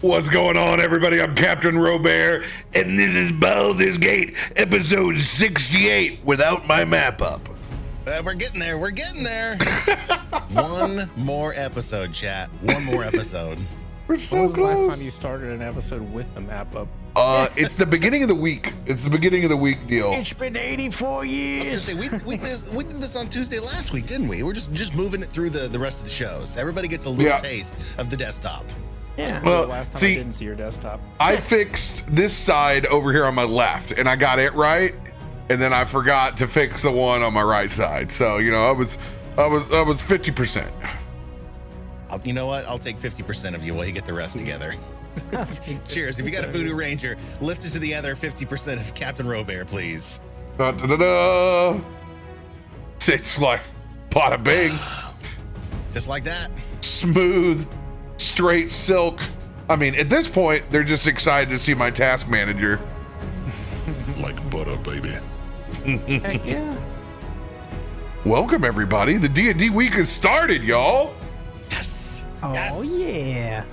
What's going on, everybody? I'm CaptainRoBear, and this is Baldur's Gate, episode 68, without my map up. We're getting there. We're getting there. One more episode, chat. One more episode. We're so When was the close. last time you started an episode with the map up? It's the beginning of the week. It's the beginning of the week deal. It's been 84 I years. was gonna say we did this on Tuesday last week, didn't we? We're just moving it through the rest of the shows. Everybody gets a little taste of the desktop. Yeah. Well, the last time see- I didn't see your desktop. I fixed this side over here on my left, and I got it right, and then I forgot to fix the one on my right side. So I was 50%. You know what? I'll take 50% of you while you get the rest together. Cheers. If you got a Voodoo Ranger, lift it to the other 50% of CaptainRoBear, please. Da, da, da, da. It's like bada bing. Just like that. Smooth, straight silk. I mean, at this point, they're just excited to see my task manager. Like butter, baby. Heck yeah. Welcome, everybody. The D&D week has started, y'all. Yes. Oh, Yes. yeah.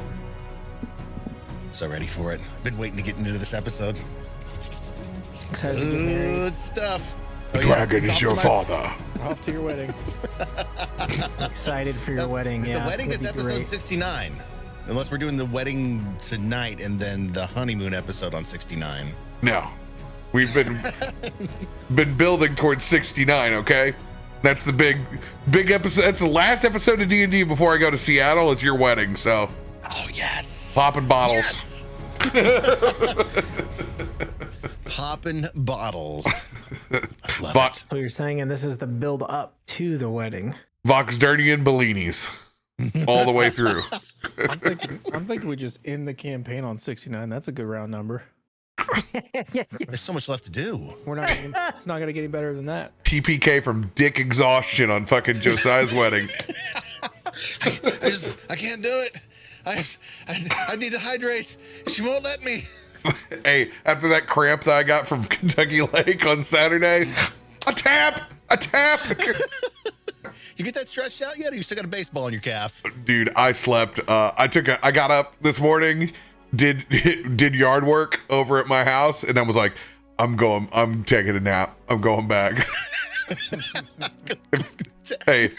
So ready for it. Been waiting to get into this episode. Excited to get married. Good stuff. The Oh, dragon yes, is your it's off father. We're off to your wedding. Excited for your wedding. The Yeah, wedding it's is gonna be episode great. 69. Unless we're doing the wedding tonight and then the honeymoon episode on 69. No, we've been building towards 69. Okay, that's the big episode. That's the last episode of D&D before I go to Seattle. It's your wedding, so Oh, yes. popping bottles. Yes. Popping bottles. Love But it. So you're saying, and this is the build up to the wedding. Voxdernian Bellinis all the way through. I'm thinking we just end the campaign on 69. That's a good round number. There's so much left to do. We're not. It's not gonna get any better than that. TPK from dick exhaustion on fucking Josiah's wedding. I can't do it. I need to hydrate. She won't let me. Hey, after that cramp that I got from Kentucky Lake on Saturday, a tap. You get that stretched out yet, or you still got a baseball in your calf? Dude, I slept. I got up this morning, did yard work over at my house, and then was like, I'm taking a nap. I'm going back. Hey,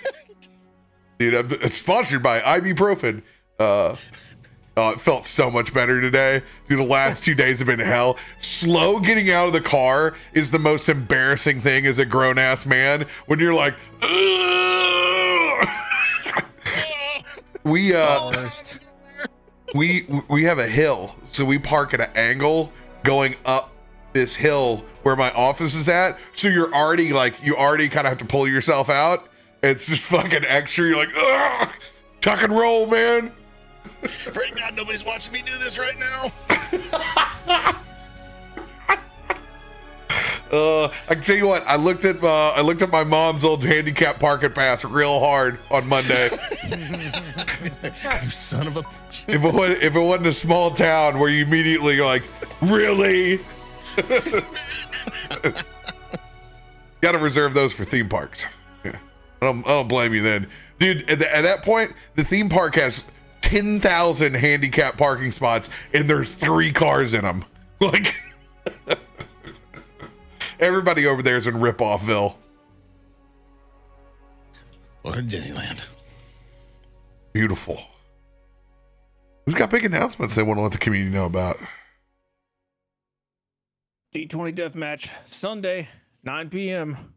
dude, I'm sponsored by ibuprofen. It felt so much better today. Dude, the last 2 days have been hell. Slow getting out of the car is the most embarrassing thing as a grown-ass man. When you're like, ugh! We have a hill, so we park at an angle going up this hill where my office is at. So you already kind of have to pull yourself out. It's just fucking extra. You're like, ugh! Tuck and roll, man. Thank God nobody's watching me do this right now. I can tell you what, I looked at my mom's old handicap parking pass real hard on Monday. You son of a... If it wasn't a small town where you immediately like, really? Got to reserve those for theme parks. Yeah. I don't blame you then, dude. At that point, the theme park has 10,000 handicap parking spots, and there's 3 cars in them. Like, everybody over there is in Ripoffville. Or Disneyland. Beautiful. Who's got big announcements they want to let the community know about? D20 Deathmatch Sunday, 9 p.m.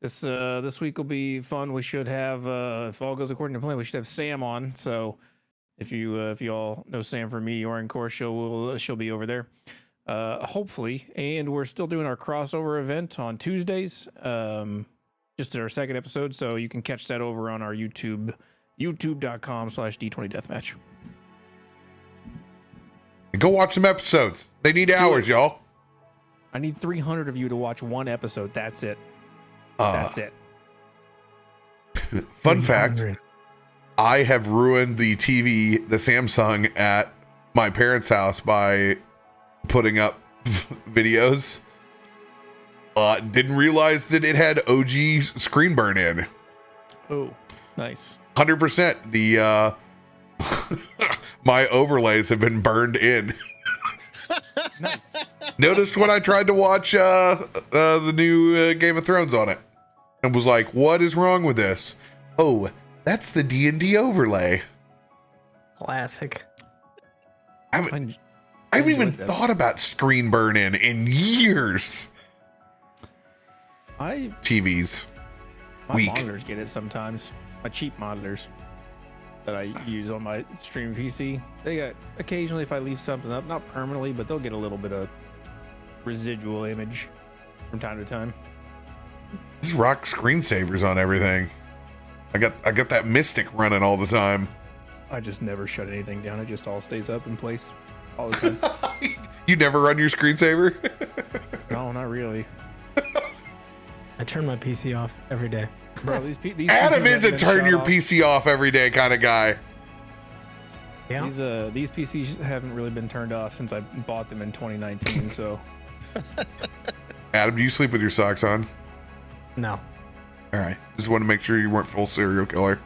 This week will be fun. We should have, if all goes according to plan, we should have Sam on. So if you all know Sam from Meteor and Core, she'll be over there, hopefully. And we're still doing our crossover event on Tuesdays, just our second episode. So you can catch that over on our YouTube, youtube.com/D20 Deathmatch. And go watch some episodes. They need hours, y'all. I need 300 of you to watch one episode. That's it. That's it. Fun fact, I have ruined the TV, the Samsung at my parents' house by putting up videos. Didn't realize that it had OG screen burn in. Oh, nice. 100%. my overlays have been burned in. Nice. Noticed when I tried to watch the new Game of Thrones on it, and was like, "What is wrong with this?" Oh, that's the D&D overlay. Classic. I haven't even thought about screen burn in years. TVs. My Weak. monitors get it sometimes. My cheap monitors that I use on my stream PC. They get occasionally, if I leave something up, not permanently, but they'll get a little bit of residual image from time to time. Just rock screensavers on everything. I got that Mystic running all the time. I just never shut anything down. It just all stays up in place all the time. You never run your screensaver? No, not really. I turn my PC off every day. Bro, these Adam PCs is a haven't been turn shut your off. PC off every day kind of guy. Yeah. These PCs haven't really been turned off since I bought them in 2019. So Adam, do you sleep with your socks on? No. All right. Just want to make sure you weren't full serial killer.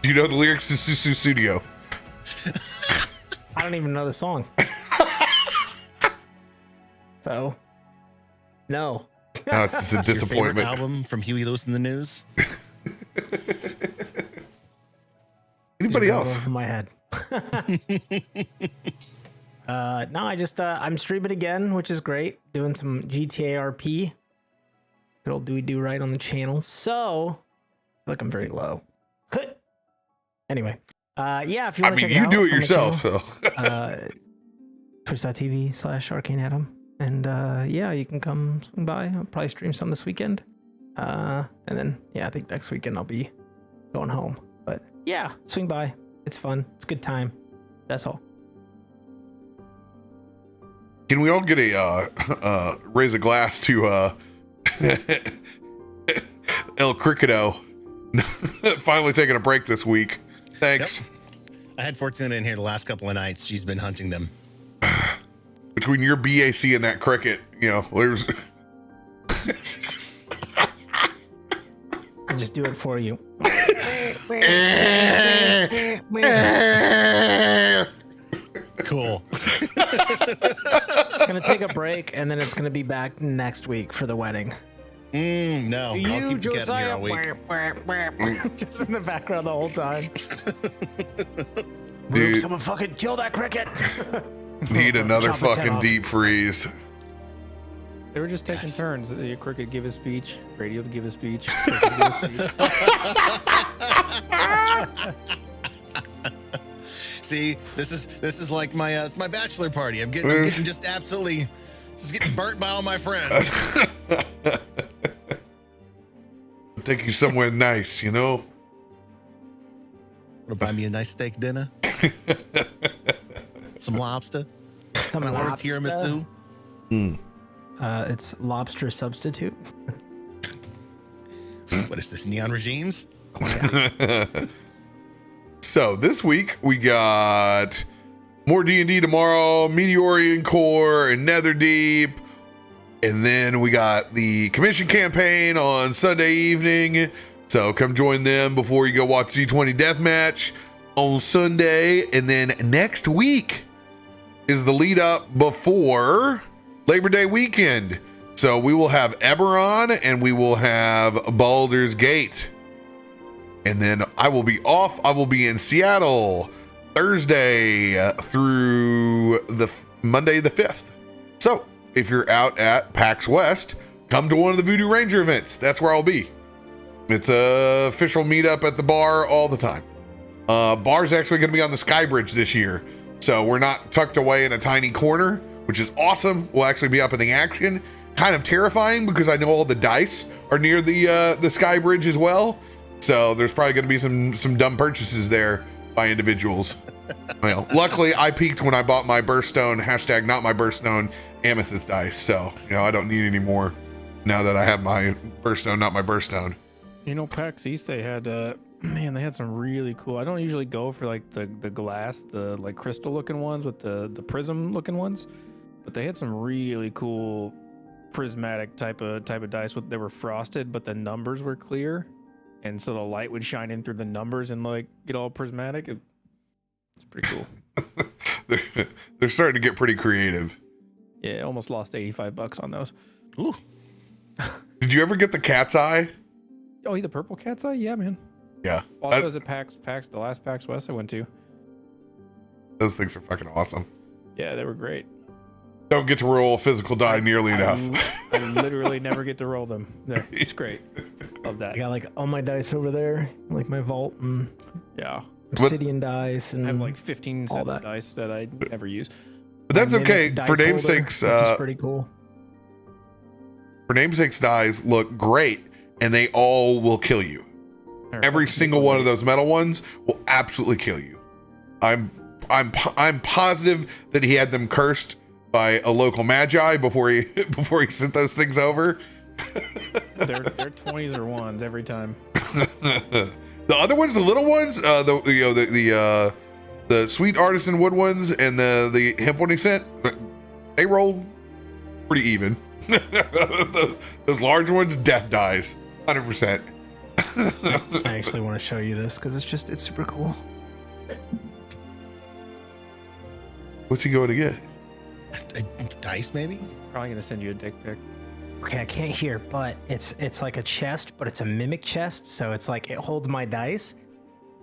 Do you know the lyrics to Susu Studio? I don't even know the song. So, no. No, it's just a Your favorite disappointment. album from Huey Lewis in the News? Anybody Just else? rolled over my head. No, I just I'm streaming again, which is great. Doing some GTA RP. Good old do right on the channel. So, I feel like I'm very low. Anyway, yeah, if you I want to mean, check it you out, do it on my yourself. channel, So. Twitch.tv/ArcaneAdam. And yeah, you can come swing by. I'll probably stream some this weekend. And then, yeah, I think next weekend I'll be going home. But yeah, swing by. It's fun. It's a good time. That's all. Can we all get a raise a glass to El Cricketto? Finally taking a break this week. Thanks. Yep. I had Fortuna in here the last couple of nights. She's been hunting them. Between your BAC and that cricket, you know, there's. I'll just do it for you. Cool. Gonna take a break, and then it's gonna be back next week for the wedding. No, I'll You, keep the cat in here Josiah, all week. just in the background the whole time. Dude. Luke, someone fucking kill that cricket. Need another Chop its head fucking off. deep freeze. they were just taking turns. Cricket give a speech, Radio to give a speech, Cricket to give a speech. See, this is like my my bachelor party. I'm getting just getting burnt by all my friends. Take you somewhere nice, you know? Want to buy me a nice steak dinner? Some lobster? Some Can I order lobster. tiramisu? It's lobster substitute. What is this, Neon Regimes? So this week we got more D&D tomorrow, Meteorian Core and Netherdeep. And then we got the commission campaign on Sunday evening. So come join them before you go watch G20 Deathmatch on Sunday. And then next week is the lead up before Labor Day weekend. So we will have Eberron and we will have Baldur's Gate. And then I will be off. I will be in Seattle Thursday through the Monday the 5th. So if you're out at PAX West, come to one of the Voodoo Ranger events. That's where I'll be. It's a official meetup at the bar all the time. Bar's actually going to be on the Sky Bridge this year. So we're not tucked away in a tiny corner, which is awesome. We'll actually be up in the action. Kind of terrifying because I know all the dice are near the Sky Bridge as well. So there's probably going to be some dumb purchases there by individuals. Well, luckily I peaked when I bought my Burststone, # not my Burststone, Amethyst dice. So, I don't need any more now that I have my Burststone, not my Burststone. PAX East, they had they had some really cool. I don't usually go for like the glass, the like crystal looking ones with the prism looking ones, but they had some really cool prismatic type of dice they were frosted, but the numbers were clear. and so the light would shine in through the numbers and like get all prismatic. It's pretty cool. They're starting to get pretty creative. Yeah, almost lost $85 on those. Ooh. Did you ever get the cat's eye? Oh, the purple cat's eye? Yeah, man. Yeah. Bought those at PAX, the last PAX West I went to. Those things are fucking awesome. Yeah, they were great. Don't get to roll a physical die nearly enough. I literally never get to roll them. It's great. Love that. I got like all my dice over there, like my vault and Yeah. obsidian dice, and I have like 15 sets that. of dice that I never use. But that's my mimic okay. dice For holder, namesakes, which is pretty cool. for namesakes dies look great, and they all will kill you. Every single one of those metal ones will absolutely kill you. I'm positive that he had them cursed by a local magi before he sent those things over. They're 20s or 1s every time. The other ones, the little ones, the sweet artisan wood ones and the hemp one he sent, they roll pretty even. Those large ones, death dies 100%. I actually want to show you this because it's super cool. What's he going to get? Dice, maybe? Probably gonna send you a dick pic. Okay, I can't hear, but it's like a chest, but it's a mimic chest, so it's like it holds my dice,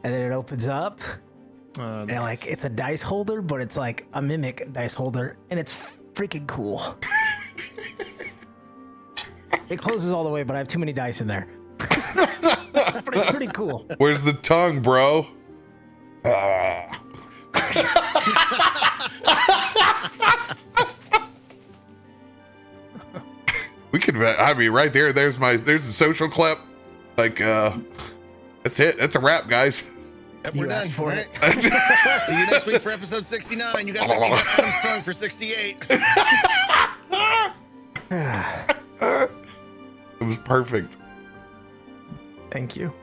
and then it opens up, and like it's a dice holder, but it's like a mimic dice holder, and it's freaking cool. It closes all the way, but I have too many dice in there. But it's pretty cool. Where's the tongue, bro? We could, I mean, right there, there's a social clip. Like, that's it. That's a wrap, guys. Yep, You we're done. asked for it. See you next week for episode 69. You got Lycan's tongue for 68. It was perfect. Thank you.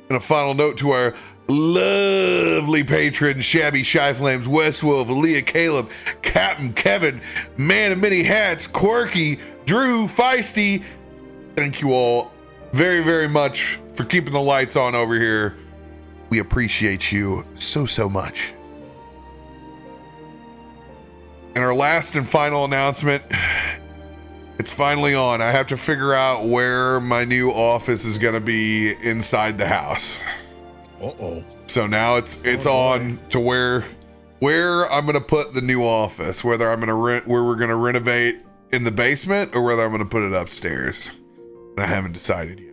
And a final note to our lovely patrons, Shabby Shy Flames, Westwolf, Aaliyah Caleb, Captain Kevin, Man of Many Hats, Quirky, Drew, Feisty. Thank you all very, very much for keeping the lights on over here. We appreciate you so much. And our last and final announcement, it's finally on. I have to figure out where my new office is going to be inside the house. Uh-oh. So now it's on to where I'm going to put the new office, whether I'm going to where we're going to renovate in the basement or whether I'm going to put it upstairs. I haven't decided yet.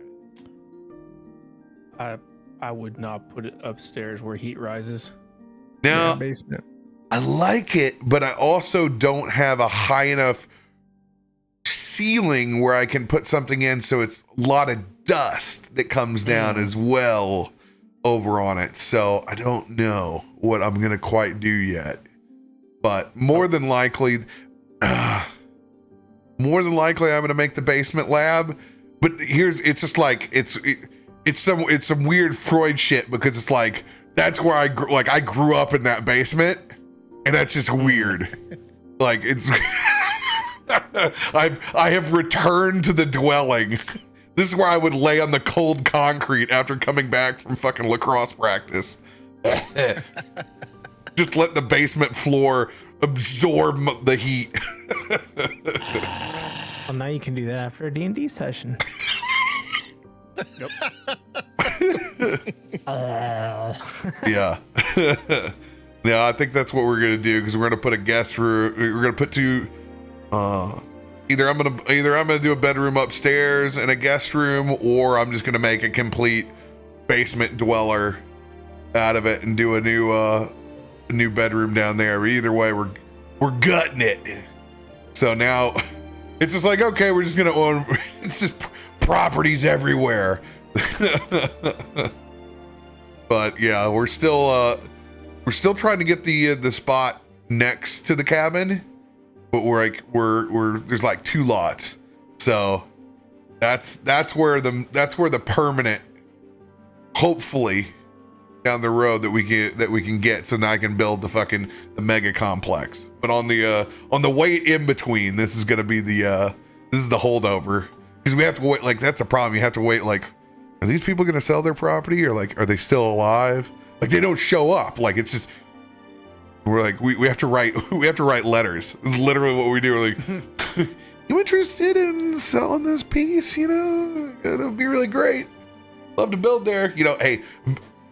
I would not put it upstairs where heat rises. Now, Basement. I like it, but I also don't have a high enough ceiling where I can put something in so it's a lot of dust that comes down as well over on it. So I don't know what I'm going to quite do yet. But more than likely I'm going to make the basement lab. But it's just like it's some weird Freud shit, because it's like that's where I grew up in that basement, and that's just weird. Like it's I have returned to the dwelling. This is where I would lay on the cold concrete after coming back from fucking lacrosse practice. Just let the basement floor absorb the heat. Well, now you can do that after a D&D session. Yep. Yeah. Yeah, I think that's what we're gonna do, because we're gonna put a guest room. We're gonna put two. Either I'm gonna do a bedroom upstairs and a guest room, or I'm just gonna make a complete basement dweller out of it and do a new bedroom down there. But either way, we're gutting it. So now it's just like, okay, we're just gonna own. It's just properties everywhere. But yeah, we're still trying to get the spot next to the cabin, but we're there's like two lots, so that's where the permanent, hopefully, down the road that we can get, so now I can build the mega complex. But on the way in between, this is gonna be the holdover, because we have to wait. Like, that's the problem. You have to wait. Like, are these people gonna sell their property, or like, are they still alive? Like, they don't show up. Like, it's just, we're like, we have to write letters. This is literally what we do. We're like, you interested in selling this piece? You know, that would be really great. Love to build there. You know, hey,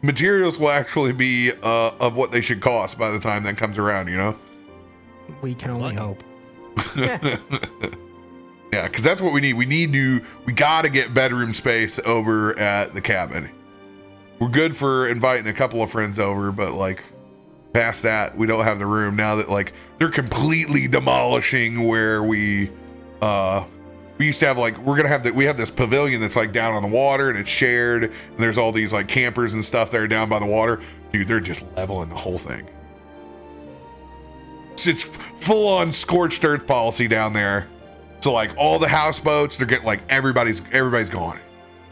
materials will actually be of what they should cost by the time that comes around. You know, we can only hope. Yeah, because that's what we need. We got to get bedroom space over at the cabin. We're good for inviting a couple of friends over, but like past that, we don't have the room now that like they're completely demolishing where we used to have. Like, we have this pavilion that's like down on the water and it's shared, and there's all these like campers and stuff that are down by the water. Dude, they're just leveling the whole thing. It's full on scorched earth policy down there. So like all the houseboats, they're getting like everybody's gone.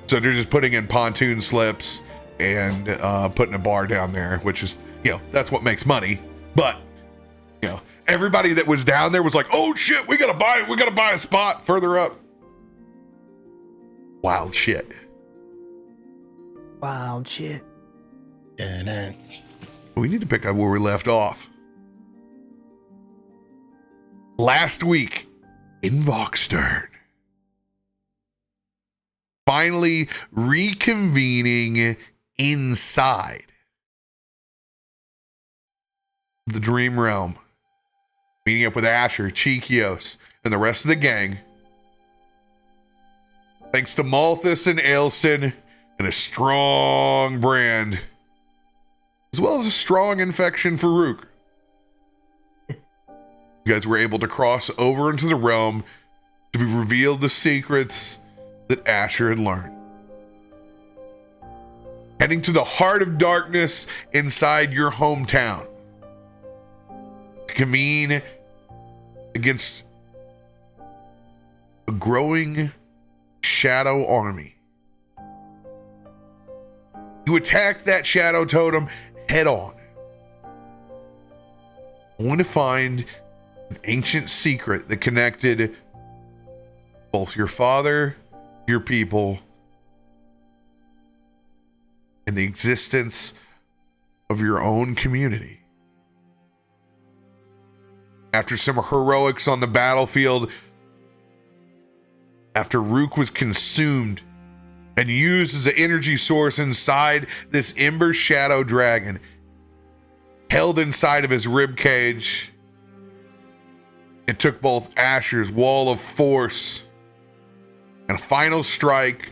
So they're just putting in pontoon slips and putting a bar down there, which is, you know, that's what makes money. But, you know, everybody that was down there was like, oh shit, we gotta buy a spot further up. Wild shit. Wild shit. We need to pick up where we left off. Last week in Voxstern. Finally reconvening inside the Dream Realm. Meeting up with Asher, Chikios, and the rest of the gang. Thanks to Malthus and Ailson and a strong brand, as well as a strong infection for Rook. You guys were able to cross over into the realm to be revealed the secrets that Asher had learned. Heading to the heart of darkness inside your hometown to convene against a growing shadow army. You attack that shadow totem head on. I want to find an ancient secret that connected both your father, your people, and the existence of your own community. After some heroics on the battlefield, after Rook was consumed and used as an energy source inside this Ember Shadow Dragon, held inside of his ribcage, it took both Asher's Wall of Force and a final strike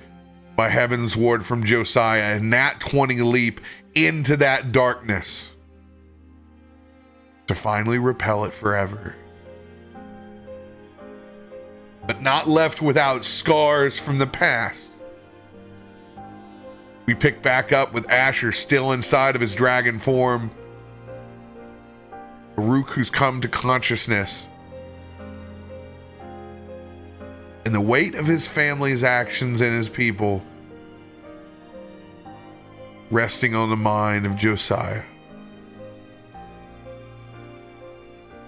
by Heaven's Ward from Josiah, and that 20 leap into that darkness to finally repel it forever. But not left without scars from the past. We pick back up with Asher still inside of his dragon form. A Rook who's come to consciousness. And the weight of his family's actions and his people resting on the mind of Josiah.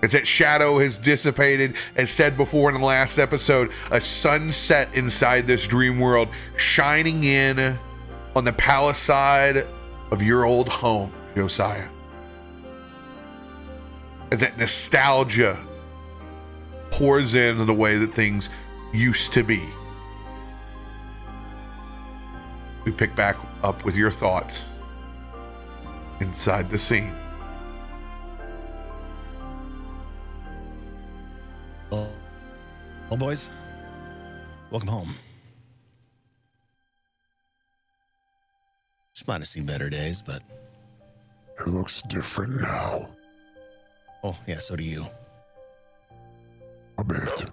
As that shadow has dissipated, as said before in the last episode, a sunset inside this dream world, shining in on the palisade of your old home, Josiah. As that nostalgia pours in the way that things used to be. We pick back up with your thoughts inside the scene. Well, boys, welcome home. Just might have seen better days, but It looks different now. oh yeah, so do you. A bit.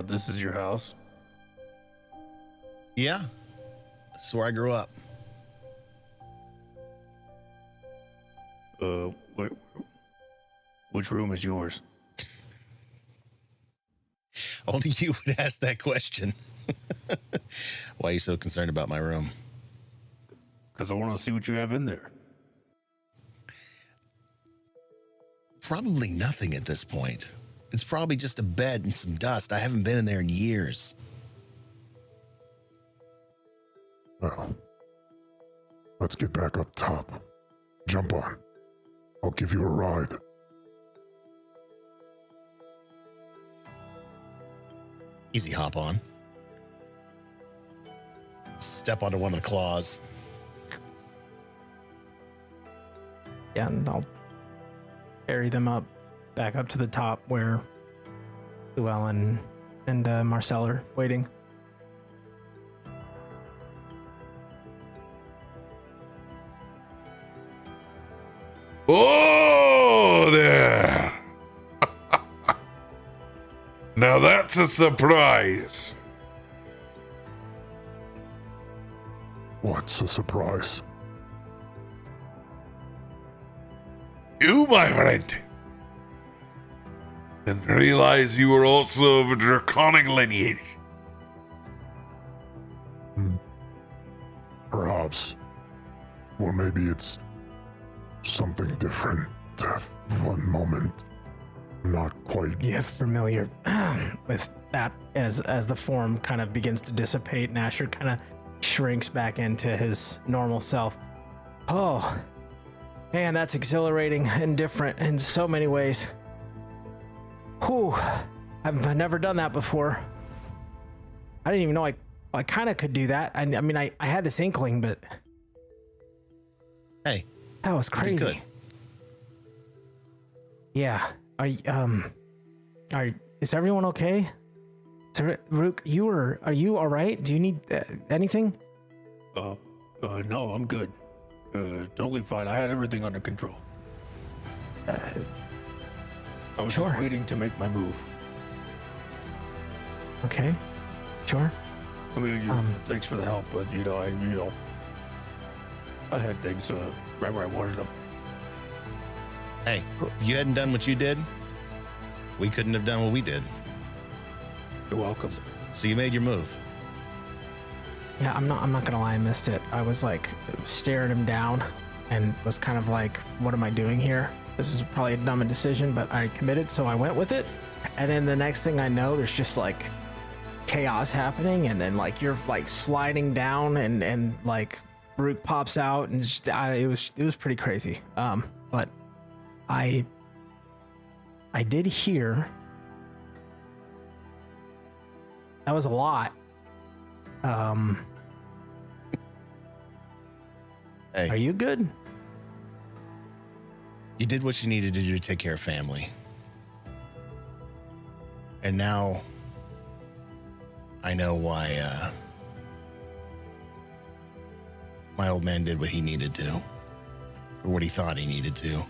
This is your house? Yeah, that's where I grew up. Which room is yours? Only you would ask that question. Why are you so concerned about my room? Because I want to see what you have in there. Probably nothing at this point. It's probably just a bed and some dust. I haven't been in there in years. Well, let's get back up top. Jump on. I'll give you a ride. Easy hop on. Step onto one of the claws. Yeah, and I'll carry them up, back up to the top where Llywelyn and Marcel are waiting. Oh, there. Now that's a surprise. What's a surprise? You, my friend, didn't realize you were also of a draconic lineage. Perhaps. Or maybe it's something different. That one moment. Not quite. You're familiar with that as the form kind of begins to dissipate and Asher kind of shrinks back into his normal self. Oh, man, that's exhilarating and different in so many ways. Whew, I've never done that before. I didn't even know I kind of could do that. I mean, I had this inkling, but Hey, that was you did crazy. good. Yeah. Is everyone okay? Rook, are you all right? Do you need anything? No, I'm good. Totally fine. I had everything under control. I was Sure. just waiting to make my move. Okay. Sure. I mean, thanks for the help, but I had things right where I wanted them. Hey, if you hadn't done what you did, we couldn't have done what we did. You're welcome. So you made your move. Yeah, I'm not gonna lie, I missed it. I was like staring him down and was kind of like, what am I doing here? This is probably a dumb decision, but I committed, so I went with it. And then the next thing I know, there's just like chaos happening, and then like you're like sliding down and like Rook pops out, and just, it was pretty crazy. But I did hear that was a lot. Hey, Are you good? you did what you needed to do to take care of family. And now I know why my old man did what he needed to, or what he thought he needed to.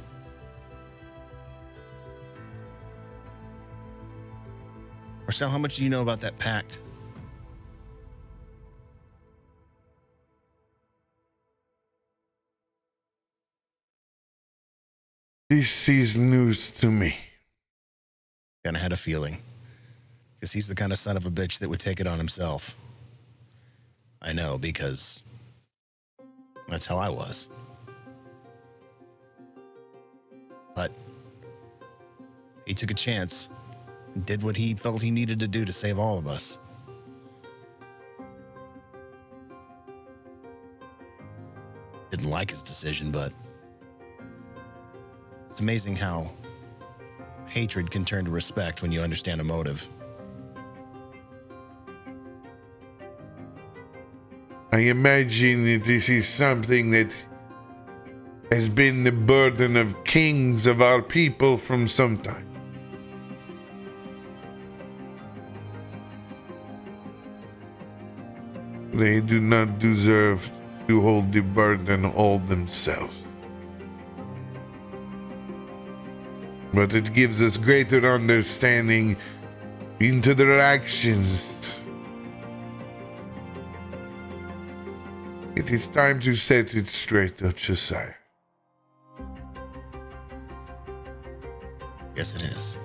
Marcel, how much do you know about that pact? This is news to me. Kind of had a feeling, because he's the kind of son of a bitch that would take it on himself. I know, because that's how I was. But he took a chance and did what he felt he needed to do to save all of us. Didn't like his decision, but it's amazing how hatred can turn to respect when you understand a motive. I imagine that this is something that has been the burden of kings of our people from some time. They do not deserve to hold the burden all themselves. But it gives us greater understanding into their actions. It is time to set it straight, Josiah. Yes, it is.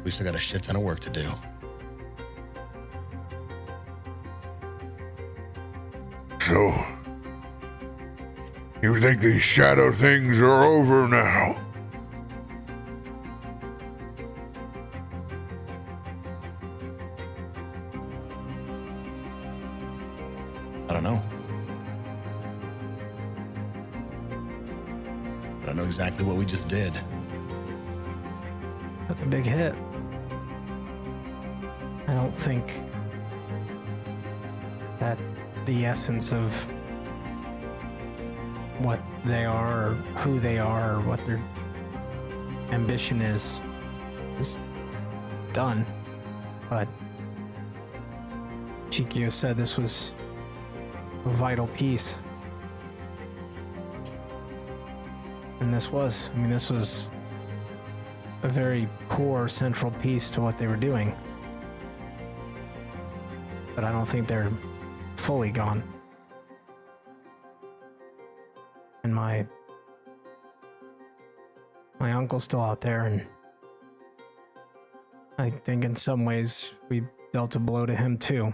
We still got a shit ton of work to do. So, you think these shadow things are over now? I don't know. I don't know exactly what we just did. Took a big hit. I don't think that the essence of what they are, or who they are, or what their ambition is done. But Chikio said this was a vital piece. And this was a very core central piece to what they were doing. But I don't think they're fully gone. And my uncle's still out there, and I think in some ways we dealt a blow to him too.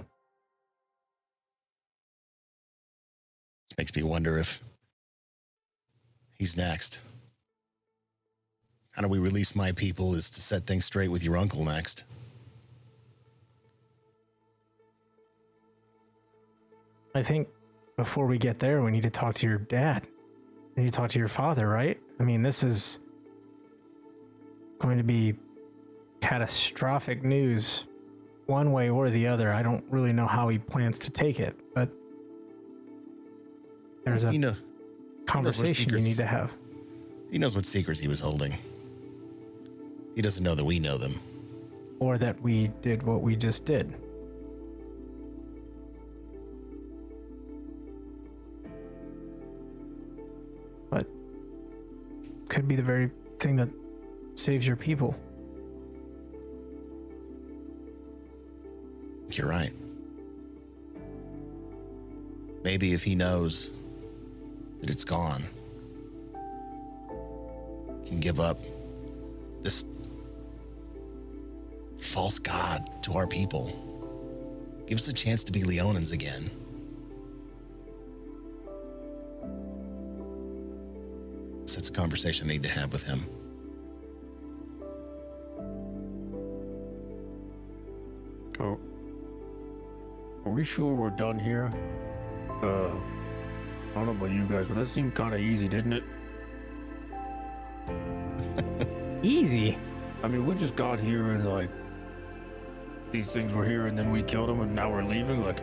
Makes me wonder if he's next. How do we release my people is to set things straight with your uncle next. I think before we get there, we need to talk to your dad. We need to talk to your father, right? I mean, this is going to be catastrophic news one way or the other. I don't really know how he plans to take it, but there's a conversation you need to have. He knows what secrets he was holding. He doesn't know that we know them. Or that we did what we just did. But could be the very thing that saves your people. You're right. Maybe if he knows that it's gone, he can give up this false god to our people. Give us a chance to be Leonins again. So that's a conversation I need to have with him. Oh, are we sure we're done here? I don't know about you guys, but that seemed kind of easy, didn't it? Easy? I mean, we just got here and like these things were here, and then we killed them, and now we're leaving. Like,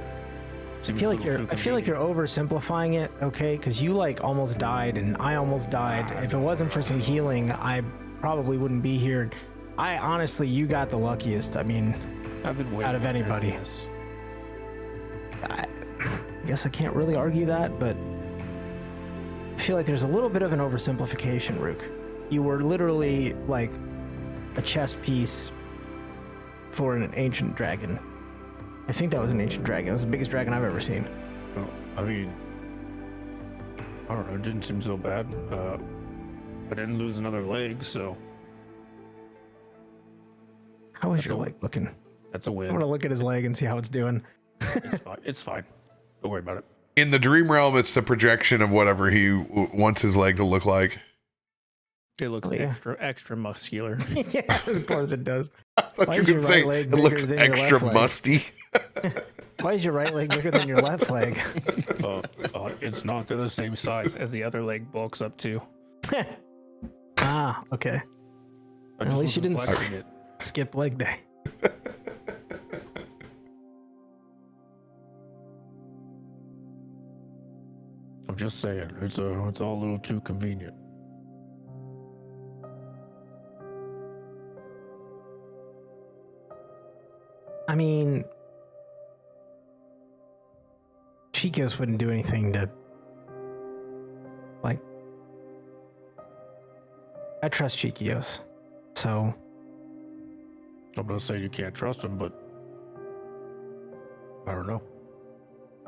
I feel like you're oversimplifying it, okay? Because you like almost died, and I almost died. If it wasn't for some healing, I probably wouldn't be here. I honestly, you got the luckiest. I mean, I've been waiting out of anybody. I guess I can't really argue that, but I feel like there's a little bit of an oversimplification, Rook. You were literally like a chess piece for an ancient dragon. I think that was an ancient dragon. It was the biggest dragon I've ever seen. Well, I mean, I don't know. It didn't seem so bad. I didn't lose another leg, so. How is your leg looking? That's a win. I'm gonna look at his leg and see how it's doing. It's fine. It's fine. Don't worry about it. In the dream realm, it's the projection of whatever he wants his leg to look like. It looks extra muscular. Yeah, of course it does. I thought you could say it looks extra musty. Why is your right leg bigger than your left leg? It's not. They're the same size as the other leg bulks up to. Ah, okay. At least you didn't skip leg day. I'm just saying, it's all a little too convenient. I mean, Chico's wouldn't do anything to, like, I trust Chiquios, so. I'm not saying you can't trust him, but I don't know.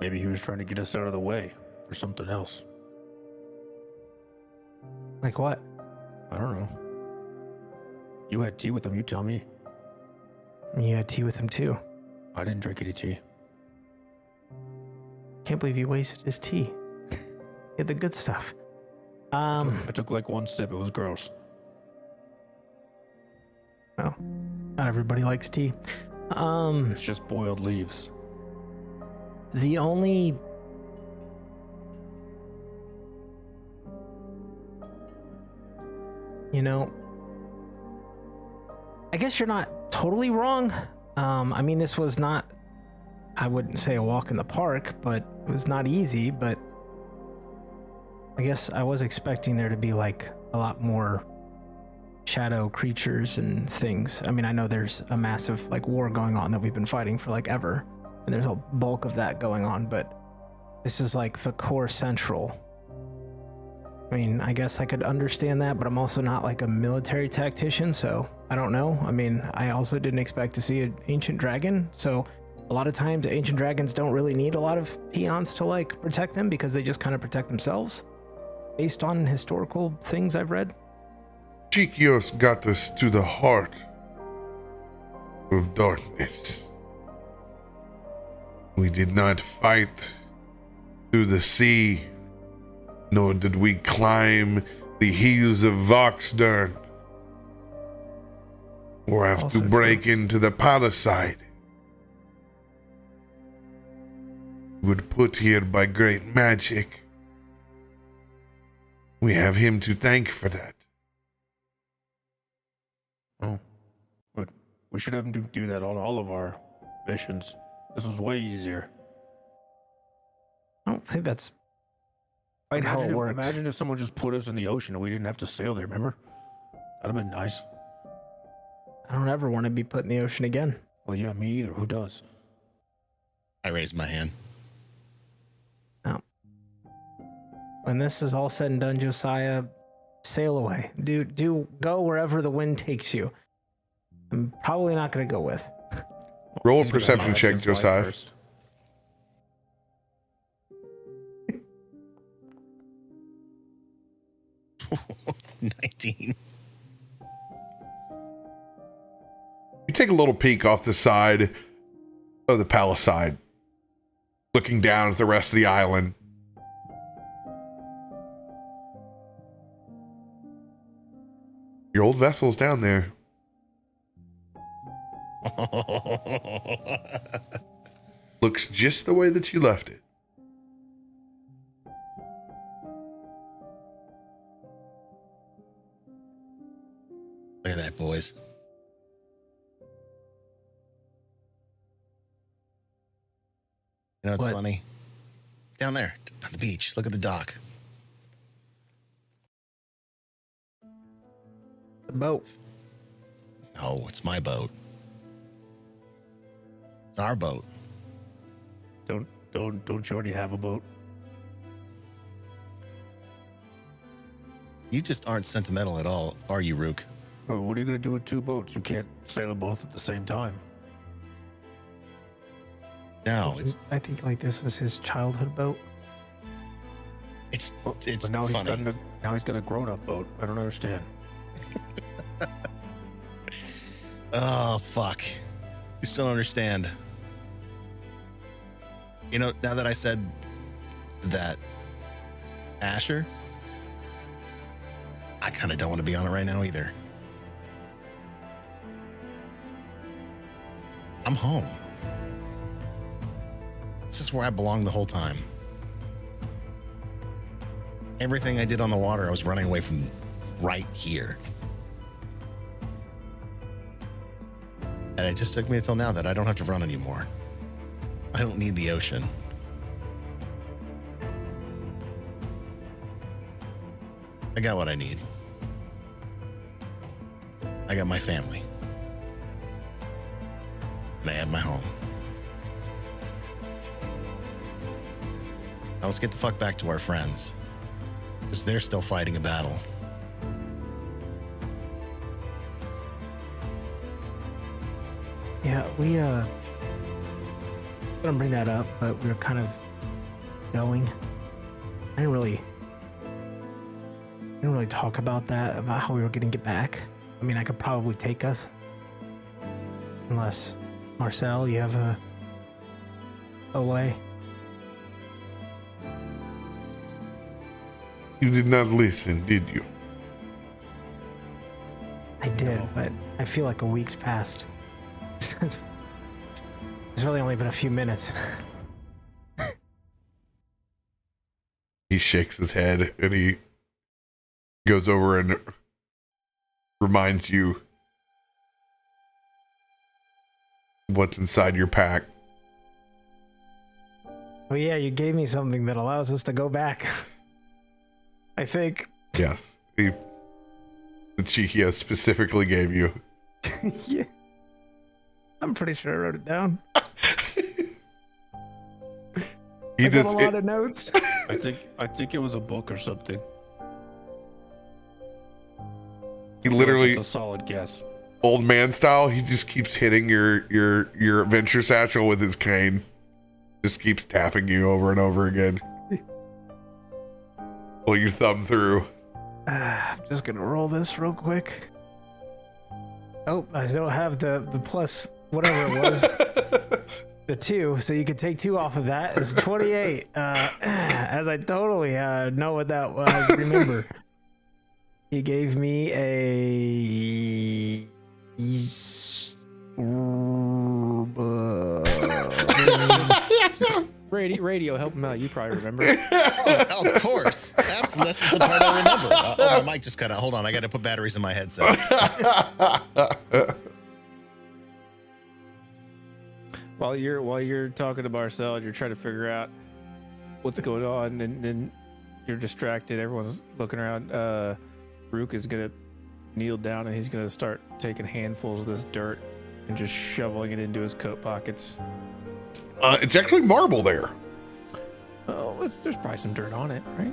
Maybe he was trying to get us out of the way for something else. Like what? I don't know. You had tea with him, you tell me. You had tea with him too. I didn't drink any tea. Can't believe you wasted his tea. He had the good stuff. I took like one sip. It was gross. Well, not everybody likes tea. It's just boiled leaves. The only I guess you're not totally wrong. I mean, this was not, I wouldn't say a walk in the park, but it was not easy, but I guess I was expecting there to be like a lot more shadow creatures and things. I mean, I know there's a massive like war going on that we've been fighting for like ever, and there's a bulk of that going on, but this is like the core central. I mean, I guess I could understand that, but I'm also not like a military tactician, so I don't know. I mean, I also didn't expect to see an ancient dragon, so a lot of times ancient dragons don't really need a lot of peons to like protect them because they just kind of protect themselves based on historical things I've read. Chikios got us to the heart of darkness. We did not fight through the sea, nor did we climb the hills of Voxdern, or have Also to break into the palisade. We were put here by great magic. We have him to thank for that. Oh, but we should have him do that on all of our missions. This was way easier. I don't think that's quite how it works. Imagine if someone just put us in the ocean and we didn't have to sail there, remember? That'd have been nice. I don't ever want to be put in the ocean again. Well, yeah, me either. Who does? I raised my hand. No. When this is all said and done, Josiah, sail away. Do go wherever the wind takes you. I'm probably not going to go with. Roll a perception check, Josiah. First. $19. You take a little peek off the side of the palisade, looking down at the rest of the island. Your old vessel's down there. Looks just the way that you left it. Look at that, boys. You know what's What? funny? Down there, on the beach. Look at the dock. The boat. No, it's my boat. It's our boat. Don't you already have a boat? You just aren't sentimental at all, are you, Rook? Well, what are you gonna do with two boats? You can't sail them both at the same time. No, it's I think like this was his childhood boat. it's But now funny. he's got a grown-up boat. I don't understand. Oh, fuck. You still don't understand. You know, now that I said that Asher, I kind of don't want to be on it right now either. I'm home. This is where I belong the whole time. Everything I did on the water, I was running away from right here. And it just took me until now that I don't have to run anymore. I don't need the ocean. I got what I need. I got my family. And I have my home. Now let's get the fuck back to our friends. Because they're still fighting a battle. Yeah, we gonna bring that up, but we were kind of going. I didn't really talk about that, about how we were gonna get back. I mean, I could probably take us. Unless, Marcel, you have a way. You did not listen, did you? I did, but I feel like a week's passed. It's really only been a few minutes. He shakes his head and he goes over and reminds you what's inside your pack. Oh yeah, you gave me something that allows us to go back. I think. Yes. The Chikia specifically gave you. Yeah. I'm pretty sure I wrote it down. He I got just a lot of notes. I think it was a book or something. he literally It's a solid guess. old man style, he just keeps hitting your adventure satchel with his cane. Just keeps tapping you over and over again. Pull your thumb through. I'm just gonna roll this real quick. Oh, I don't have the plus whatever it was. The 2, so you could take 2 off of that. It's 28. As I totally know what that was. Remember, he gave me a Radio, help him out. You probably remember. Oh, of course. Absolutely. That's the part I remember. Oh, my mic just cut out. Hold on. I got to put batteries in my headset. While you're talking to Marcel and you're trying to figure out what's going on, and then you're distracted. Everyone's looking around. Rook is gonna kneel down and he's gonna start taking handfuls of this dirt and just shoveling it into his coat pockets. It's actually marble there. Oh, there's probably some dirt on it, right?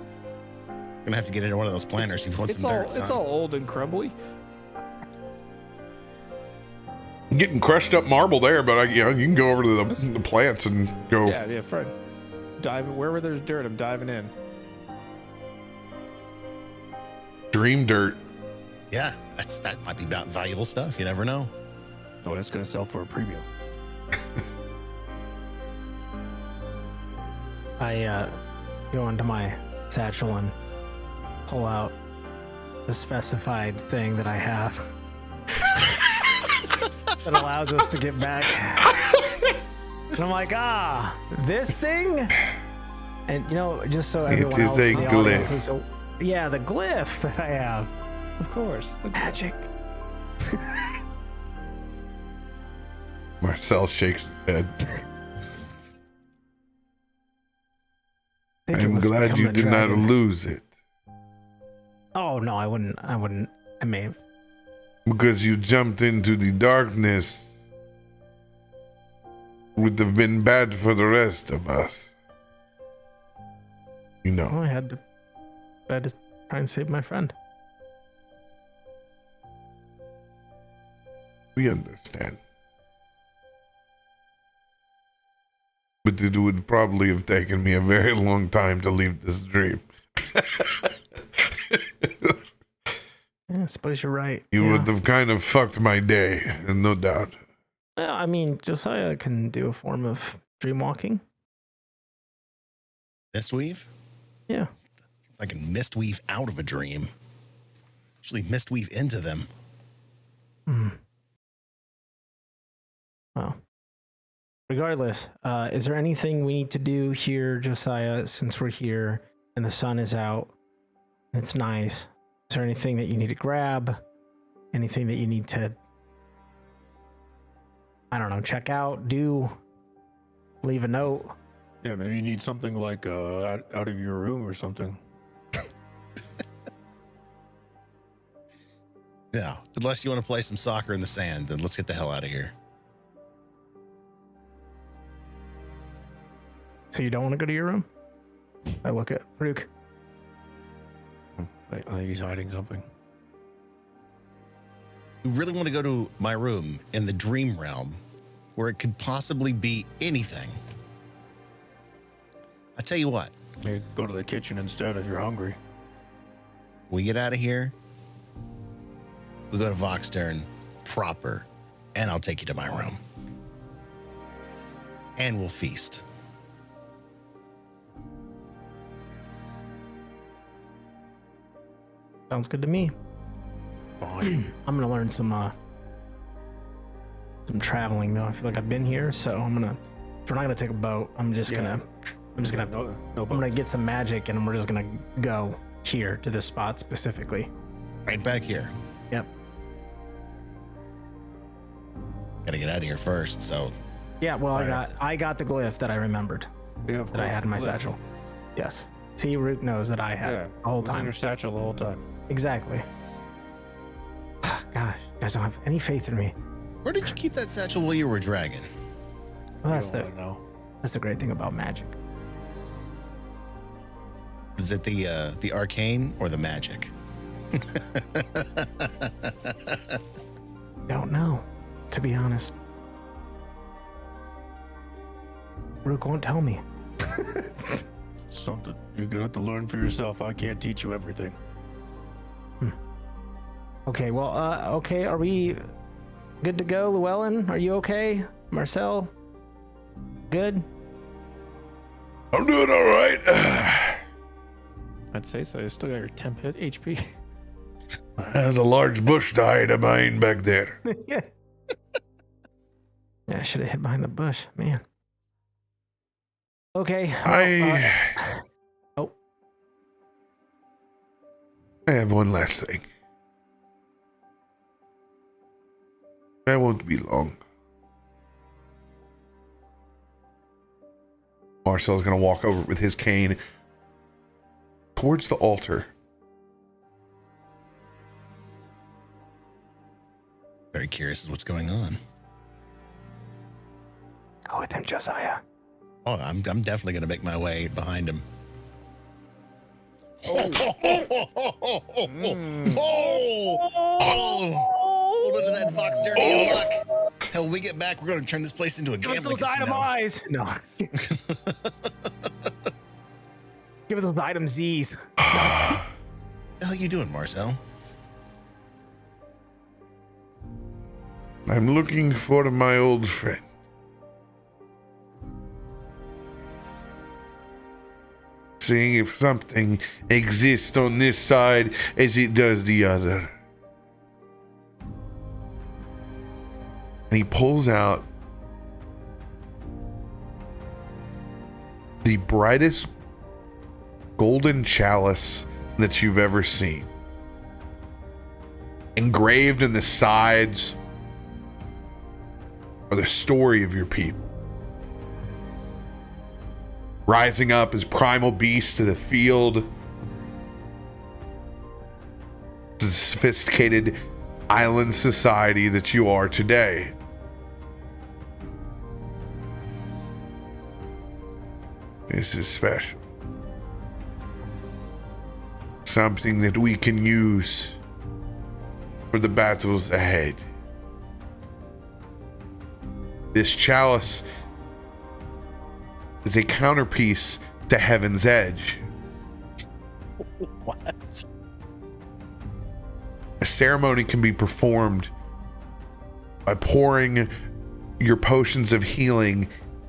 Gonna have to get into one of those planners. He wants some dirt. It's all old and crumbly. Getting crushed up marble there, but you can go over to the plants and go. Yeah, Fred. Dive wherever there's dirt. I'm diving in. Dream dirt. Yeah, that might be valuable stuff. You never know. Oh, that's gonna sell for a premium. I go into my satchel and pull out the specified thing that I have that allows us to get back. And I'm like, this thing? And just so everyone else in the audience is, yeah, the glyph that I have. Of course, the Magic. Marcel shakes his head. I'm glad you did not lose it. Oh no, I wouldn't. I may have. Because you jumped into the darkness. Would have been bad for the rest of us. Well, I had to try and save my friend. We understand. But it would probably have taken me a very long time to leave this dream. Yeah, I suppose you're right. You would have kind of fucked my day, no doubt. Well, I mean, Josiah can do a form of dream walking. Mistweave? Yeah. I can mistweave out of a dream. Actually, mistweave into them. Well, regardless, is there anything we need to do here, Josiah, since we're here and the sun is out and it's nice? Is there anything that you need to grab? Anything that you need to, I don't know, check out, do, leave a note? Yeah, maybe you need something like out of your room or something. Yeah, unless you want to play some soccer in the sand, then let's get the hell out of here. So you don't want to go to your room? I look at Rook. I think he's hiding something. You really want to go to my room in the dream realm where it could possibly be anything? I tell you what. Maybe go to the kitchen instead if you're hungry. We get out of here. We go to Voxturn proper And I'll take you to my room. And we'll feast. Sounds good to me. Fine. I'm gonna learn some traveling though. I feel like I've been here, so if we're not gonna take a boat, I'm just gonna I'm gonna get some magic and we're just gonna go here to this spot specifically. Right back here. Yep. Gotta get out of here first, so. Yeah, well, Fire. I got the glyph that I remembered Yeah, of that I course, had in my the glyph. satchel. Yes. See, Rook knows that I had Yeah, it the whole it was in time. your satchel the whole time. Exactly. Gosh, you guys don't have any faith in me. Where did you keep that satchel while you were dragging? Well, that's You the don't wanna know. that's the great thing about magic. Is it the arcane or the magic? Don't know, to be honest. Rook won't tell me. Something you're gonna have to learn for yourself. I can't teach you everything. Okay, well, okay, are we good to go, Llywelyn? Are you okay? Marcel? Good? I'm doing all right. I'd say so. You still got your temp hit HP. There's a large bush to hide behind back there. Yeah. Yeah, I should have hid behind the bush, man. Okay. I oh, have one last thing. That won't be long. Marcel's gonna walk over with his cane towards the altar. Very curious as what's going on. go with him, Josiah. Oh, I'm definitely gonna make my way behind him. Oh! Hold on to that fox dirty luck. Hell, when we get back, we're gonna turn this place into a Give us gambling those item casino. eyes. No. Give us those item Z's. What the hell are you doing, Marcel? I'm looking for my old friend. Seeing if something exists on this side as it does the other. And he pulls out the brightest golden chalice that you've ever seen. Engraved in the sides are the story of your people. Rising up as primal beasts of the field, the sophisticated island society that you are today. This is special. Something that we can use for the battles ahead. This chalice is a counterpiece to Heaven's Edge. What? A ceremony can be performed by pouring your potions of healing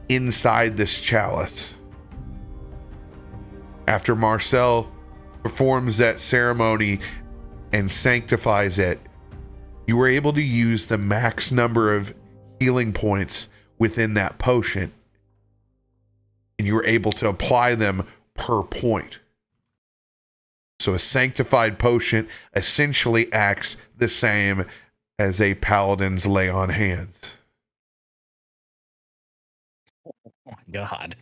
inside this chalice. After Marcel performs that ceremony and sanctifies it, you were able to use the max number of healing points within that potion, and you were able to apply them per point. So a sanctified potion essentially acts the same as a paladin's lay on hands. Oh my God.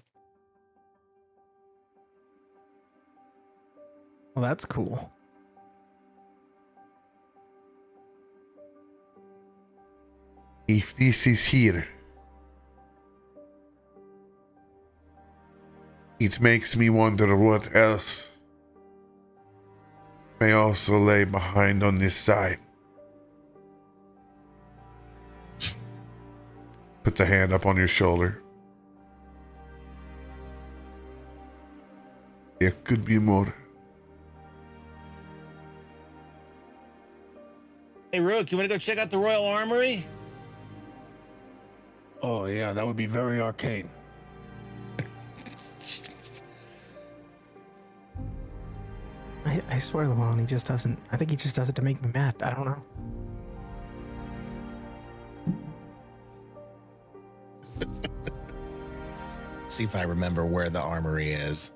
Well, that's cool. If this is here, it makes me wonder what else may also lay behind on this side. Puts a hand up on your shoulder. There could be more. Hey, Rook, you want to go check out the Royal Armory? Oh yeah, that would be very arcane. I swear, Llewellyn, he just doesn't. I think he just does it to make me mad. I don't know. See if I remember where the armory is.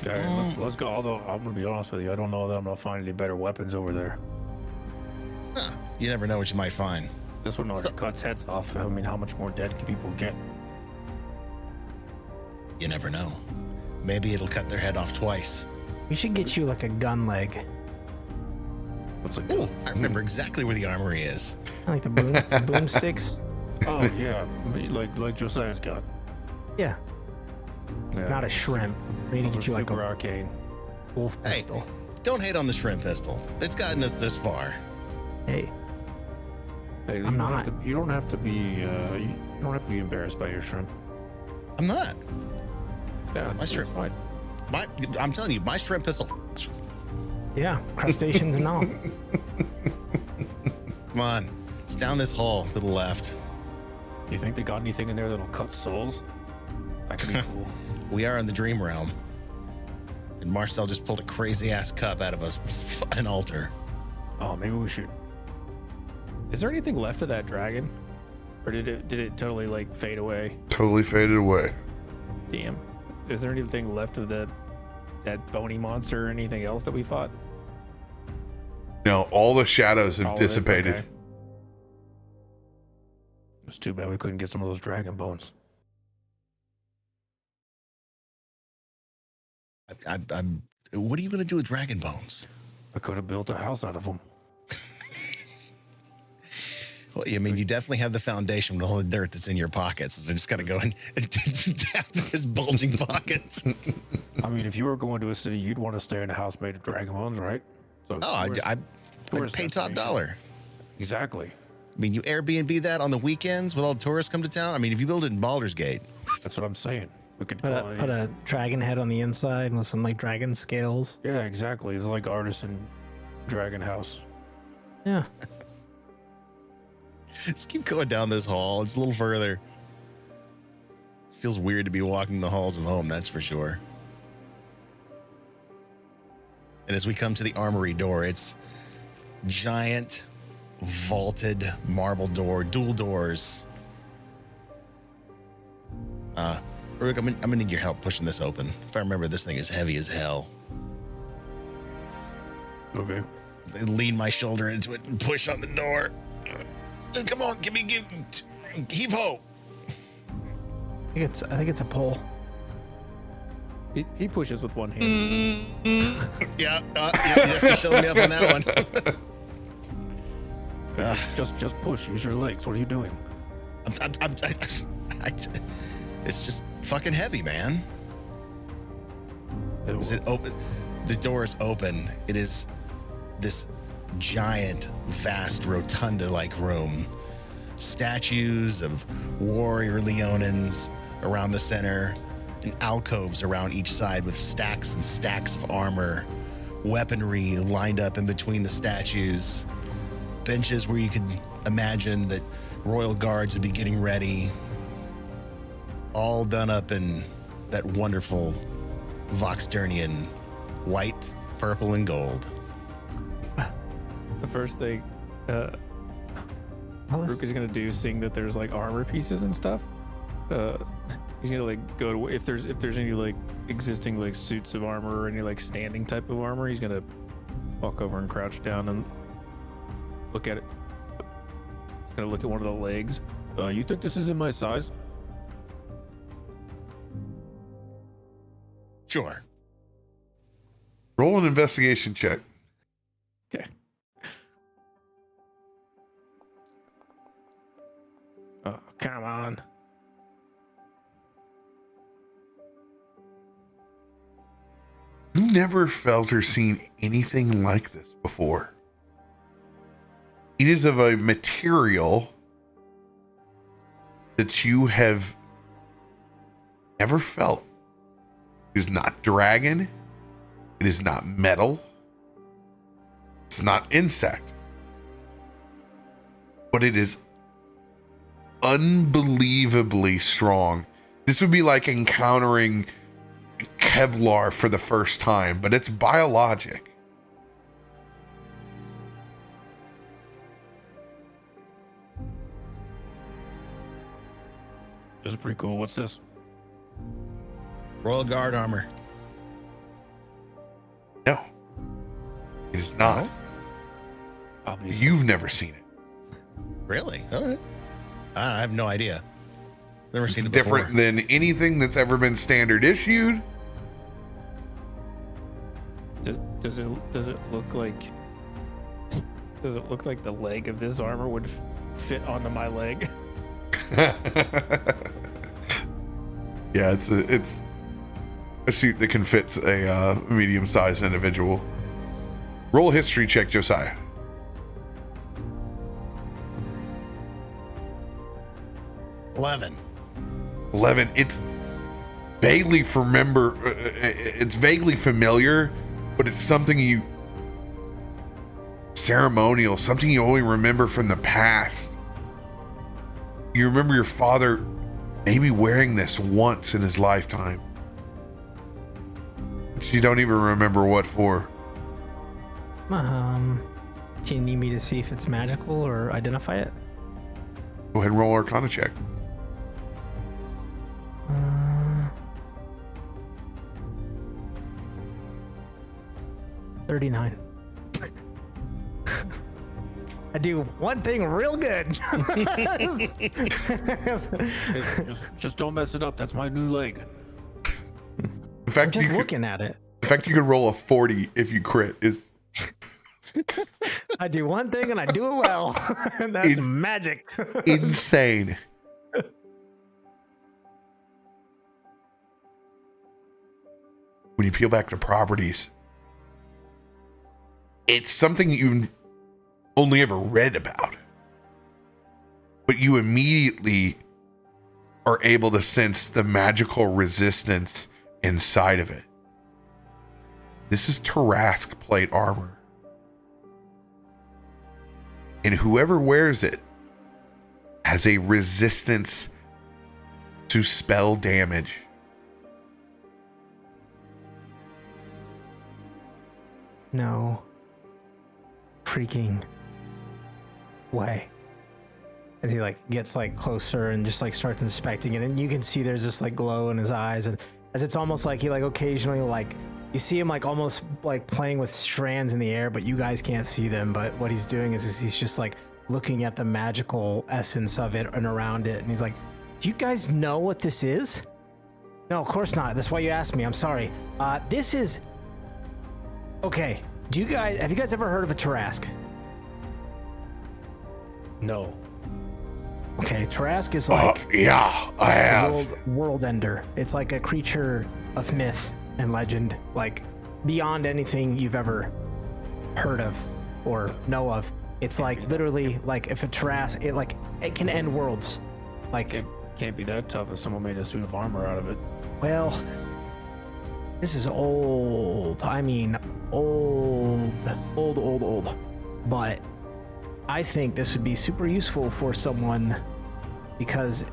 Yeah, let's go. Although I'm gonna be honest with you, I don't know that I'm gonna find any better weapons over there. Huh. You never know what you might find. This one already cuts heads off. I mean, how much more dead can people get? You never know. Maybe it'll cut their head off twice. We should get you like a gun leg, What's a Ooh, I remember exactly where the armory is. like the boomsticks. Oh yeah, like Josiah's got. Yeah, Yeah. not a shrimp. We need to Those get are you like super a arcane. wolf Hey. pistol. Don't hate on the shrimp pistol. It's gotten us this far. Hey, Hey, I'm not. You don't have to be. You don't have to be embarrassed by your shrimp. I'm not. Yeah, My it's shrimp. fine. I'm telling you, my shrimp pistol. yeah, crustaceans and all. Come on. It's down this hall to the left. You think they got anything in there that'll cut souls? That could be cool. We are in the dream realm. And Marcel just pulled a crazy ass cup out of an altar. Oh, maybe we should. Is there anything left of that dragon, or did it totally like fade away? Totally faded away. Damn. Is there anything left of that bony monster or anything else that we fought? No, all the shadows have All of it? dissipated. Okay. It's too bad we couldn't get some of those dragon bones. What are you going to do with dragon bones? I could have built a house out of them. Well, I mean, you definitely have the foundation with all the dirt that's in your pockets. So just got to go and tap his bulging pockets. I mean, if you were going to a city, you'd want to stay in a house made of dragon bones, right? So Oh, tourist- I'd tourist pay top destination. dollar. Exactly. I mean, you Airbnb that on the weekends with all the tourists come to town. I mean, if you build it in Baldur's Gate, That's what I'm saying. We could Put probably, a dragon head on the inside with some like dragon scales. yeah, exactly. It's like artisan dragon house. Yeah. just keep going down this hall. It's a little further. Feels weird to be walking the halls of home, that's for sure. And as we come to the armory door, it's giant, vaulted marble door, dual doors. Rook, I'm gonna need your help pushing this open. If I remember, this thing is heavy as hell. Okay. I lean my shoulder into it and push on the door. Come on, heave ho. I think it's a pole. He pushes with one hand. Yeah, you have to show me up on that one. Just push. Use your legs. What are you doing? It's just fucking heavy, man. Is it open? The door is open. It is this giant, vast, rotunda-like room. Statues of warrior Leonins around the center, and alcoves around each side with stacks and stacks of armor, weaponry lined up in between the statues, benches where you could imagine that royal guards would be getting ready, all done up in that wonderful Voxternian white, purple, and gold. The first thing Well, Rook is gonna do, seeing that there's like armor pieces and stuff. He's gonna like go to if there's any like existing like suits of armor or any like standing type of armor. He's gonna walk over and crouch down and look at it. He's gonna look at one of the legs. You think this is in my size? Sure. Roll an investigation check. Okay. Oh, come on. You never felt or seen anything like this before. It is of a material that you have never felt. It is not dragon. It is not metal. It's not insect. But it is unbelievably strong. This would be like encountering Kevlar for the first time, but it's biologic. This is pretty cool. What's this? Royal Guard armor. No, it is not. No? Obviously. You've never seen it. Really? All right. I have no idea. Never It's seen it before. different than anything that's ever been standard issued. Does it look like the leg of this armor would fit onto my leg? Yeah, it's a suit that can fit a medium-sized individual. Roll a history check, Josiah. 11. 11. It's vaguely it's vaguely familiar, but it's something ceremonial, something you only remember from the past. You remember your father maybe wearing this once in his lifetime. But you don't even remember what for. Do you need me to see if it's magical or identify it? Go ahead and roll Arcana check. 39. I do one thing real good. Just don't mess it up. That's my new leg. In fact, I'm just looking at it. In fact, you could roll a 40 if you crit. Is I do one thing and I do it well. That's magic. insane. When you peel back the properties, it's something you've only ever read about, but you immediately are able to sense the magical resistance inside of it. This is Tarask plate armor. And whoever wears it has a resistance to spell damage. No freaking way. As he gets closer and just starts inspecting it, and you can see there's this glow in his eyes, and as it's almost like he occasionally you see him almost playing with strands in the air, but you guys can't see them. But what he's doing is he's just looking at the magical essence of it and around it, and he's like, "Do you guys know what this is?" No, of course not. That's why you asked me. I'm sorry. This is okay. Have you guys ever heard of a Tarask? No. Okay, Tarask is Yeah, I have. world ender. It's like a creature of myth and legend, beyond anything you've ever heard of or know of. It's literally if a Tarask, it can end worlds. It can't be that tough if someone made a suit of armor out of it. Well, this is old. I mean, old. But I think this would be super useful for someone because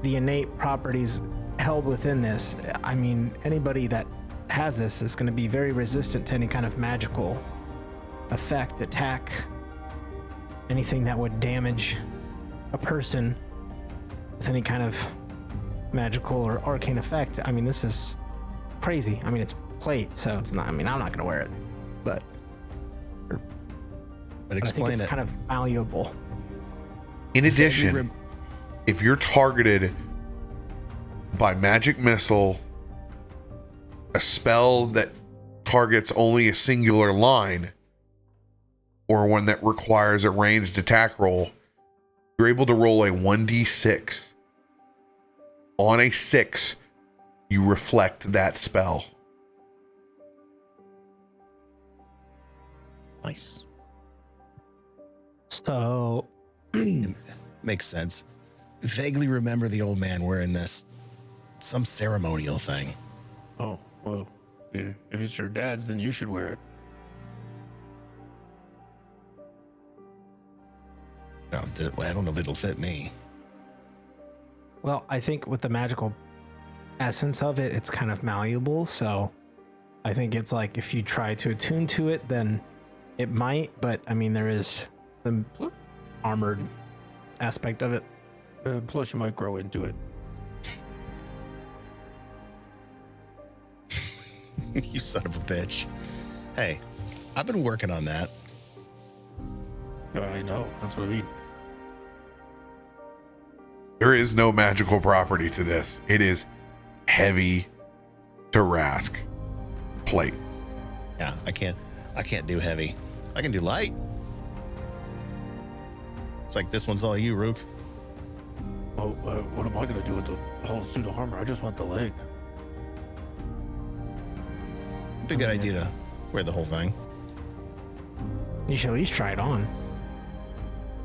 the innate properties held within this, I mean, anybody that has this is going to be very resistant to any kind of magical effect, attack, anything that would damage a person with any kind of magical or arcane effect. I mean, this is crazy. I mean, it's plate, so it's not, I'm not going to wear it, but I explain think it's kind of valuable. In addition, if you're targeted by magic missile, a spell that targets only a singular line, or one that requires a ranged attack roll, you're able to roll a 1d6. On a 6, you reflect that spell. Nice. So Makes sense. Vaguely remember the old man wearing this, some ceremonial thing. Oh, well, yeah. If it's your dad's, then you should wear it. No, I don't know if it'll fit me. Well, I think with the magical essence of it, it's kind of malleable. So I think it's like if you try to attune to it, then it might. But I mean, there is the armored aspect of it. Plus, you might grow into it. You son of a bitch. Hey, I've been working on that. I know. That's what I mean. There is no magical property to this. It is heavy to Rask plate. Yeah, I can't do heavy. I can do light. It's like this one's all you, Rook. Oh, what am I gonna do with the whole suit of armor? I just want the leg. It's a good idea to wear the whole thing. You should at least try it on.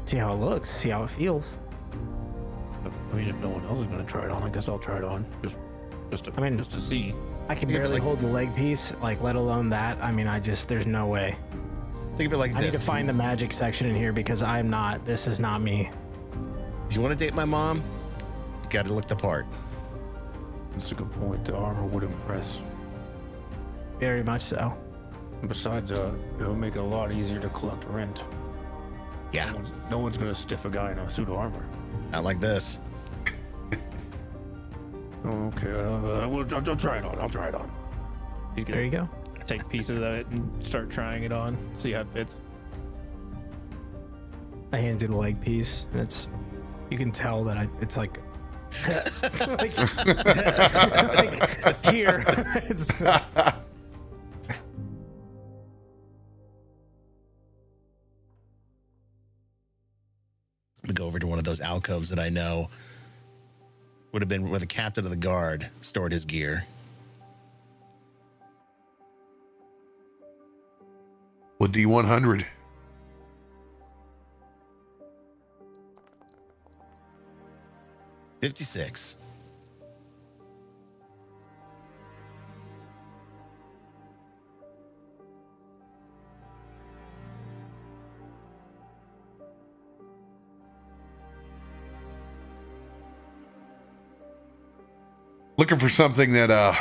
See how it looks. See how it feels. I mean, if no one else is gonna try it on, I guess I'll try it on. Just to see. I can Think of it barely like- hold the leg piece, like let alone that. I mean, there's no way. Think of it like I need this. to find the magic section in here because this is not me. If you want to date my mom, you got to look the part. That's a good point. The armor would impress. Very much so. And besides, it'll make it a lot easier to collect rent. Yeah, No one's gonna stiff a guy in a suit of armor. not like this. Okay, I'll try it on. I'll try it on. He's There gonna you go. take pieces of it and start trying it on, see how it fits. I handed the leg piece, and you can tell that it's like, like here. It's, We go over to one of those alcoves that I know would have been where the captain of the guard stored his gear. Well, D100. $56. Looking for something that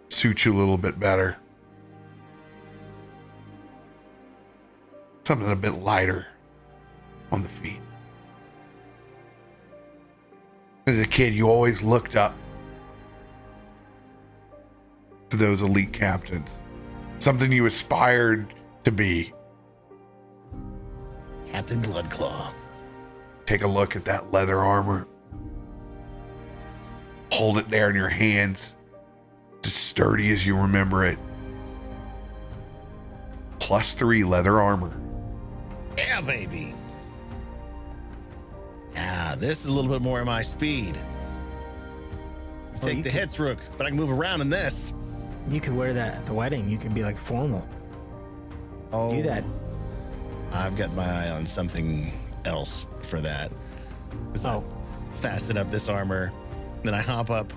suits you a little bit better. Something a bit lighter on the feet. As a kid, you always looked up to those elite captains. Something you aspired to be. Captain Bloodclaw. Take a look at that leather armor. Hold it there in your hands. It's as sturdy as you remember it. +3 leather armor. Yeah, baby. Yeah, this is a little bit more of my speed. Take you the could- hits, Rook, but I can move around in this. you could wear that at the wedding. You could be like formal. Oh, Do that. I've got my eye on something else for that. So fasten up this armor. Then I hop up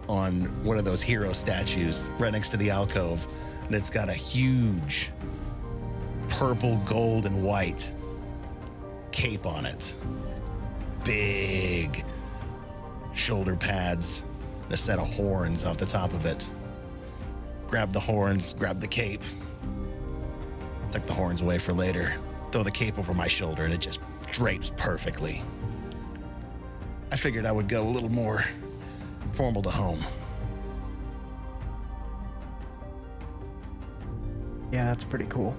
on one of those hero statues right next to the alcove, and it's got a huge purple, gold, and white cape on it. Big shoulder pads, and a set of horns off the top of it. Grab the horns, grab the cape. Tuck the horns away for later. Throw the cape over my shoulder, and it just drapes perfectly. I figured I would go a little more formal to home. Yeah, that's pretty cool.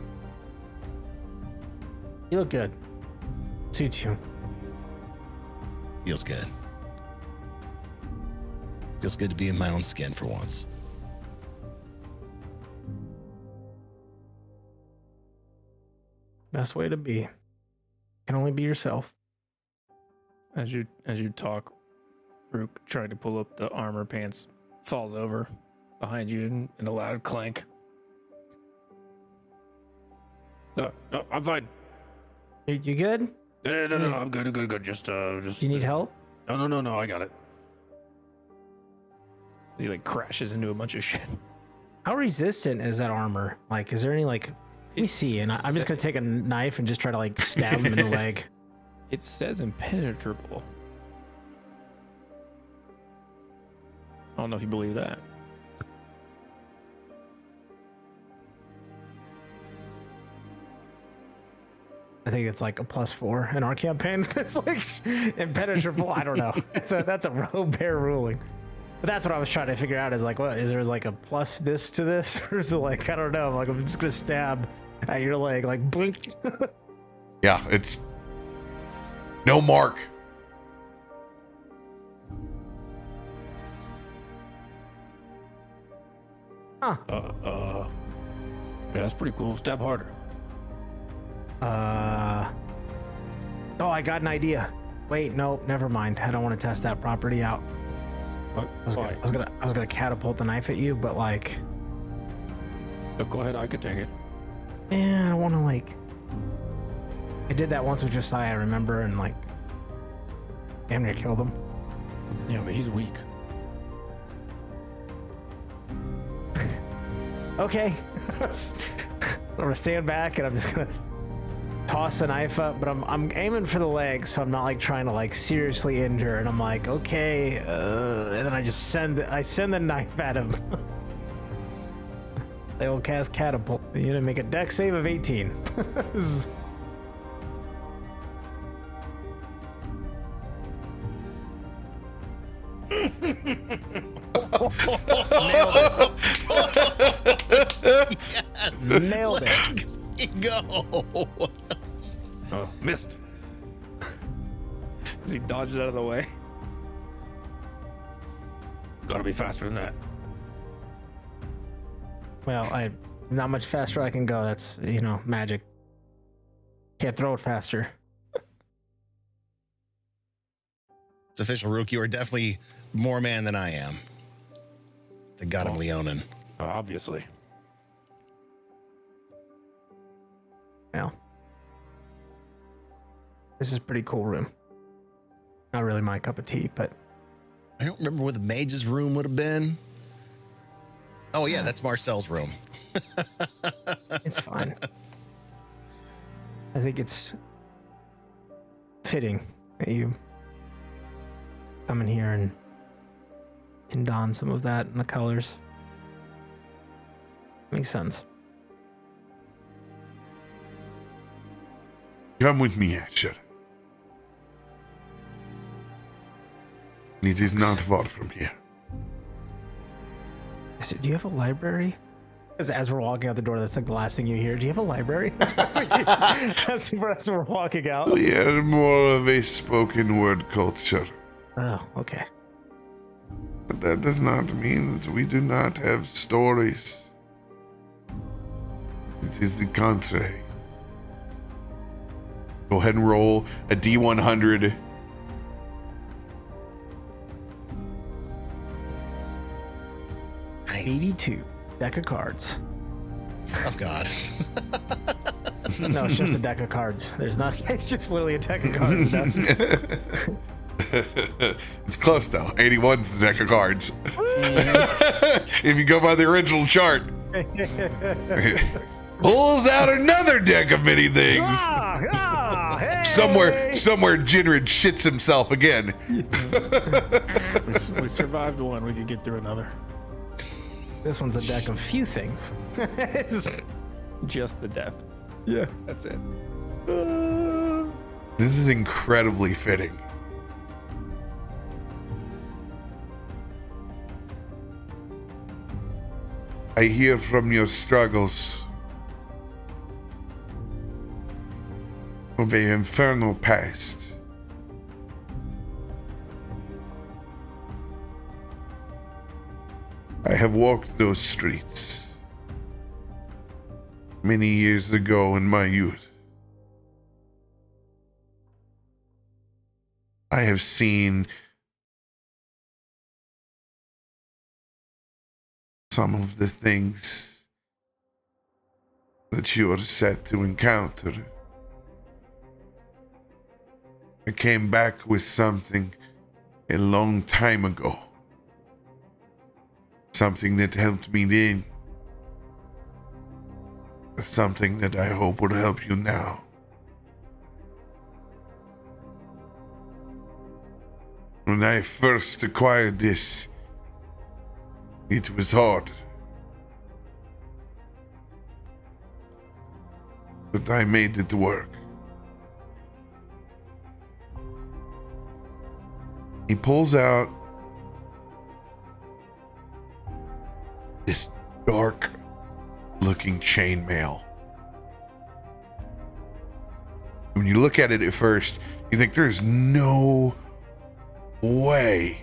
You look good. Suits you. Feels good. Feels good to be in my own skin for once. Best way to be. Can only be yourself. As you talk, Rook tried to pull up the armor pants, falls over behind you in a loud clank. No, I'm fine. You good? No, I'm good. Just. You need help? No, I got it. He like crashes into a bunch of shit. How resistant is that armor? Like, is there any like? Let me see. And I'm just gonna take a knife and just try to like stab him in the leg. It says impenetrable. I don't know if you believe that. I think it's like a +4 in our campaigns. It's like impenetrable. I don't know. That's a RoBear ruling. But that's what I was trying to figure out is like, what is there like a plus this to this? Or is it like, I don't know, like I'm just gonna stab at your leg, like blink. Yeah, it's no mark. Huh. Yeah, that's pretty cool. Stab harder. Oh, I got an idea. Wait, no, never mind. I don't want to test that property out. What? I was gonna catapult the knife at you, but like, Go ahead, I could take it. I don't want to like. I did that once with Josiah, I remember, and like, damn near killed him. Yeah, but he's weak. Okay, I'm gonna stand back and I'm just gonna toss the knife up, but I'm aiming for the leg, so I'm not like trying to like seriously injure. And I'm like, okay, and then I just send the knife at him. They will cast catapult. You gonna make a dex save of 18. Nailed it. Go. Oh, missed. As he dodges out of the way. Gotta be faster than that. Well, not much faster I can go. That's, magic. Can't throw it faster. It's official, Rook. You are definitely more man than I am. The god of Leonin. Obviously. Well, this is a pretty cool room. Not really my cup of tea, but I don't remember where the mage's room would have been. Oh, yeah, that's Marcel's room. it's fine. I think it's fitting that you come in here and can don some of that in the colors. Makes sense. Come with me, Asher. It is not far from here. So, do you have a library? Because as we're walking out the door, that's like the last thing you hear. Do you have a library? As we're walking out. We are more of a spoken word culture. Oh, okay. But that does not mean that we do not have stories. It is the contrary. Go ahead and roll a D100. Nice. 82 deck of cards. Oh, God. No, it's just a deck of cards. There's not. It's just literally a deck of cards. It's close though. 81's the deck of cards. If you go by the original chart. Pulls out another deck of many things. Hey. Somewhere Jinrid shits himself again. We survived one. We could get through another. This one's a deck of few things. Just the death. Yeah. That's it. This is incredibly fitting. I hear from your struggles of a infernal past. I have walked those streets many years ago in my youth. I have seen some of the things that you are set to encounter. I came back with something a long time ago. Something that helped me then. Something that I hope will help you now. When I first acquired this, It was hard. But I made it work. He pulls out this dark looking chainmail. When you look at it at first, you think there's no way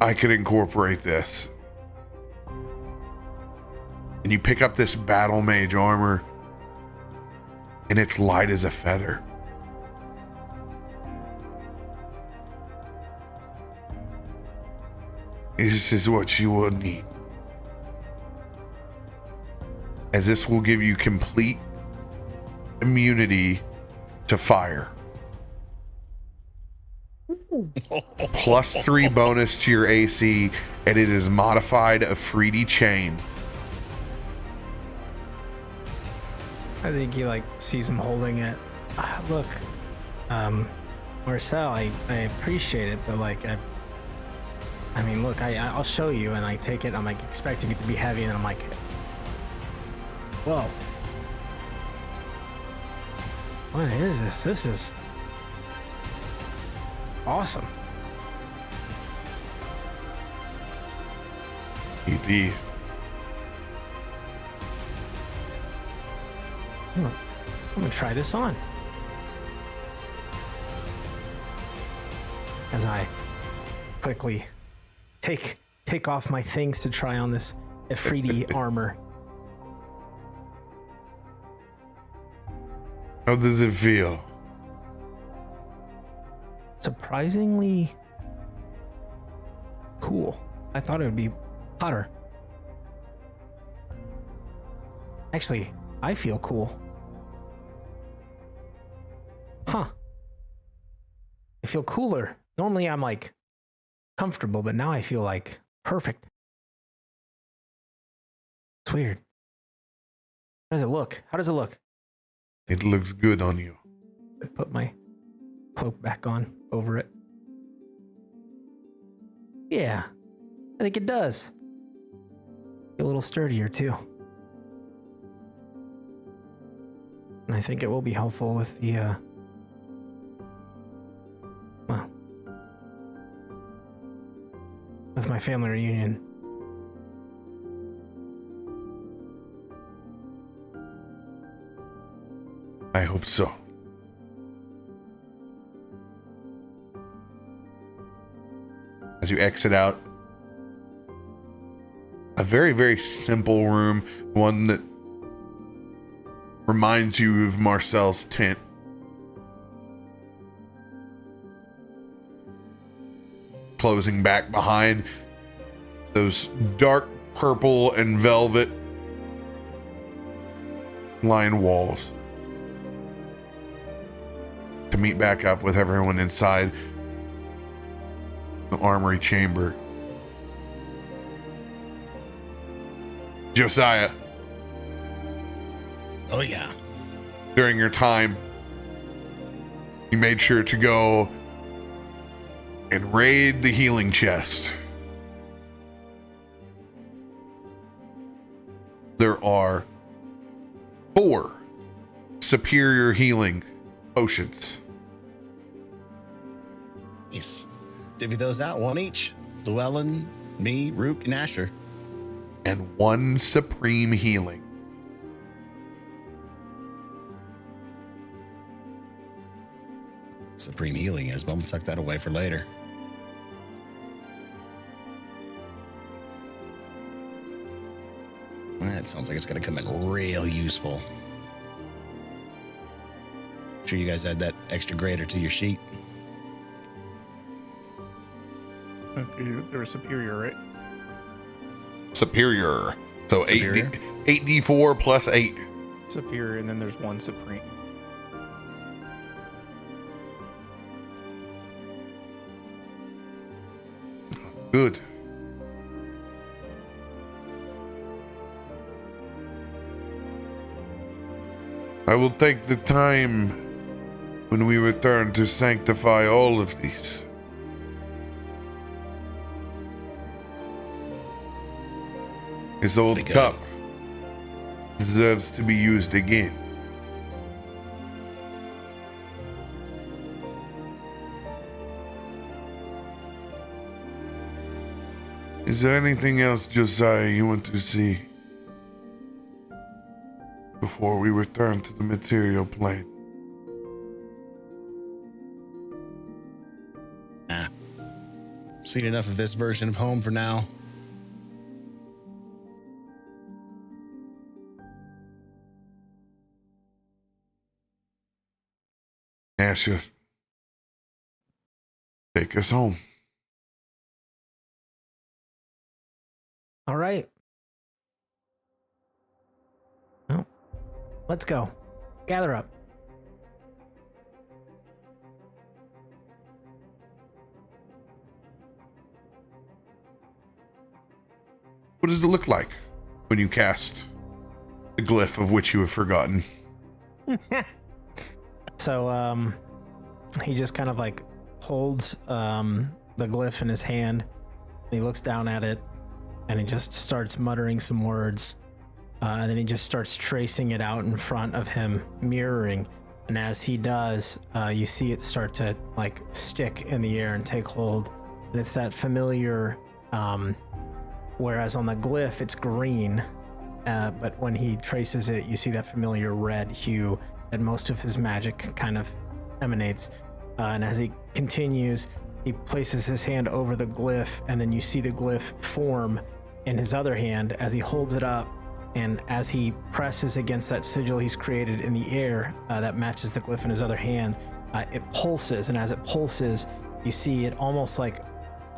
I could incorporate this. And you pick up this battle mage armor, and it's light as a feather. This is what you will need, as this will give you complete immunity to fire. +3 bonus to your AC, and it is modified a Freedy chain. I think he like sees him holding it. Look, Marcel, I appreciate it, but like I mean, look, I'll show you, and I take it. I'm like expecting it to be heavy, and I'm like, whoa, what is this? This is awesome. It is. I'm gonna try this on. As I quickly take off my things to try on this Efreeti armor. How does it feel? Surprisingly cool. I thought it would be hotter. Actually, I feel cool. Huh. I feel cooler. Normally I'm like comfortable, but now I feel like perfect. It's weird. How does it look? How does it look? It looks good on you. I put my cloak back on over it. Yeah, I think it does. Feel a little sturdier too. And I think it will be helpful with the, well, with my family reunion. I hope so. As you exit out, a very, very simple room, one that reminds you of Marcel's tent. Closing back behind those dark purple and velvet lined walls, to meet back up with everyone inside the armory chamber. Josiah, Oh, yeah. during your time, you made sure to go and raid the healing chest. There are 4 superior healing potions. Nice. Divvy those out, 1 each. Llywelyn, me, Rook, and Asher. And 1 supreme healing. Supreme healing is, but I'm gonna tuck that away for later. That sounds like it's gonna come in real useful. Sure you guys add that extra grader to your sheet. They're superior, right? Superior. So Superior? 8d4 plus 8. Superior, and then there's 1 supreme. Good. I will take the time when we return to sanctify all of these. His old They go. cup deserves to be used again. Is there anything else, Josiah, you want to see before we return to the material plane? Seen enough of this version of home for now. Asher, take us home. All right. Well, let's go. Gather up. What does it look like when you cast the glyph of which you have forgotten? So he just kind of like holds the glyph in his hand, and he looks down at it, and he just starts muttering some words, and then he just starts tracing it out in front of him, mirroring. And as he does, you see it start to like stick in the air and take hold, and it's that familiar whereas on the glyph it's green, but when he traces it, you see that familiar red hue that most of his magic kind of emanates. And as he continues, he places his hand over the glyph, and then you see the glyph form in his other hand as he holds it up. And as he presses against that sigil he's created in the air that matches the glyph in his other hand, it pulses. And as it pulses, you see it almost like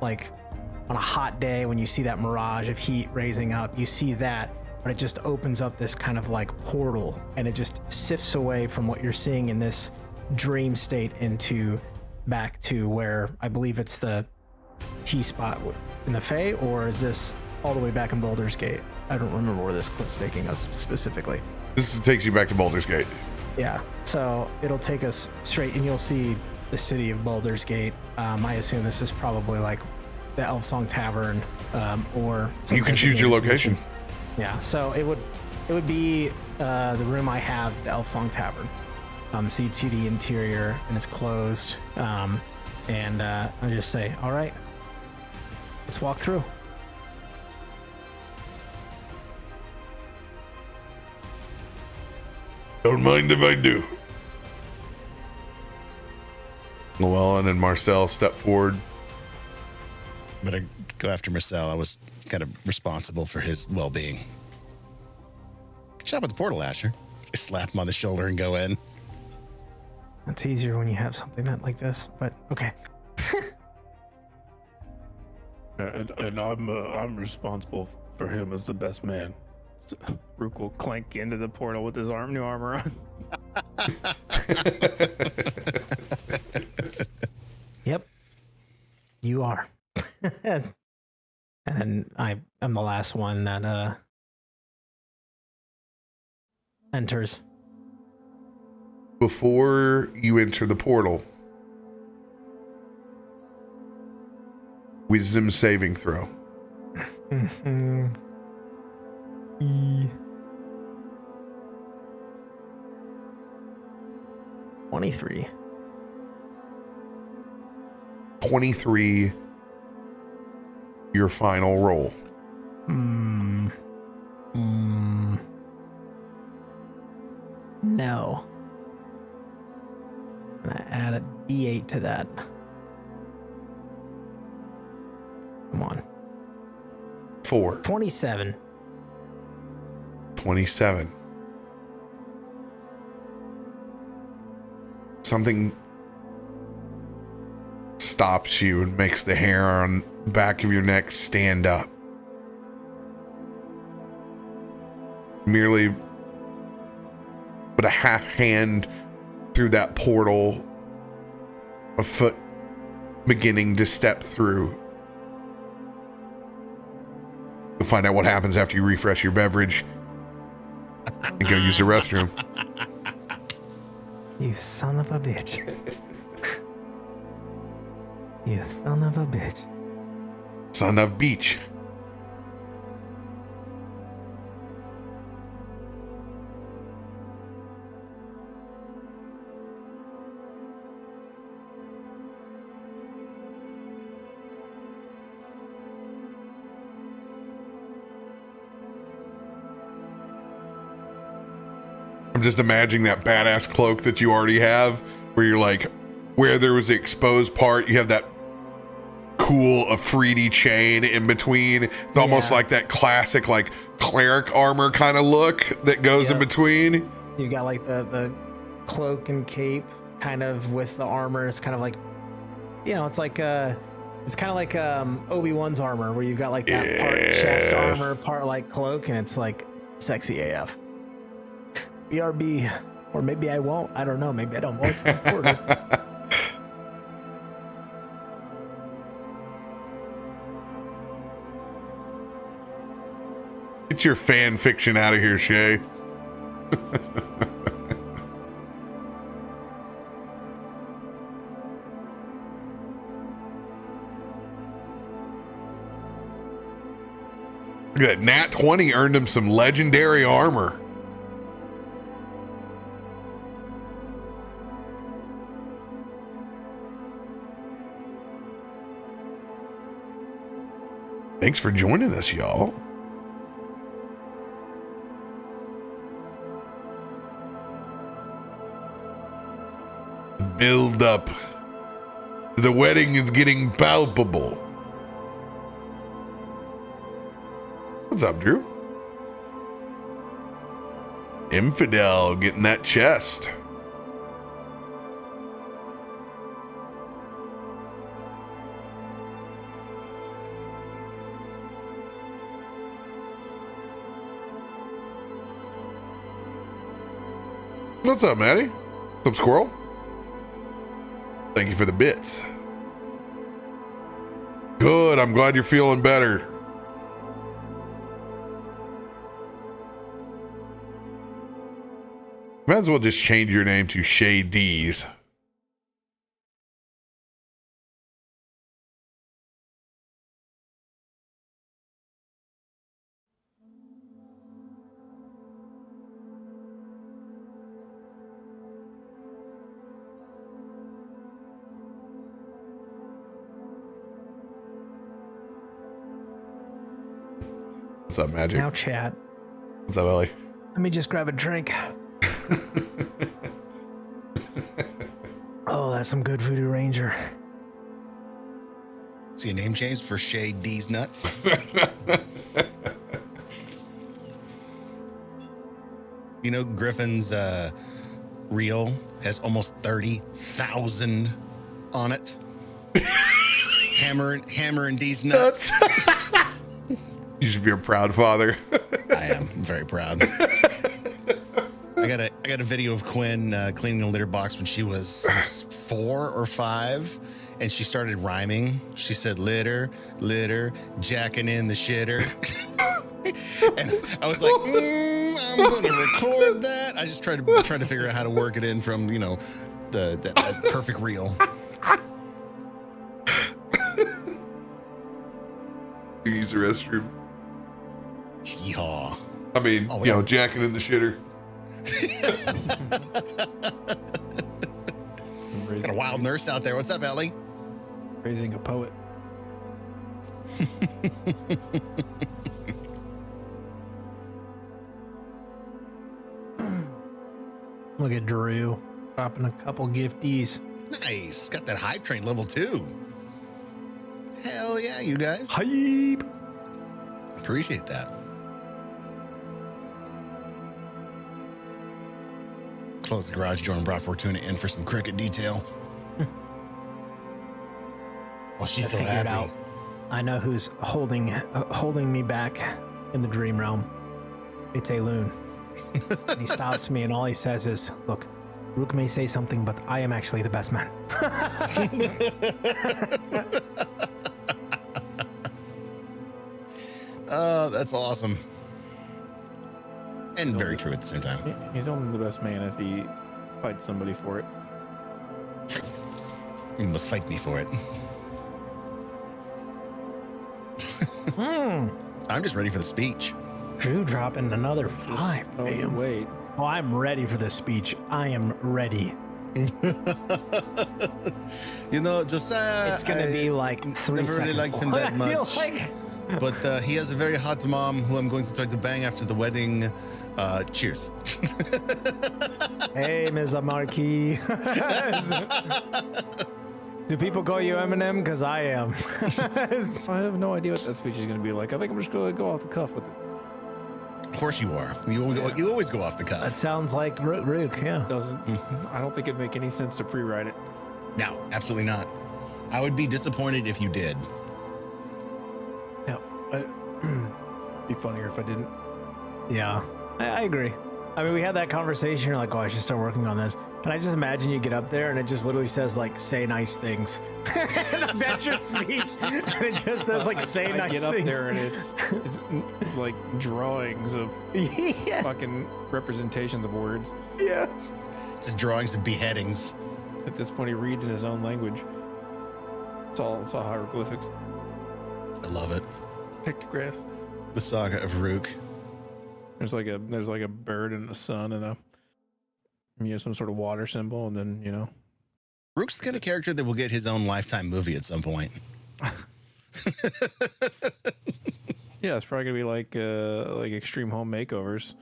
on a hot day when you see that mirage of heat raising up, you see that, but it just opens up this kind of like portal, and it just sifts away from what you're seeing in this dream state into back to where I believe it's the T spot in the Fae, or is this all the way back in Baldur's Gate? I don't remember where this cliff's taking us specifically. This takes you back to Baldur's Gate. Yeah, so it'll take us straight, and you'll see the city of Baldur's Gate. I assume this is probably like the Elfsong Tavern, or You can choose your location. Yeah, so it would be the room I have, the Elfsong Tavern. So you'd see the interior, and it's closed. And I just say, all right, let's walk through. Don't mind if I do. Llewellyn and Marcel step forward. I'm gonna go after Marcel. I was kind of responsible for his well-being. Good job with the portal, Asher. I slap him on the shoulder and go in. It's easier when you have something that like this, but okay. And I'm responsible for him as the best man. So Rook will clank into the portal with his new armor on. Yep, you are. And then I'm the last one that enters. Before you enter the portal, wisdom saving throw. 23. 23, your final roll. No. I'm gonna add a D8 to that. Come on. 4. 27. 27. Something stops you and makes the hair on the back of your neck stand up. Merely put a half hand through that portal, a foot beginning to step through. You'll find out what happens after you refresh your beverage and go use the restroom. You son of a bitch. You son of a bitch. Son of Beach. I'm just imagining that badass cloak that you already have, where you're like, where there was the exposed part, you have that cool Afridi chain in between. It's almost like that classic like cleric armor kind of look that goes in between. You've got like the cloak and cape kind of with the armor. It's kind of like, you know, it's like it's kind of like Obi-Wan's armor, where you've got like that part chest armor, part like cloak, and it's like sexy AF. BRB, or maybe I won't. I don't know. Maybe I don't want to record it. Get your fan fiction out of here, Shay. Look at that. Nat 20 earned him some legendary armor. Thanks for joining us, y'all. Build up. The wedding is getting palpable. What's up, Drew? Infidel getting that chest. What's up, Maddie? What's up, Squirrel? Thank you for the bits. Good, I'm glad you're feeling better. Might as well just change your name to Shay D's. What's up, Magic? Now chat. What's up, Ellie? Let me just grab a drink. Oh, that's some good Voodoo Ranger. See a name change for Shay D's Nuts? You know, Griffin's reel has almost 30,000 on it. Hammer and D's Nuts. You should be a proud father. I am very proud. I got a video of Quinn cleaning a litter box when she was 4 or 5, and she started rhyming. She said, litter, jacking in the shitter. And I was like, I'm going to record that. I just tried to figure out how to work it in from, you know, that perfect reel. You use the restroom. Yeehaw. I mean, you know, jacking in the shitter. Got a wild nurse out there. What's up, Ellie? Raising a poet. Look at Drew dropping a couple gifties. Nice. Got that hype train level 2. Hell yeah, you guys. Hype. Appreciate that. Close the garage door and brought Fortuna in for some cricket detail. Well, she's so happy. Out. I know who's holding me back in the dream realm. It's a loon. And he stops me and all he says is, look, Rook may say something, but I am actually the best man. That's awesome. And very true at the same time. He's only the best man if he fights somebody for it. You must fight me for it. I'm just ready for the speech. Drew dropping another 5. Oh, Damn. wait. Oh, I'm ready for the speech. I am ready. You know, Josiah, It's gonna be like 3 never seconds. really liked him that I feel much. like but he has a very hot mom who I'm going to try to bang after the wedding. Cheers. Hey, Ms. Marquis. Do people call you Eminem? Because I am. I have no idea what that speech is going to be like. I think I'm just going to go off the cuff with it. Of course you are. You always go off the cuff. That sounds like Rook, yeah. Doesn't. I don't think it'd make any sense to pre-write it. No, absolutely not. I would be disappointed if you did. Yeah. It'd be funnier if I didn't. Yeah, I agree. I mean, we had that conversation. You're like, oh, I should start working on this. And I just imagine you get up there and it just literally says, like, say nice things. That's your speech. And it just says, like, say nice things. I get up there and it's like drawings of fucking representations of words. Yeah. Just drawings of beheadings. At this point, he reads in his own language. It's all hieroglyphics. I love it. Pictographs. The saga of Rook. There's like a bird and a sun and some sort of water symbol, and then Rook's the kind of character that will get his own Lifetime movie at some point. Yeah, it's probably gonna be like Extreme Home Makeovers.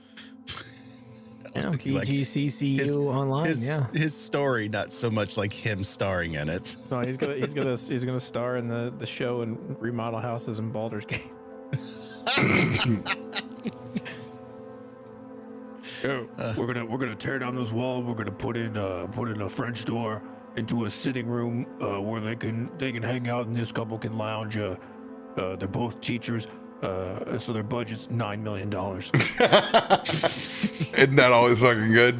PGCCU online. His story, not so much like him starring in it. No, he's gonna star in the show and remodel houses in Baldur's Gate. We're gonna tear down this wall. We're gonna put in a French door into a sitting room where they can hang out, and this couple can lounge. They're both teachers, so their budget's $9 million. Isn't that always fucking good?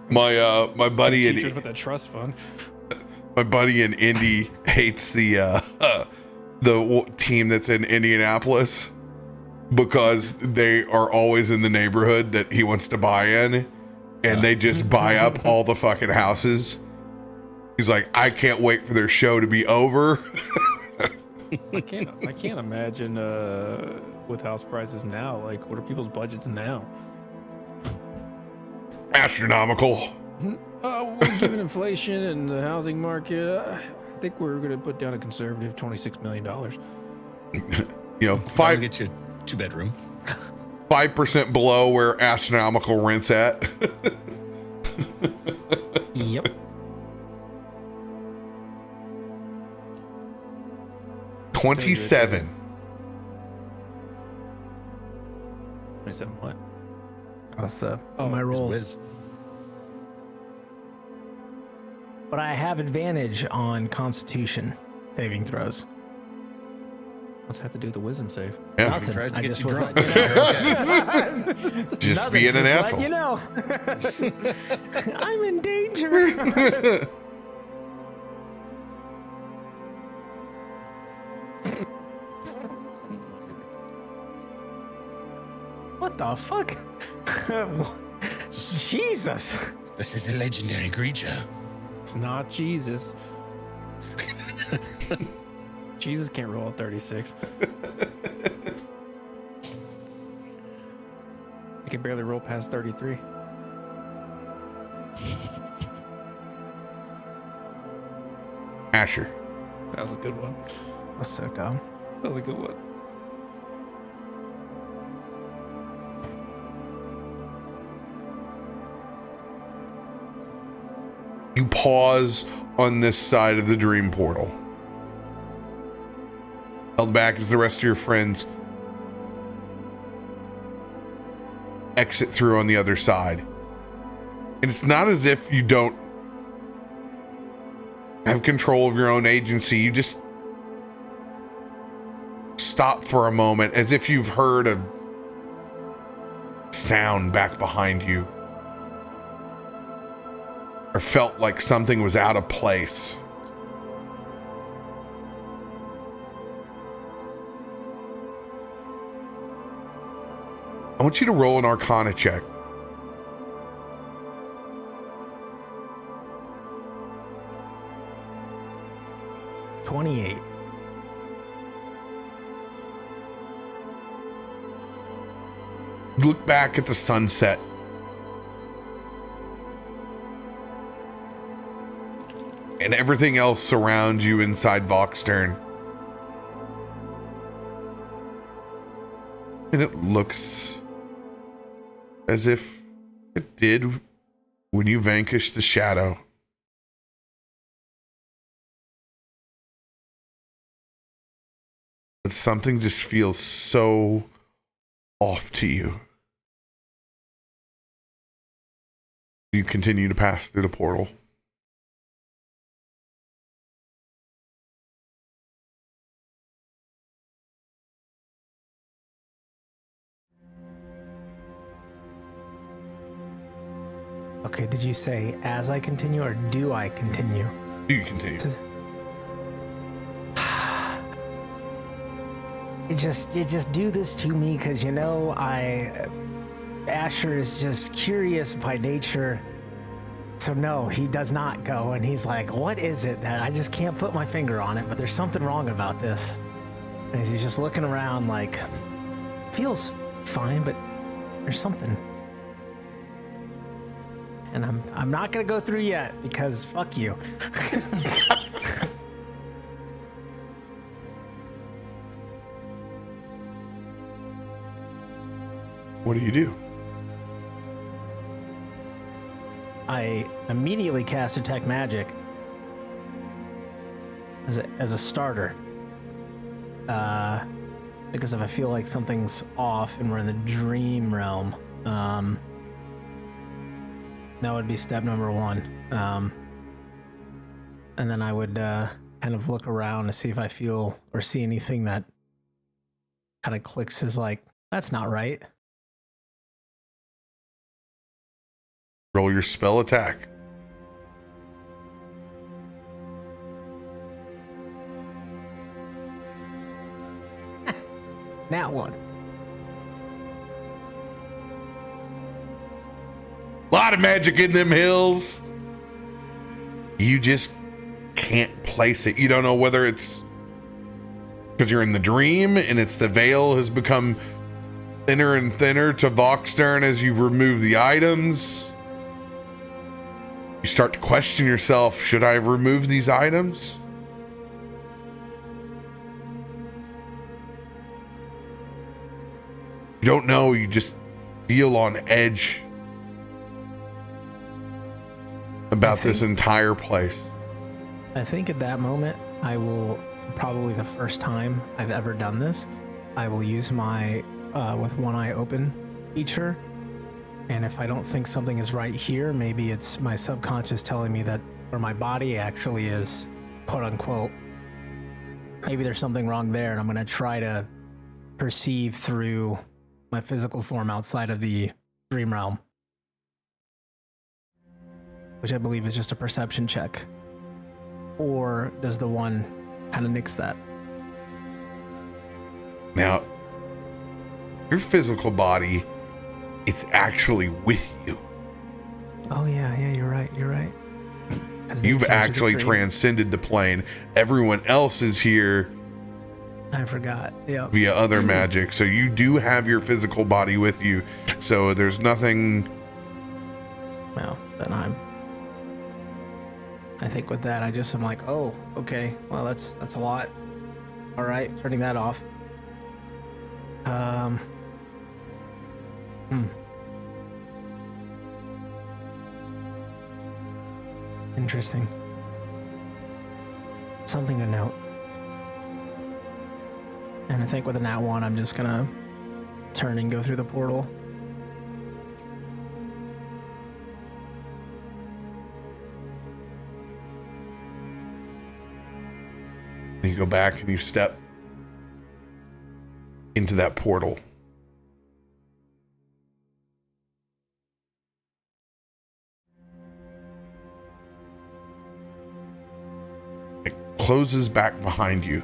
My buddy in teachers with a trust fund. My buddy in Indy hates the team that's in Indianapolis, because they are always in the neighborhood that he wants to buy in, and they just buy up all the fucking houses. He's like, I can't wait for their show to be over. I can't imagine with house prices now. Like, what are people's budgets now? Astronomical. Given inflation and the housing market, I think we're going to put down a conservative $26 million. Five get you 2-bedroom. 5% below where astronomical rent's at. Yep. 27. 27 what? That's my rolls. Whiz. But I have advantage on Constitution saving throws. What's that have to do with the wisdom save? Yeah. He tries to I get just you was drunk. Just Nothing, being an just asshole. I'm in danger. What the fuck? Jesus. This is a legendary creature. It's not Jesus. Jesus can't roll a 36. He can barely roll past 33. Asher. That was a good one. That's so dumb. That was a good one. You pause on this side of the dream portal. Held back as the rest of your friends exit through on the other side. And it's not as if you don't have control of your own agency. You just stop for a moment, as if you've heard a sound back behind you, or felt like something was out of place. I want you to roll an Arcana check. Look back at the sunset. And everything else around you inside Voxtern. And it looks as if it did when you vanquished the shadow. But something just feels so off to you. You continue to pass through the portal. Okay, did you say as I continue or do I continue? You continue. You just do this to me because you know Asher is just curious by nature. So no, he does not go, and he's like, what is it that I just can't put my finger on it, but there's something wrong about this. And he's just looking around like, feels fine, but there's something. And I'm not gonna go through yet because fuck you. What do you do? I immediately cast Detect Magic as a starter. Because if I feel like something's off and we're in the dream realm, that would be step number one. And then I would kind of look around to see if I feel or see anything that kind of clicks as like, that's not right. Roll your spell attack. Nat 1. Lot of magic in them hills. You just can't place it. You don't know whether it's because you're in the dream and it's the veil has become thinner and thinner to Voxstern as you've removed the items. You start to question yourself, should I have removed these items? You don't know, you just feel on edge about this entire place. I think at that moment, I will, probably the first time I've ever done this, I will use my with one eye open feature. And if I don't think something is right here, maybe it's my subconscious telling me that, or my body actually is, quote unquote, maybe there's something wrong there, and I'm going to try to perceive through my physical form outside of the dream realm, which I believe is just a perception check. Or does the one kind of nix that? Now, your physical body, it's actually with you. Oh yeah, you're right. You've actually transcended the plane. Everyone else is here. I forgot. Yeah. Via other magic. So you do have your physical body with you. So there's nothing. Well, then I think with that, I'm like, oh, okay. Well, that's a lot. All right, turning that off. Interesting. Something to note. And I think with a nat 1, I'm just gonna turn and go through the portal. You go back and you step into that portal. It closes back behind you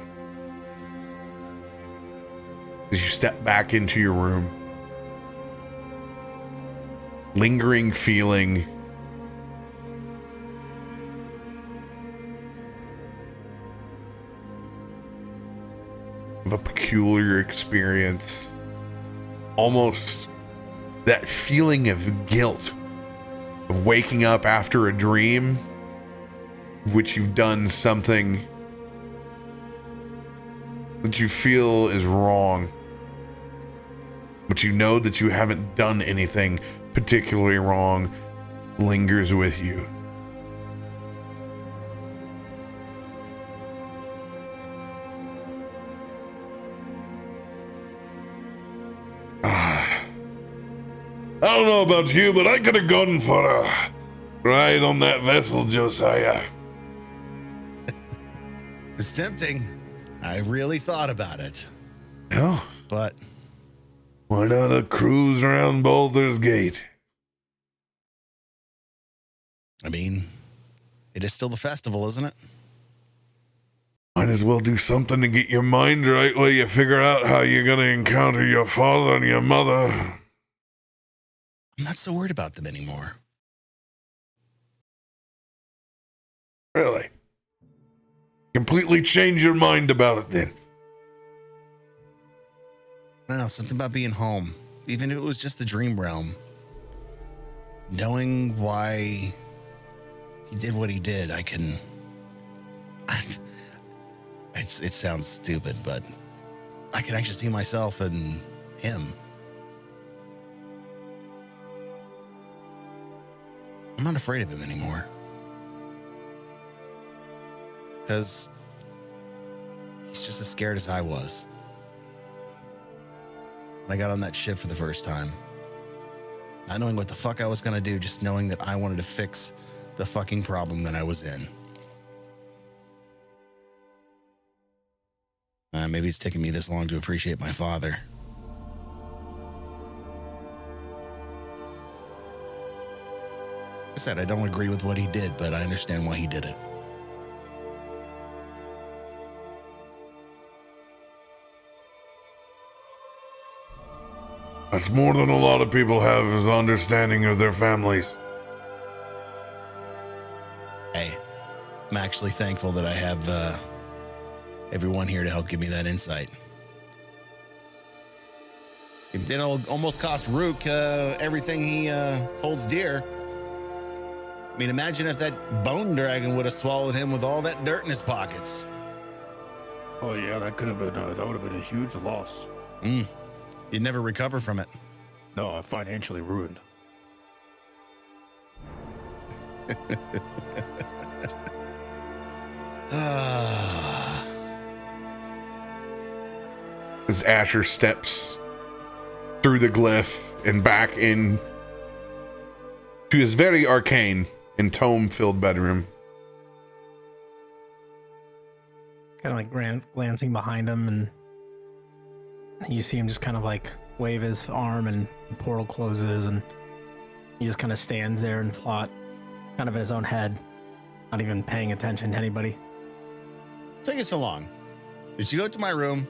as you step back into your room. Lingering feeling of a peculiar experience, almost that feeling of guilt of waking up after a dream which you've done something that you feel is wrong. but you know that you haven't done anything particularly wrong lingers with you. I don't know about you, but I could have gone for a ride on that vessel, Josiah. It's tempting. I really thought about it. Yeah. But Why not a cruise around Baldur's Gate? I mean, it is still the festival, isn't it? Might as well do something to get your mind right while you figure out how you're going to encounter your father and your mother. I'm not so worried about them anymore. Really? Completely change your mind about it then. I don't know, something about being home, even if it was just the dream realm. Knowing why he did what he did, it sounds stupid, but I can actually see myself and him. I'm not afraid of him anymore. Because he's just as scared as I was when I got on that ship for the first time. Not knowing what the fuck I was going to do, just knowing that I wanted to fix the fucking problem that I was in. Maybe it's taken me this long to appreciate my father. Like I said, I don't agree with what he did, but I understand why he did it. That's more than a lot of people have as understanding of their families. Hey, I'm actually thankful that I have everyone here to help give me that insight. It did almost cost Rook everything he holds dear. I mean, imagine if that bone dragon would have swallowed him with all that dirt in his pockets. Oh yeah, that could have been that would have been a huge loss. You'd never recover from it. No, financially ruined. As Asher steps through the glyph and back in to his very arcane and tome-filled bedroom. Kind of like glancing behind him, and you see him just kind of like wave his arm, and the portal closes, and he just kind of stands there in thought, kind of in his own head, not even paying attention to anybody. Taking so long. Did you go to my room?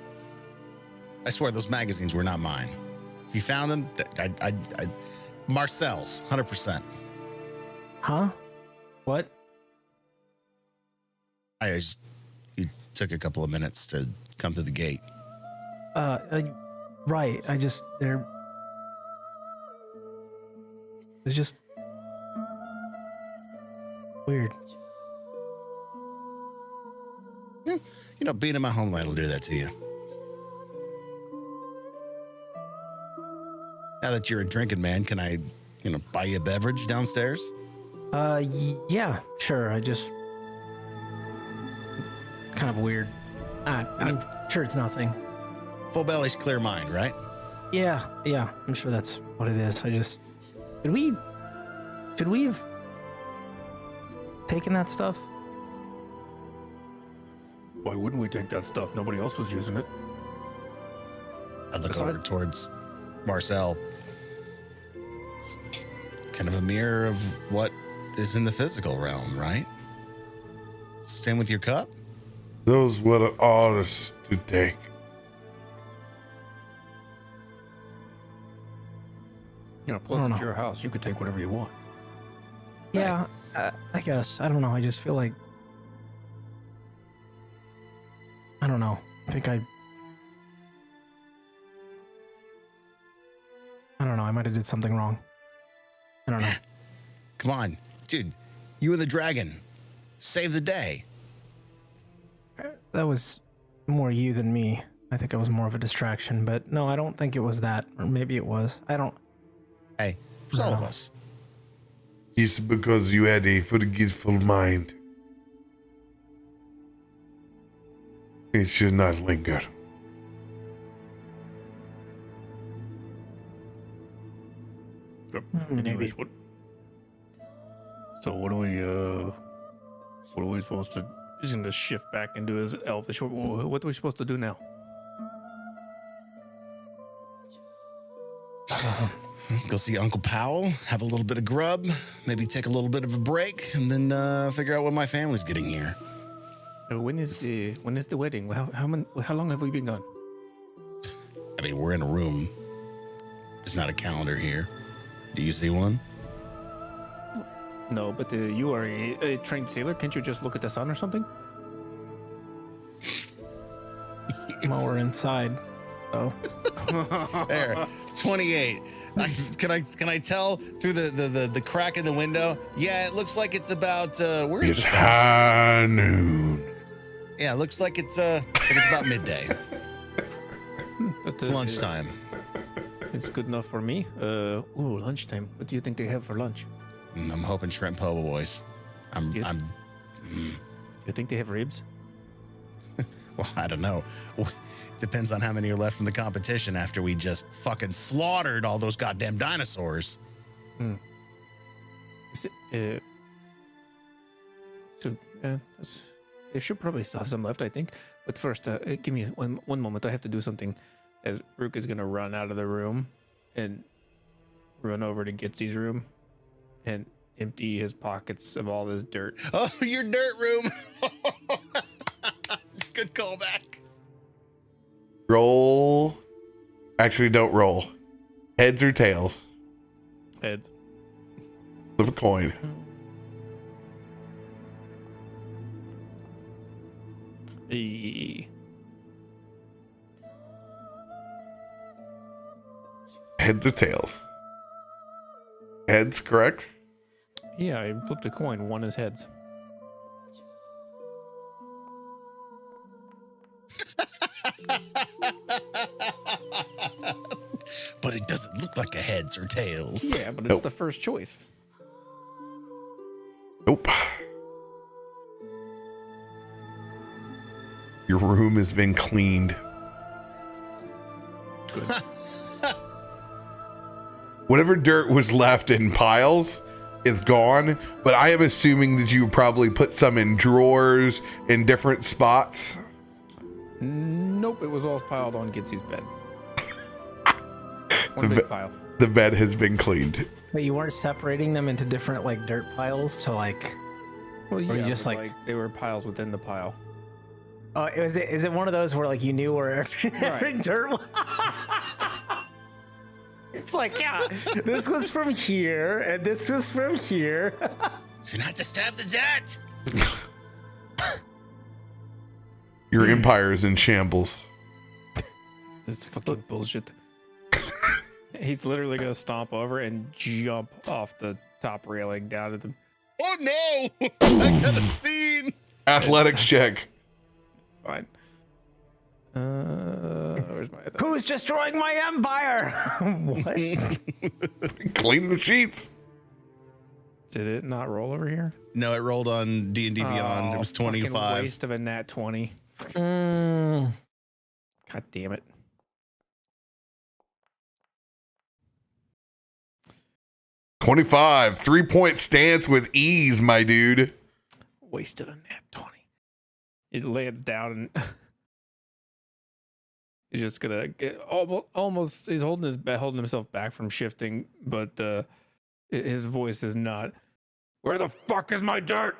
I swear those magazines were not mine. If you found them, Marcel's, 100%. Huh? What? He took a couple of minutes to come to the gate. Right. It's just weird. You know, being in my homeland will do that to you. Now that you're a drinking man, can I, buy you a beverage downstairs? Yeah, sure. I just kind of weird. I'm sure it's nothing. Full belly's clear mind, right? Yeah, I'm sure that's what it is. Should we have taken that stuff? Why wouldn't we take that stuff? Nobody else was using it. I look over towards Marcel. It's kind of a mirror of what is in the physical realm, right? Same with your cup? Those were ours to take. Plus it's your house. You could take whatever you want. Yeah, I guess. I don't know. I just feel like... I don't know. I don't know. I might have did something wrong. I don't know. Come on, dude. You and the dragon. Save the day. That was more you than me. I think I was more of a distraction, but no, I don't think it was that. Or maybe it was. I don't. Hey, it's all of us. It's because you had a forgetful mind. It should not linger. Anyways, what? So what are we supposed to? He's gonna shift back into his elfish. What are we supposed to do now? Go see Uncle Powell, have a little bit of grub, maybe take a little bit of a break, and then figure out what my family's getting here. When is the wedding? How long have we been gone? I mean, we're in a room. There's not a calendar here. Do you see one? No, but you are a trained sailor. Can't you just look at the sun or something? Well, we're inside. Oh, There, 28. Can I tell through the crack in the window? Yeah, it looks like it's about where's It's the sun? high noon. Yeah, it looks like it's about midday. But, It's lunchtime. It's good enough for me. Lunchtime. What do you think they have for lunch? I'm hoping shrimp po' boys. You think they have ribs? Well, I don't know. Depends on how many are left from the competition after we just fucking slaughtered all those goddamn dinosaurs. Is it, they should probably still have some left, I think. But first, give me one moment. I have to do something. As Rook is gonna run out of the room and run over to Gitsy's room and empty his pockets of all this dirt. Oh, your dirt room. Good callback. Roll. Actually, don't roll. Heads or tails? Heads. Flip a coin. Heads or tails? Heads, correct? Yeah, I flipped a coin. One is heads. But it doesn't look like a heads or tails. Yeah, but it's Nope. the first choice. Nope. Your room has been cleaned. Whatever dirt was left in piles is gone, but I am assuming that you probably put some in drawers in different spots. Nope, it was all piled on Gitsy's bed. One big pile. The bed has been cleaned. but you weren't separating them into different like dirt piles to like. Well, Or you yeah, just, but, like- they were piles within the pile. Oh, is it one of those where like you knew where every dirt was? It's like, yeah, this was from here and this was from here. Do not disturb the dirt. Your empire is in shambles. This is fucking bullshit. He's literally gonna stomp over and jump off the top railing down to the. Oh no! I got a scene. Athletics check. Fine. Where's my? Who's destroying my empire? What? Clean the sheets. Did it not roll over here? No, it rolled on D&D Beyond. It was fucking 25. Waste of a nat 20. Mm. God damn it. $25. 3-point stance with ease, my dude. Wasted a nat 20. It lands down and he's just gonna get almost. He's holding himself back from shifting, but his voice is not. Where the fuck is my dirt?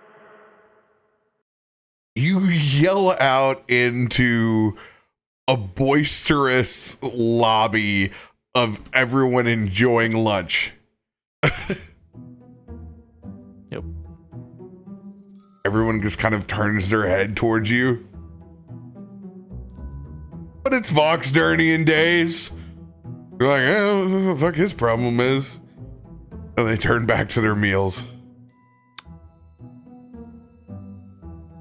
You yell out into a boisterous lobby of everyone enjoying lunch. Yep. Everyone just kind of turns their head towards you. But it's Vox Durnian days. You're like, what the fuck his problem is? And they turn back to their meals.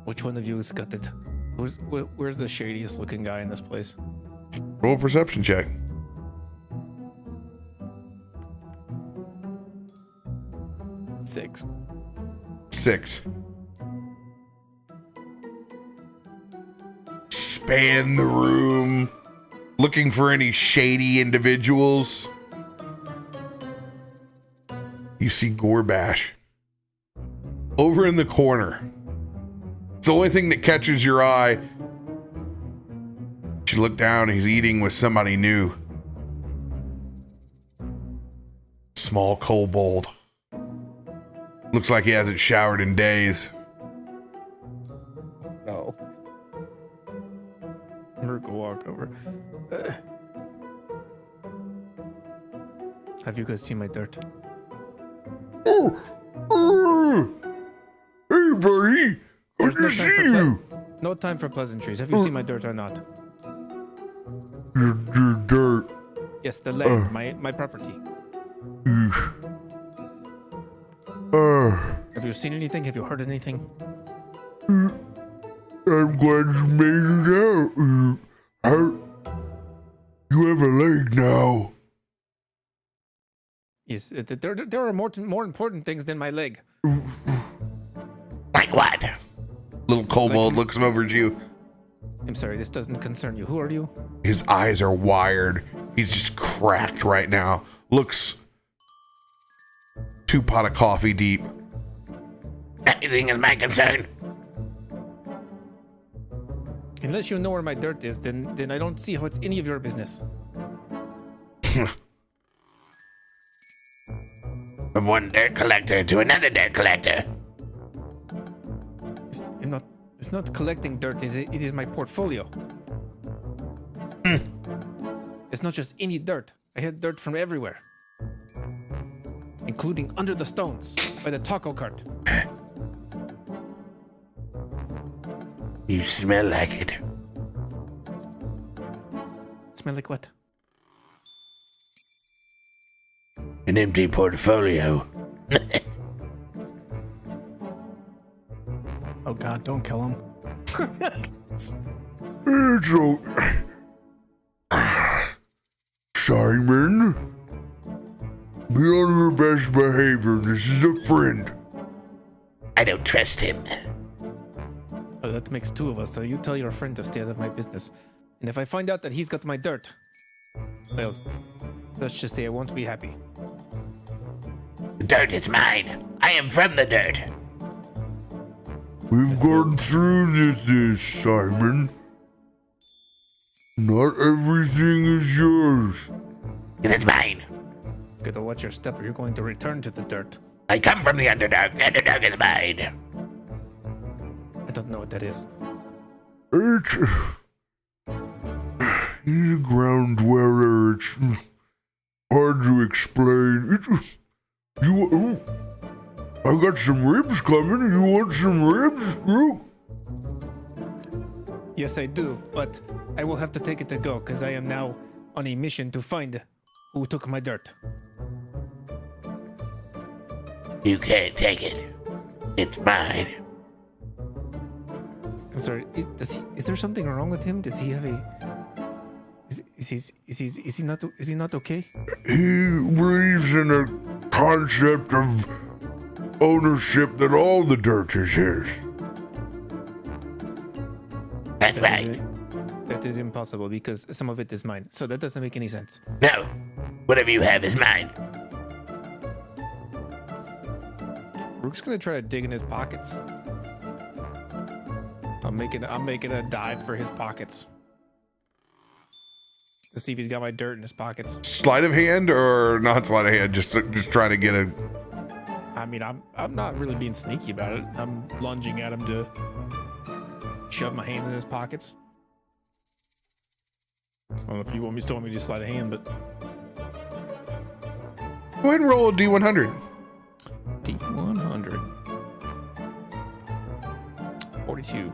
Which one of you has got it? Where's the shadiest looking guy in this place? Roll a perception check. 6. 6. Span the room, looking for any shady individuals. You see Gorbash over in the corner. It's the only thing that catches your eye. You look down, he's eating with somebody new. Small kobold. Looks like he hasn't showered in days. No. Merc will walk over. Have you guys seen my dirt? Hey, buddy. Good to see you. No time for pleasantries. Have you seen my dirt or not? Your dirt. Yes, the land, my property. Have you seen anything? Have you heard anything? I'm glad you made it out. You have a leg now. Yes, there are more important things than my leg. Like what? Little kobold looks over at you. I'm sorry, this doesn't concern you. Who are you? His eyes are wired. He's just cracked right now. Looks 2 pot of coffee deep. Anything is my concern. Unless you know where my dirt is, then I don't see how it's any of your business. From one dirt collector to another dirt collector. It's not collecting dirt, it is my portfolio. It's not just any dirt. I had dirt from everywhere. Including under the stones, by the taco cart. You smell like it. Smell like what? An empty portfolio. Oh God, don't kill him. Simon, be on your best behavior. This is a friend. I don't trust him. Oh, that makes 2 of us, so you tell your friend to stay out of my business. And if I find out that he's got my dirt, well, let's just say I won't be happy. The dirt is mine. I am from the dirt. We've gone through this, Simon. Not everything is yours. And it's mine. Gotta watch your step or you're going to return to the dirt. I come from the Underdark. The Underdark is mine. I don't know what that is. He's a ground dweller. It's hard to explain. I got some ribs coming. You want some ribs, Luke? Yes, I do, but I will have to take it to go because I am now on a mission to find who took my dirt. You can't take it. It's mine. I'm sorry. Is there something wrong with him? Does he have a? Is he not okay? He believes in a concept of ownership that all the dirt is his. That's right. That is impossible because some of it is mine. So that doesn't make any sense. No. Whatever you have is mine. Rook's gonna try to dig in his pockets. I'm making a dive for his pockets to see if he's got my dirt in his pockets. Sleight of hand or not sleight of hand? Just trying to get a. I mean, I'm not really being sneaky about it. I'm lunging at him to shove my hands in his pockets. I don't know if you still want me to do sleight of hand, but Go ahead and roll a D100. D100. 42.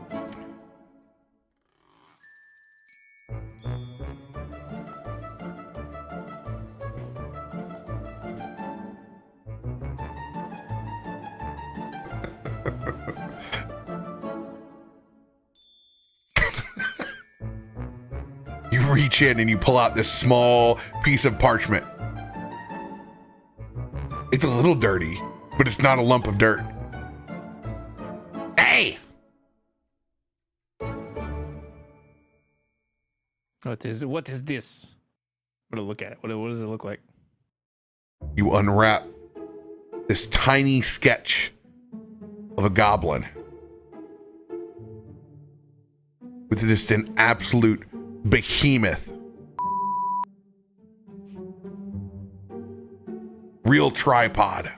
You you reach in and you pull out this small piece of parchment. It's a little dirty, but it's not a lump of dirt. Hey! What is this? I'm gonna look at it. What does it look like? You unwrap this tiny sketch of a goblin with just an absolute behemoth. Real tripod.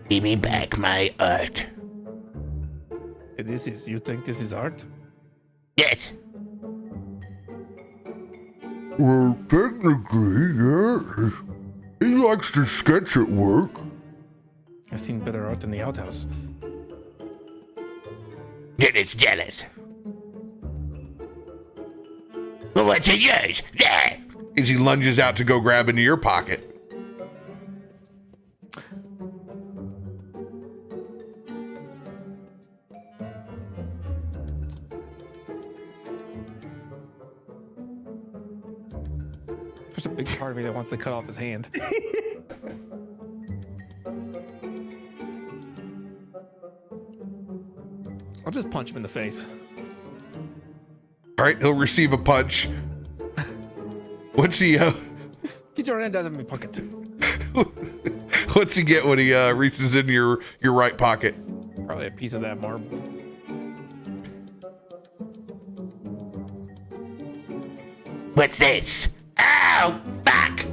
Give me back my art. You think this is art? Yes. Well, technically, yeah. He likes to sketch at work. I've seen better art in the outhouse. Then it's jealous. Well, what's in yours? There. As he lunges out to go grab into your pocket. There's a big part of me that wants to cut off his hand. I'll just punch him in the face. All right, he'll receive a punch. What's he? Get your hand out of my pocket. What's he get when he reaches into your right pocket? Probably a piece of that marble. What's this? Ow! Fuck!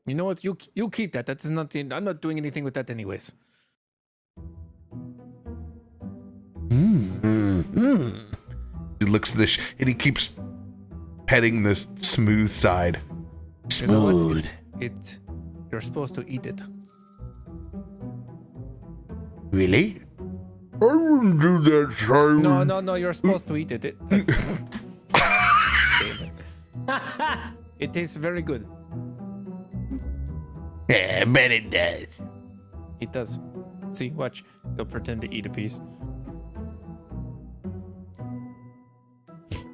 You know what? You keep that. That's not. I'm not doing anything with that, anyways. He looks at this and he keeps petting this smooth side. You know what? Smooth. You're supposed to eat it. Really? I wouldn't do that, Simon. No. You're supposed to eat it. Damn it. It tastes very good. Yeah, I bet it does. It does. See, watch. He'll pretend to eat a piece.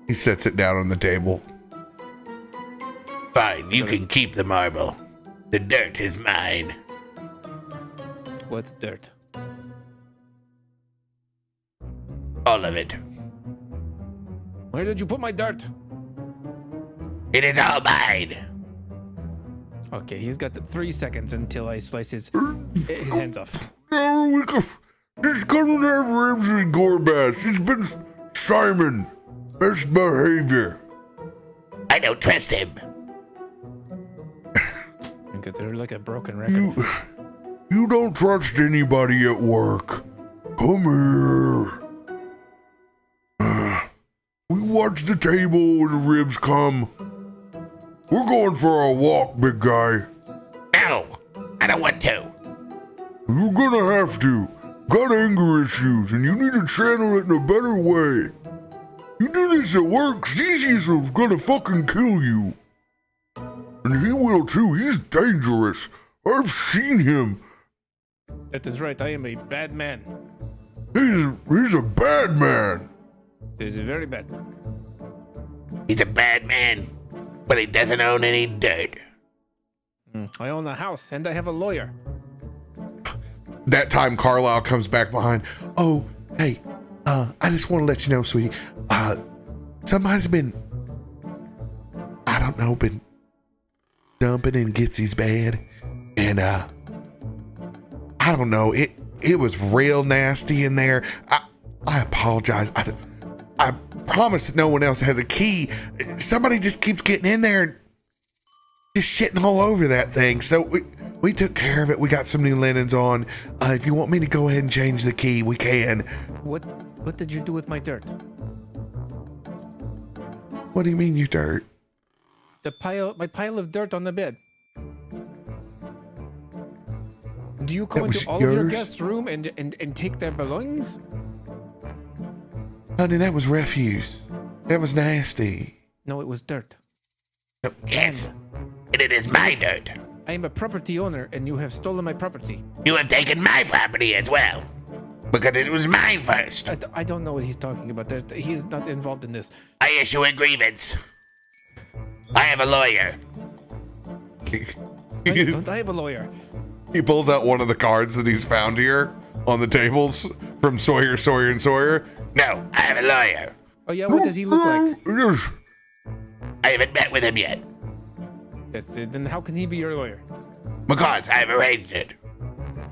He sets it down on the table. Fine, you can keep the marble. The dirt is mine. What dirt? All of it. Where did you put my dirt? It is all mine. Okay, he's got the 3 seconds until I slice his hands off. No, this couldn't have ribs and Gorbats. It's been Simon. Best behavior. I don't trust him. They're like a broken record. You don't trust anybody at work. Come here. We watch the table when the ribs come. We're going for a walk, big guy. No, I don't want to. You're gonna have to. Got anger issues, and you need to channel it in a better way. You do this at work, Cecil's gonna fucking kill you. And he will too, he's dangerous. I've seen him. That is right, I am a bad man. He's a bad man. He's very bad. He's a bad man, but he doesn't own any dirt. I own a house and I have a lawyer. That time Carlisle comes back behind. Oh, hey, I just want to let you know, sweetie. Somebody's been dumping in Gitsy's bed. And I don't know, it was real nasty in there. I apologize. I promise that no one else has a key. Somebody just keeps getting in there and just shitting all over that thing. So we took care of it. We got some new linens on. If you want me to go ahead and change the key, we can. What did you do with my dirt? What do you mean, you dirt? My pile of dirt on the bed. Do you That go was into all of your yours? guests' room and take their belongings? Honey, that was refuse. That was nasty. No, it was dirt. Yes, and it is my dirt. I am a property owner and you have stolen my property. You have taken my property as well. Because it was mine first. I don't know what he's talking about. He is not involved in this. I issue a grievance. I have a lawyer. Don't I have a lawyer? He pulls out one of the cards that he's found here on the tables from Sawyer, and Sawyer. No, I have a lawyer. Oh yeah, what does he look like? Yes. I haven't met with him yet. Yes, then how can he be your lawyer? Because I've arranged it.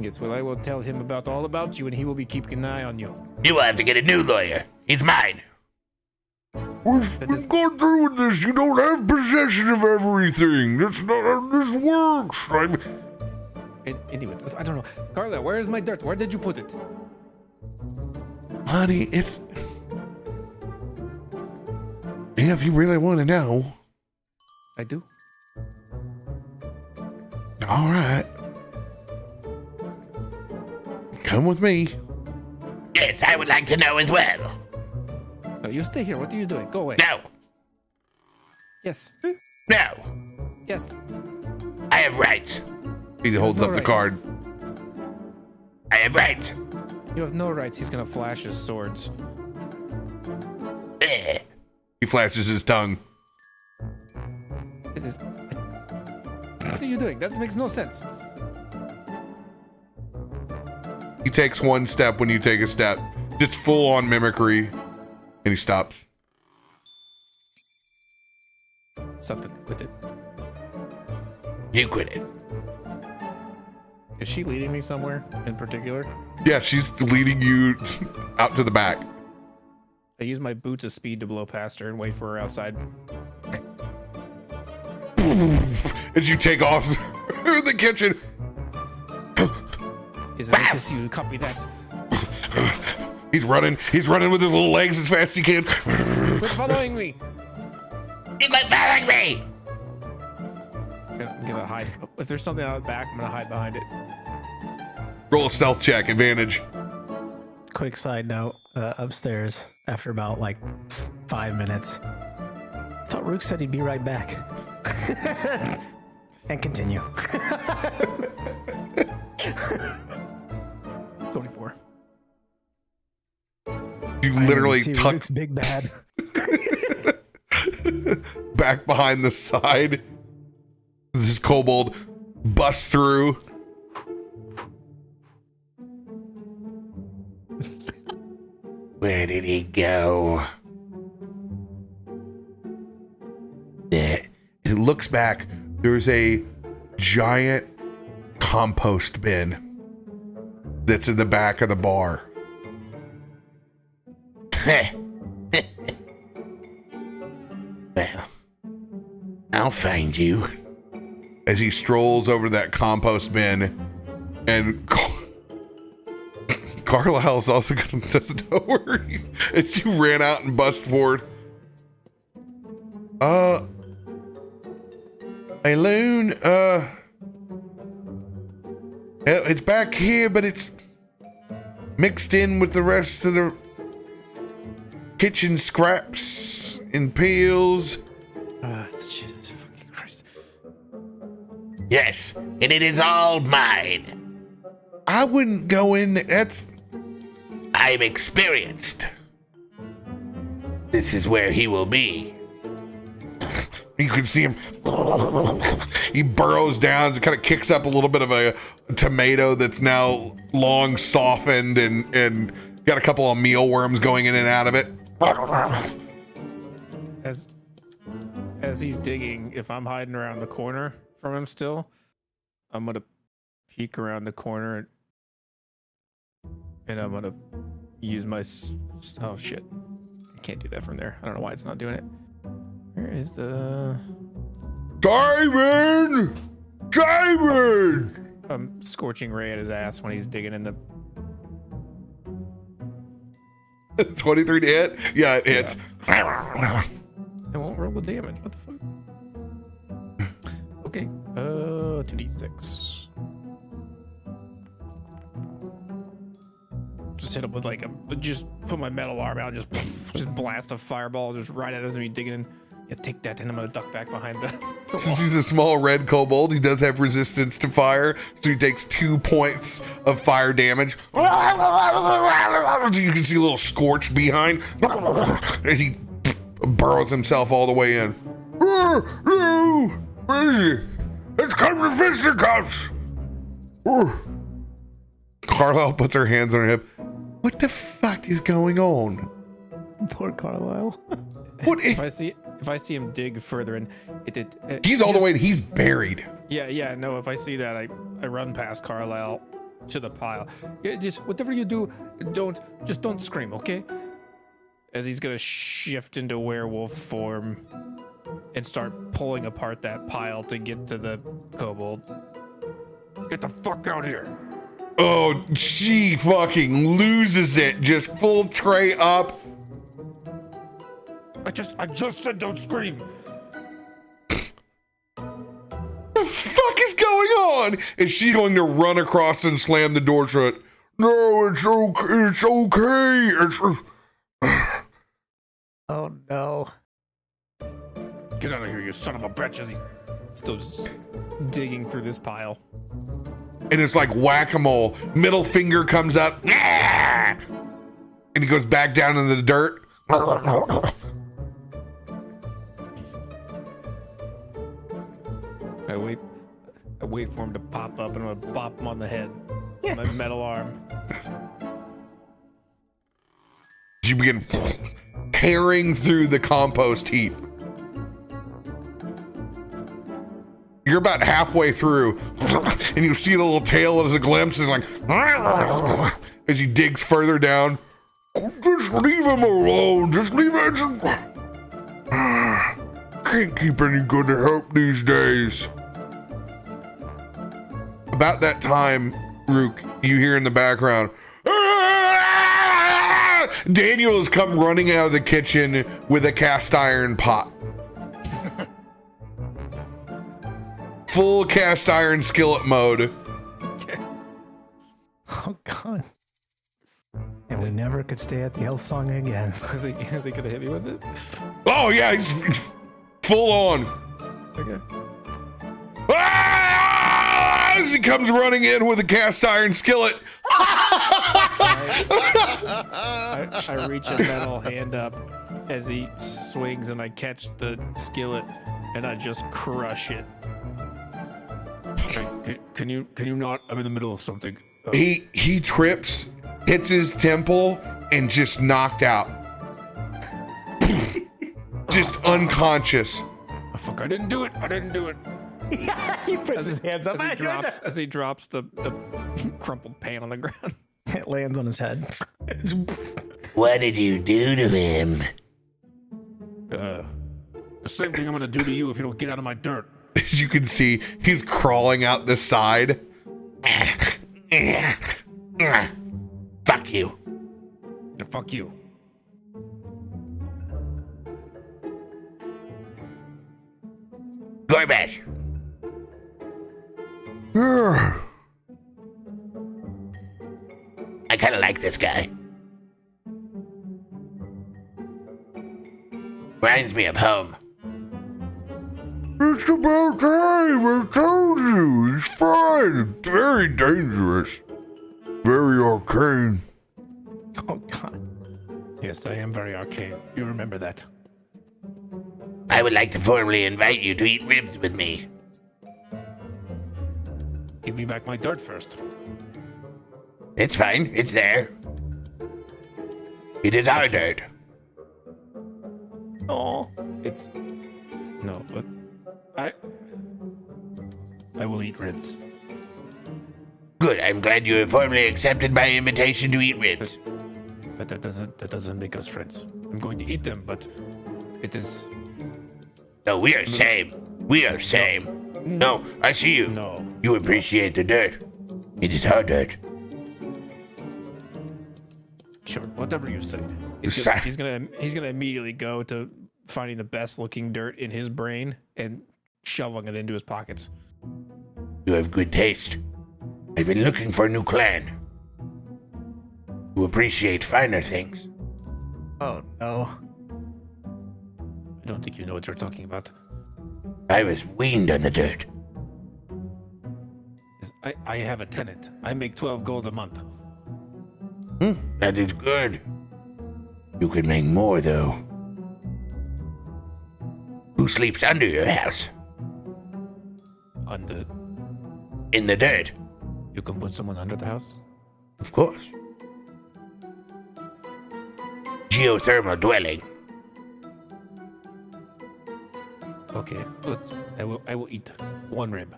Yes, well, I will tell him all about you, and he will be keeping an eye on you. You will have to get a new lawyer. He's mine. We've gone through with this. You don't have possession of everything. That's not how this works. Anyway, I don't know. Carla, where is my dirt? Where did you put it? Honey, it's... Yeah, if you really want to know. I do. All right. Come with me. Yes, I would like to know as well. No, you stay here. What are you doing? Go away. No, Yes. no. Yes. I have rights. He holds No up the rights. card. I have rights. You have no rights. He's gonna flash his swords. He flashes his tongue. It is. What are you doing? That makes no sense. He takes one step when you take a step. Just full on mimicry. And he stops. Something with it. You quit it. Is she leading me somewhere in particular? Yeah, she's leading you out to the back. I use my boots of speed to blow past her and wait for her outside. As you take off in the kitchen. Is it like you copy that? He's running with his little legs as fast as he can. Quit following me! You quit following me. I'm gonna hide. If there's something out the back, I'm gonna hide behind it. Roll a stealth check, advantage. Quick side note, upstairs, after about like 5 minutes, I thought Rook said he'd be right back. And continue. 24. You literally See tuck Rook's big bad. back behind the side. This kobold busts through. Where did he go? It looks back. There's a giant compost bin that's in the back of the bar. Well, I'll find you. As he strolls over that compost bin, and Carlisle's also doesn't know where you, as you ran out and bust forth. Hey, Loon, it's back here, but it's mixed in with the rest of the kitchen scraps and peels. Jesus fucking Christ. Yes, and it is all mine. I wouldn't go in. That's I'm experienced. This is where he will be. You can see him. He burrows down and kind of kicks up a little bit of a tomato that's now long softened and got a couple of mealworms going in and out of it. As he's digging, if I'm hiding around the corner from him still, I'm gonna peek around the corner and I'm gonna use my oh shit. I can't do that from there. I don't know why it's not doing it. Where is the Simon! Simon! scorching ray at his ass when he's digging in the 23 to hit? Yeah, it hits. It won't roll the damage. What the fuck? Okay. 2d6. Just hit him with like just put my metal arm out and just blast a fireball just right at us and be digging in. Yeah, take that, and I'm gonna duck back behind the Since he's a small red kobold, he does have resistance to fire, so he takes 2 points of fire damage. You can see a little scorch behind as he burrows himself all the way in. Where is he? It's come to fisticuffs. Carlisle puts her hands on her hip. What the fuck is going on? Poor Carlisle. What if I see him dig further in, he's all the way. He's buried. Yeah. No, if I see that, I run past Carlisle to the pile. Yeah, just whatever you do, don't scream, okay? As he's gonna shift into werewolf form and start pulling apart that pile to get to the kobold. Get the fuck out here! Oh, she fucking loses it. Just full tray up. I just said don't scream. The fuck is going on? Is she going to run across and slam the door shut? No, it's okay. It's okay. Oh no. Get out of here, you son of a bitch! As he's still just digging through this pile. And it's like whack-a-mole. Middle finger comes up. And he goes back down into the dirt. I wait for him to pop up, and I'm gonna bop him on the head. Yeah. My metal arm. You begin tearing through the compost heap. You're about halfway through, and you see the little tail as a glimpse is like as he digs further down. Just leave him alone. Just leave it. Can't keep any good help these days. About that time, Rook, you hear in the background, Daniel has come running out of the kitchen with a cast iron pot. Full cast iron skillet mode. Oh god. And we never could stay at the Hillsong again. Is he gonna hit me with it? Oh yeah, he's full on. Okay. As he comes running in with a cast iron skillet. I reach a metal hand up as he swings, and I catch the skillet, and I just crush it. Can you not? I'm in the middle of something. He trips, hits his temple, and just knocked out. Just unconscious. Oh, fuck! I didn't do it. He puts his hands up. As he drops the crumpled pan on the ground. It lands on his head. What did you do to him? The same thing I'm gonna do to you if you don't get out of my dirt. As you can see, he's crawling out the side. Fuck you. Fuck you. Gorbash. I kind of like this guy. Reminds me of home. It's about time. I told you. It's fine. It's very dangerous. Very arcane. Oh god. Yes, I am very arcane. You remember that. I would like to formally invite you to eat ribs with me. Give me back my dirt first. It's fine. It's there. It is our dirt. Oh. It's no, but I will eat ribs. Good. I'm glad you have formally accepted my invitation to eat ribs. But that doesn't make us friends. I'm going to eat them, but it is. No, we are same. We are same. No, I see you. No. You appreciate the dirt. It is our dirt. Sure, whatever you say. He's gonna immediately go to finding the best looking dirt in his brain and shoveling it into his pockets. You have good taste. I've been looking for a new clan who appreciate finer things. Oh no. I don't think you know what you're talking about. I was weaned on the dirt. I have a tenant. I make 12 gold a month. That is good. You could make more, though. Who sleeps under your house? In the dirt. You can put someone under the house? Of course. Geothermal dwelling. Okay, I will eat one rib.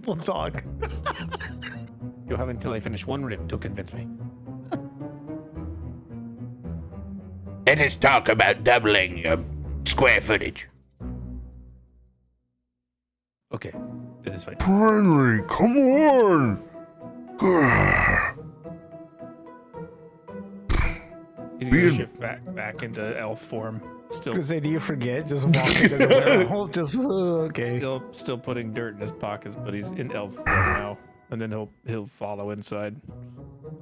We'll talk. You'll have until I finish one rib to convince me. Let us talk about doubling your square footage. Okay, it is fine. Finally, come on. He's gonna shift back into elf form. Still, Say, do you forget? Just walking as a werewolf. Just okay. still putting dirt in his pockets, but he's in elf form now, and then he'll follow inside.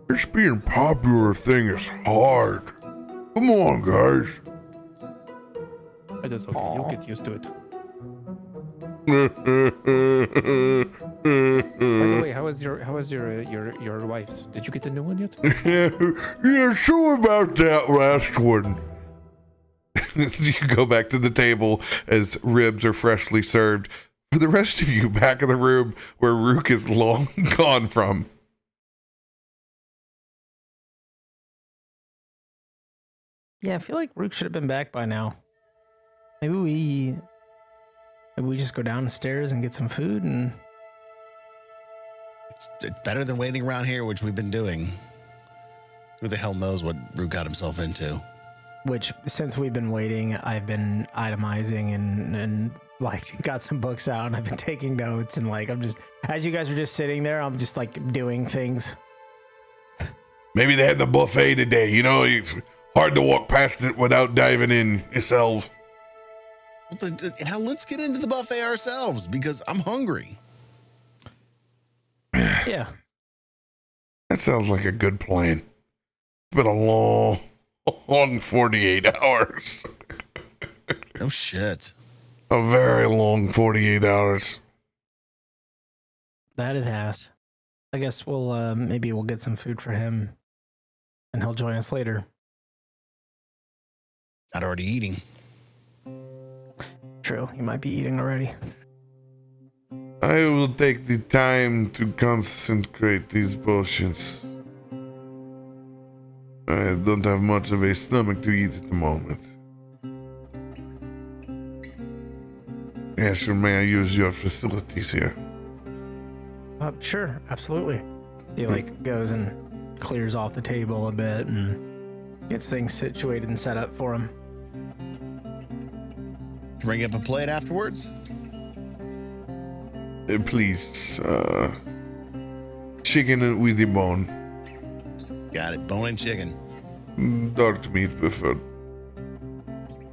This being popular thing is hard. Come on, guys. It is okay. You'll get used to it. Yeah, By the way, how is your wife's? Did you get the new one yet? sure about that last one. You go back to the table as ribs are freshly served. For the rest of you, back in the room where Rook is long gone from. Yeah, I feel like Rook should have been back by now. Maybe we just go downstairs and get some food and. It's better than waiting around here, which we've been doing. Who the hell knows what Root got himself into? Which, since we've been waiting, I've been itemizing and like got some books out and I've been taking notes and like I'm just, as you guys are just sitting there, I'm just like doing things. Maybe they had the buffet today. You know, it's hard to walk past it without diving in yourself. Hell, let's get into the buffet ourselves because I'm hungry. Yeah. That sounds like a good plan. It's been a long 48 hours. No shit. A very long 48 hours. That it has. I guess maybe we'll get some food for him and he'll join us later. Not already eating. True, he might be eating already. I will take the time to concentrate these potions. I don't have much of a stomach to eat at the moment. Yes, sir, may I use your facilities here? Sure, absolutely. He goes and clears off the table a bit and gets things situated and set up for him. Bring up a plate afterwards. Please, chicken with the bone. Got it. Bone and chicken. Dark meat preferred.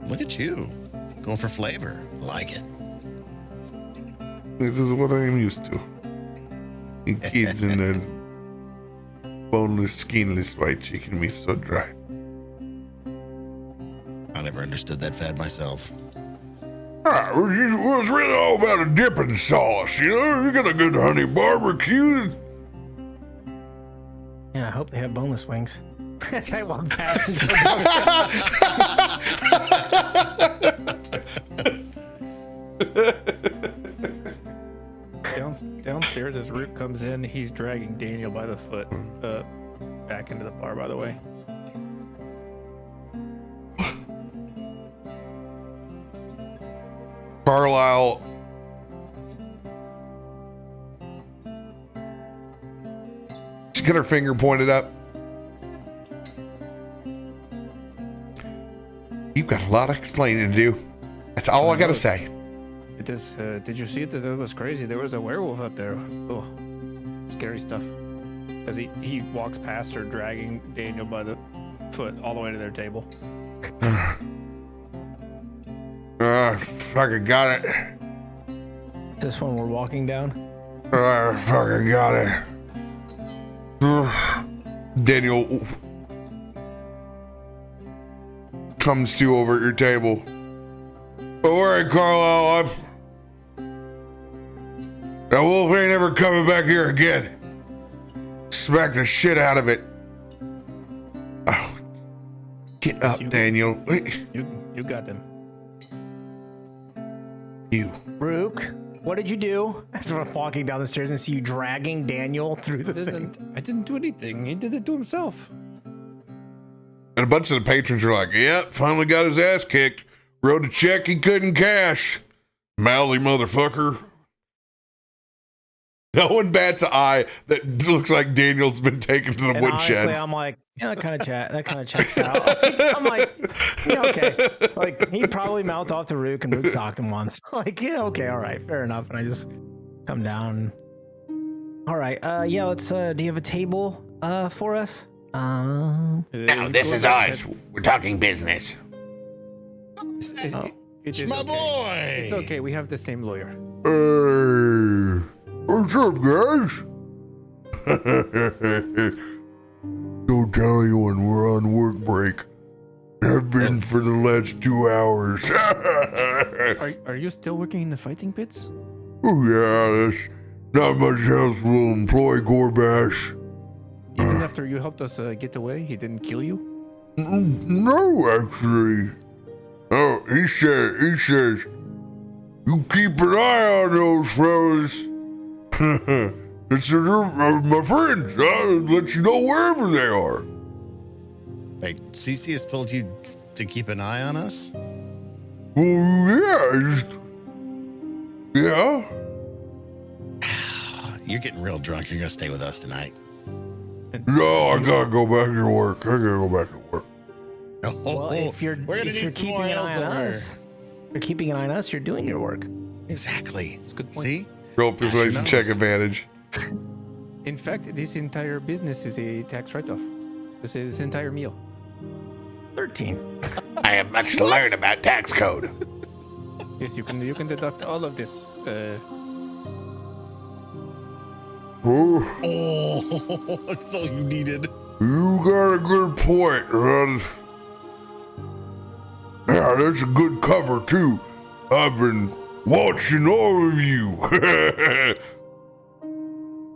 Look at you. Going for flavor. Like it. It is what I am used to. The kids and their boneless, skinless white chicken meat so dry. I never understood that fad myself. Ah, it's really all about a dipping sauce, you know? You got a good honey barbecue. And I hope they have boneless wings. As I walk past. Downstairs, as Root comes in, he's dragging Daniel by the foot back into the bar, by the way. Carlisle she's got her finger pointed up. You've got a lot of explaining to do. That's all I gotta say. It is. Did you see it? That was crazy. There was a werewolf up there. Oh, scary stuff. As he walks past her, dragging Daniel by the foot all the way to their table. Fucking got it. This one we're walking down. Fucking got it. Daniel comes to over at your table. Don't worry, Carlisle. That wolf ain't ever coming back here again. Smack the shit out of it. Oh, get up, Daniel. Wait. You got them. You. Rook, what did you do? As I'm walking down the stairs and see you dragging Daniel through the thing. I didn't do anything. He did it to himself. And a bunch of the patrons are like, yep, finally got his ass kicked. Wrote a check he couldn't cash. Mouthy motherfucker. No one bats an eye that looks like Daniel's been taken to the And woodshed. honestly, I'm like, yeah, that kind of checks out. I'm like, yeah, okay. Like, he probably mouthed off to Rook and Rook socked him once. Like, yeah, okay, all right, fair enough. And I just come down. All right, yeah, let's, do you have a table for us? Now, this is ours. We're talking business. It's My boy. It's okay. We have the same lawyer. Hey, what's up, guys? Don't tell anyone we're on work break. I've been for the last 2 hours. Are you still working in the fighting pits? Oh yeah, there's not much else will employ Gorbash. Even after you helped us get away, he didn't kill you? No, actually. Oh, he says, you keep an eye on those fellas. They're my friends. I'll let you know wherever they are. Wait, CC has told you to keep an eye on us? Well, yeah. You're getting real drunk. You're gonna stay with us tonight. No, I gotta go back to work. Well, if you're keeping an eye on us, you're keeping an eye on us, you're doing your work. Exactly. That's a good point. See? Roll persuasion check advantage. In fact, this entire business is a tax write-off. This entire meal. 13. I have much to learn about tax code. Yes, you can deduct all of this. Oh, That's all you needed. you got a good point. Yeah, that's a good cover, too. I've been watching all of you.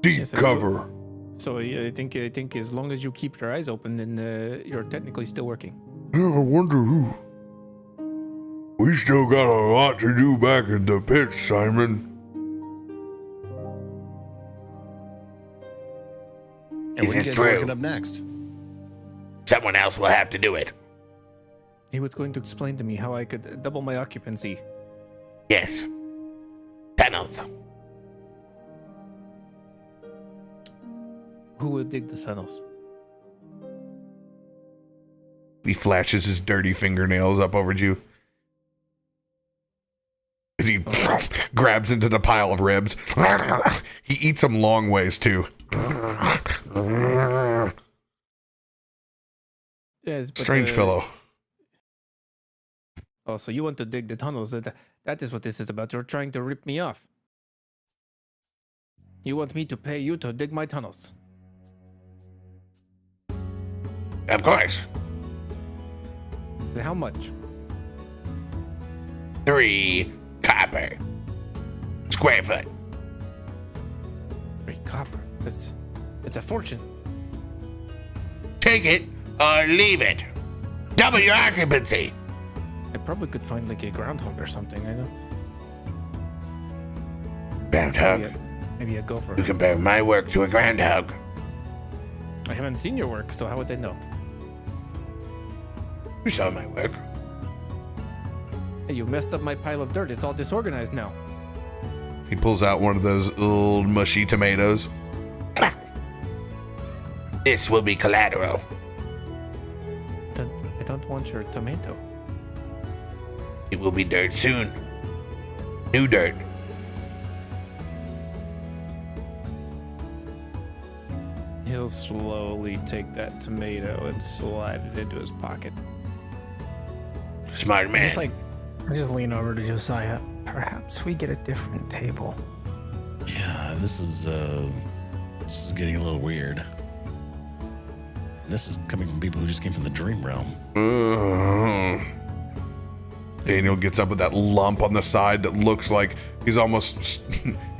Deep Yes, cover. So I think as long as you keep your eyes open, then you're technically still working. Yeah, I wonder who. We still got a lot to do back in the pits, Simon. And what are This you is guys true. working up next? Someone else will have to do it. He was going to explain to me how I could double my occupancy. Yes. Tunnels. Who would dig the tunnels? He flashes his dirty fingernails up over at you. As he grabs into the pile of ribs. He eats them long ways, too. Yes, but, Strange fellow. Oh, so you want to dig the tunnels? That is what this is about. You're trying to rip me off. You want me to pay you to dig my tunnels? Of course. How much? 3 copper. Square foot. 3 copper. It's a fortune. Take it or leave it. Double your occupancy. I probably could find like a groundhog or something. I know. Groundhog. Maybe a gopher. You compare my work to a groundhog. I haven't seen your work, so how would they know? You saw my work. Hey, you messed up my pile of dirt. It's all disorganized now. He pulls out one of those old mushy tomatoes. This will be collateral. I don't want your tomato. It will be dirt soon. New dirt. He'll slowly take that tomato and slide it into his pocket. Smart man. I just lean over to Josiah. Perhaps we get a different table. Yeah, this is getting a little weird. This is coming from people who just came from the dream realm. Daniel gets up with that lump on the side that looks like he's almost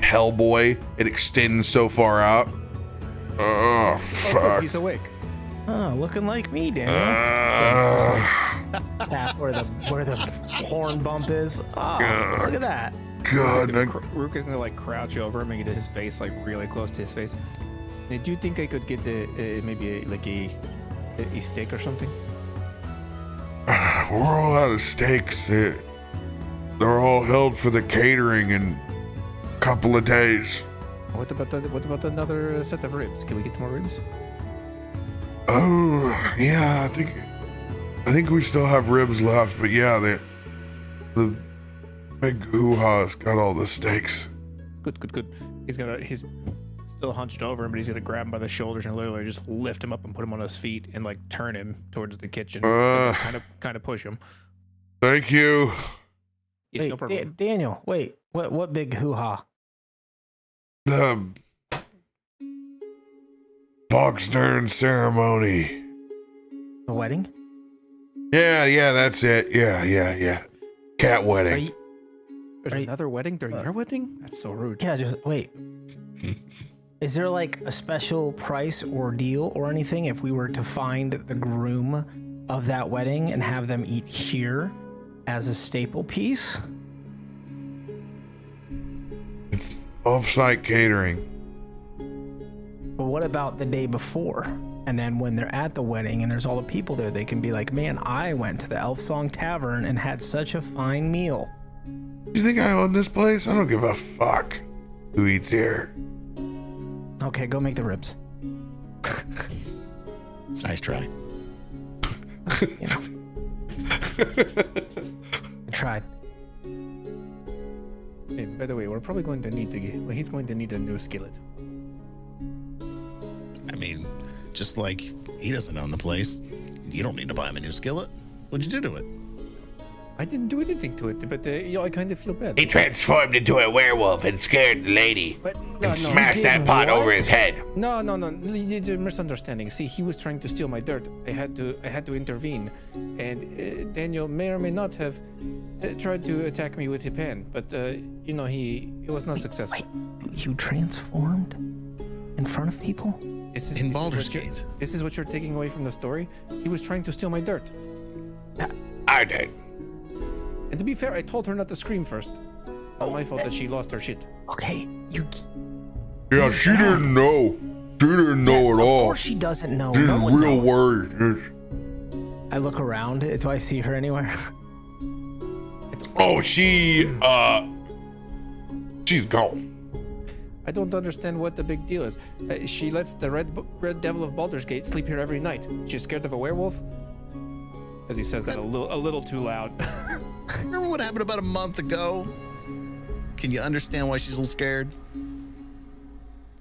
Hellboy. It extends so far out. Oh, Oh, good, fuck. he's awake. Oh, looking like me, Daniel. Tap where the horn bump is. Oh, look at that. God, Rook is gonna like crouch over him and get his face like really close to his face. Did you think I could get maybe a steak or something? we're all out of steaks. They're all held for the catering in a couple of days. What about another set of ribs? Can we get more ribs? Oh, yeah, I think we still have ribs left, but yeah, the big hoo-ha's got all the steaks. Good. He's still hunched over him, but he's gonna grab him by the shoulders and literally just lift him up and put him on his feet and like turn him towards the kitchen. Kind of push him. Thank you. Yes, Wait, no problem. Daniel, wait. What big hoo-ha? The Foxstern ceremony. The wedding? Yeah, that's it. Yeah. Cat wedding. There's Are you- another wedding during your wedding? That's so rude. Yeah, just wait. Is there like a special price or deal or anything if we were to find the groom of that wedding and have them eat here as a staple piece? It's off-site catering. But what about the day before? And then when they're at the wedding and there's all the people there, they can be like, man, I went to the Elf Song Tavern and had such a fine meal. You think I own this place? I don't give a fuck who eats here. Okay, go make the ribs. It's a nice try. You know. I tried. Hey, by the way, we're probably going to need he's going to need a new skillet. I mean, just like he doesn't own the place, you don't need to buy him a new skillet. What'd you do to it? I didn't do anything to it, but I kind of feel bad. He transformed into a werewolf and scared the lady But and smashed that pot over his head. No. It's a misunderstanding. See, he was trying to steal my dirt. I had to intervene, and Daniel may or may not have tried to attack me with his pen, but it was not successful. Wait, you transformed in front of people? In Baldur's Gate. This is what you're taking away from the story. He was trying to steal my dirt. I did. And to be fair, I told her not to scream first. It's not my fault that she lost her shit. Okay, you. Yeah, she didn't know. She didn't know at Of all. course she doesn't know. She's No one real knows. worried. I look around. Do I see her anywhere? Oh, she's gone. I don't understand what the big deal is. She lets the red devil of Baldur's Gate sleep here every night. She's scared of a werewolf? As he says that a little too loud. Remember what happened about a month ago? Can you understand why she's a little scared?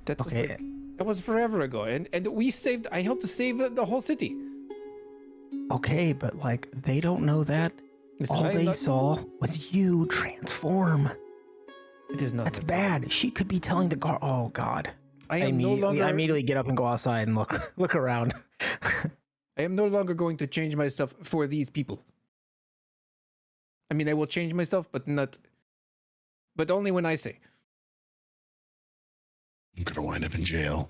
That was, Okay. that was forever ago, and I helped to save the whole city. Okay, but like they don't know that. Listen, All I am they not- saw was you transform. It is not. That's bad. She could be telling the guard. Oh God. I am no longer. I immediately get up and go outside and look around. I am no longer going to change myself for these people. I mean, I will change myself, but only when I say. I'm gonna wind up in jail.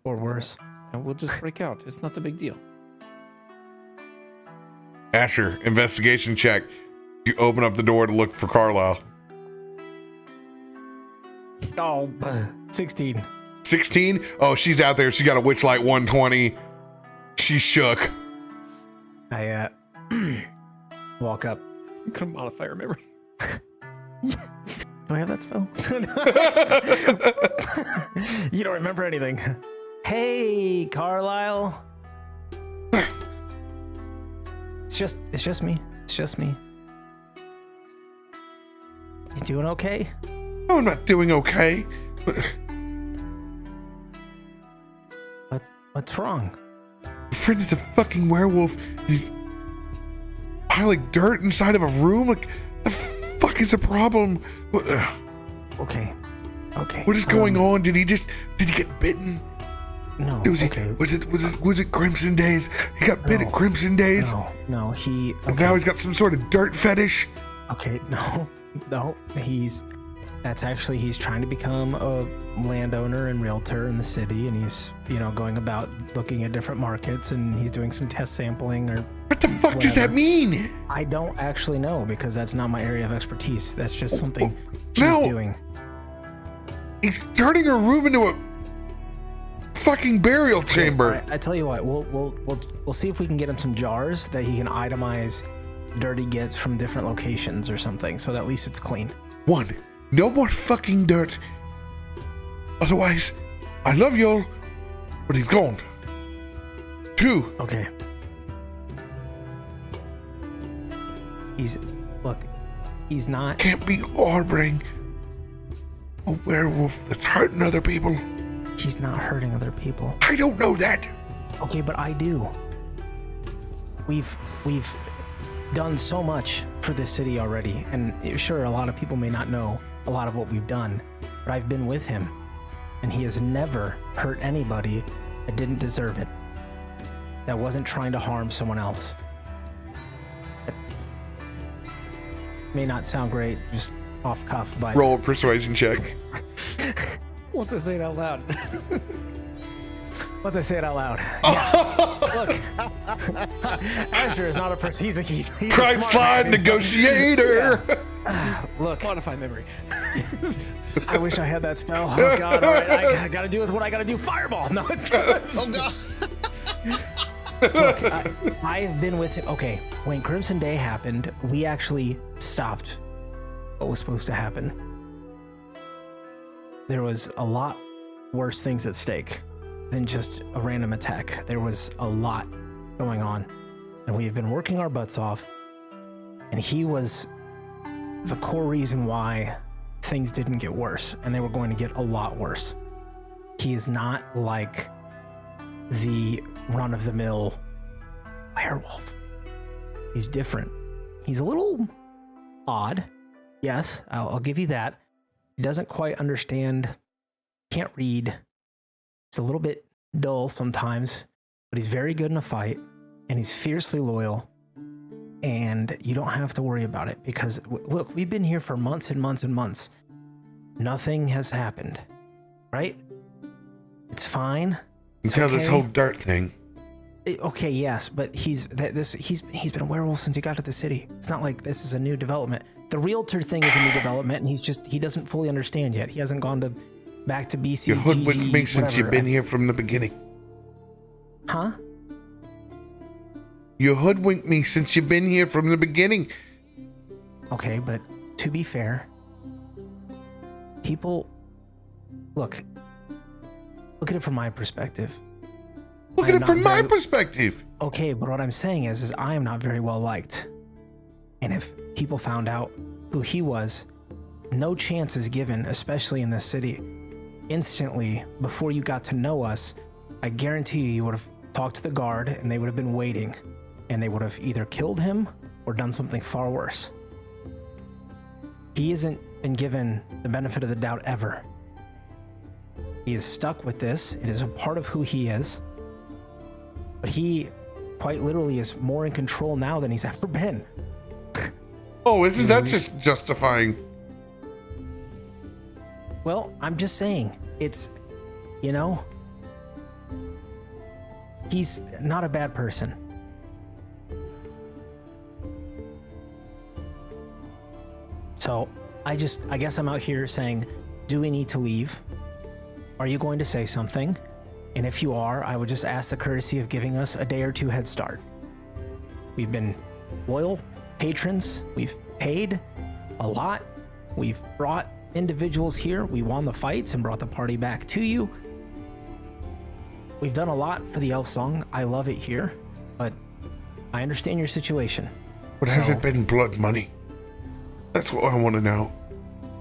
Or worse. And we'll just break out. It's not a big deal. Asher, investigation check. You open up the door to look for Carlisle. Oh, 16. 16? Oh, she's out there. She got a Witchlight 120. She's shook. I walk up. Could modify her memory. Do I have that spell? You don't remember anything. Hey, Carlisle. It's just me. It's just me. You doing okay? No, I'm not doing okay. What's wrong? Your friend is a fucking werewolf. He's piling dirt inside of a room? Like, the fuck is the problem? Okay. What is going on? Did he get bitten? no. Was okay. it Crimson Days? He got bit at Crimson Days. No. He. Okay. And now he's got some sort of dirt fetish. Okay. No. He's trying to become a landowner and realtor in the city, and he's going about looking at different markets, and he's doing some test sampling or. What the fuck does that mean? I don't actually know because that's not my area of expertise. That's just something No. he's doing. He's turning her room into a fucking burial chamber. I tell you what, we'll see if we can get him some jars that he can itemize dirt he gets from different locations or something, so that at least it's clean. 1, no more fucking dirt. Otherwise, I love y'all, but he's gone. 2, Okay. He's not. can't be harboring a werewolf that's hurting other people. He's not hurting other people. I don't know that. Okay, but I do. We've done so much for this city already, and sure, a lot of people may not know a lot of what we've done, but I've been with him, and he has never hurt anybody that didn't deserve it, that wasn't trying to harm someone else. That may not sound great, just off cuff, but Roll a persuasion check. Once I say it out loud. once I say it out loud, yeah. Look, Azure is not a person. He's a Crime smart slide man. negotiator. Look, Quantify memory. I wish I had that spell. Oh God! All right, I gotta do with what I gotta do. Fireball. No, it's. Oh God. Look, I've been with him. Okay, when Crimson Day happened, we actually stopped what was supposed to happen. There was a lot worse things at stake than just a random attack. There was a lot going on, and we have been working our butts off, and he was the core reason why things didn't get worse, and they were going to get a lot worse. He is not like the run-of-the-mill werewolf. He's different. He's a little odd. Yes, I'll give you that. He doesn't quite understand, can't read. He's a little bit dull sometimes, but he's very good in a fight, and he's fiercely loyal, and you don't have to worry about it because, look, we've been here for months and months and months. Nothing has happened, right? It's fine. Until this okay. whole dirt thing. Okay, yes, but he's been a werewolf since he got to the city. It's not like this is a new development. The realtor thing is a new development, and he doesn't fully understand yet. He hasn't gone back to BC. You hoodwinked me since whatever. you've been here from the beginning. Huh? You hoodwinked me since you've been here from the beginning. Okay, but to be fair, people look at it from my perspective. Look at it from my perspective. Okay, but what I'm saying is I am not very well liked. And if people found out who he was, no chance is given, especially in this city. Instantly, before you got to know us, I guarantee you would have talked to the guard and they would have been waiting. And they would have either killed him or done something far worse. He hasn't been given the benefit of the doubt ever. He is stuck with this. It is a part of who he is. But he quite literally is more in control now than he's ever been. Oh, isn't that just justifying? Well, I'm just saying, it's, he's not a bad person. So I guess I'm out here saying, do we need to leave? Are you going to say something? And if you are, I would just ask the courtesy of giving us a day or two head start. We've been loyal patrons. We've paid a lot. We've brought individuals here. We won the fights and brought the party back to you. We've done a lot for the Elf Song. I love it here, but I understand your situation. But has it been blood money? That's what I want to know.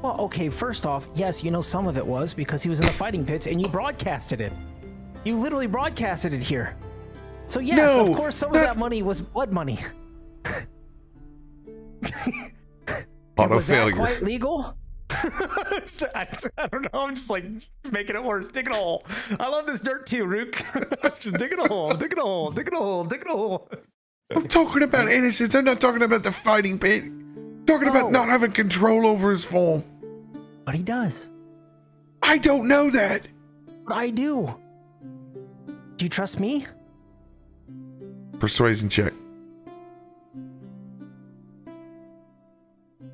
Well, okay, first off, yes, some of it was because he was in the fighting pits and you broadcasted it. You literally broadcasted it here. So yes, No, of course, some of that money was blood money. Auto Was that failure. quite legal? I don't know. I'm just like making it worse. Digging a hole. I love this dirt too, Rook. Let's just digging a hole. Digging a hole. Digging a hole. Digging a hole. I'm talking about innocence. I'm not talking about the fighting pit. I'm talking about not having control over his form. But he does. I don't know that. But I do. Do you trust me? Persuasion check.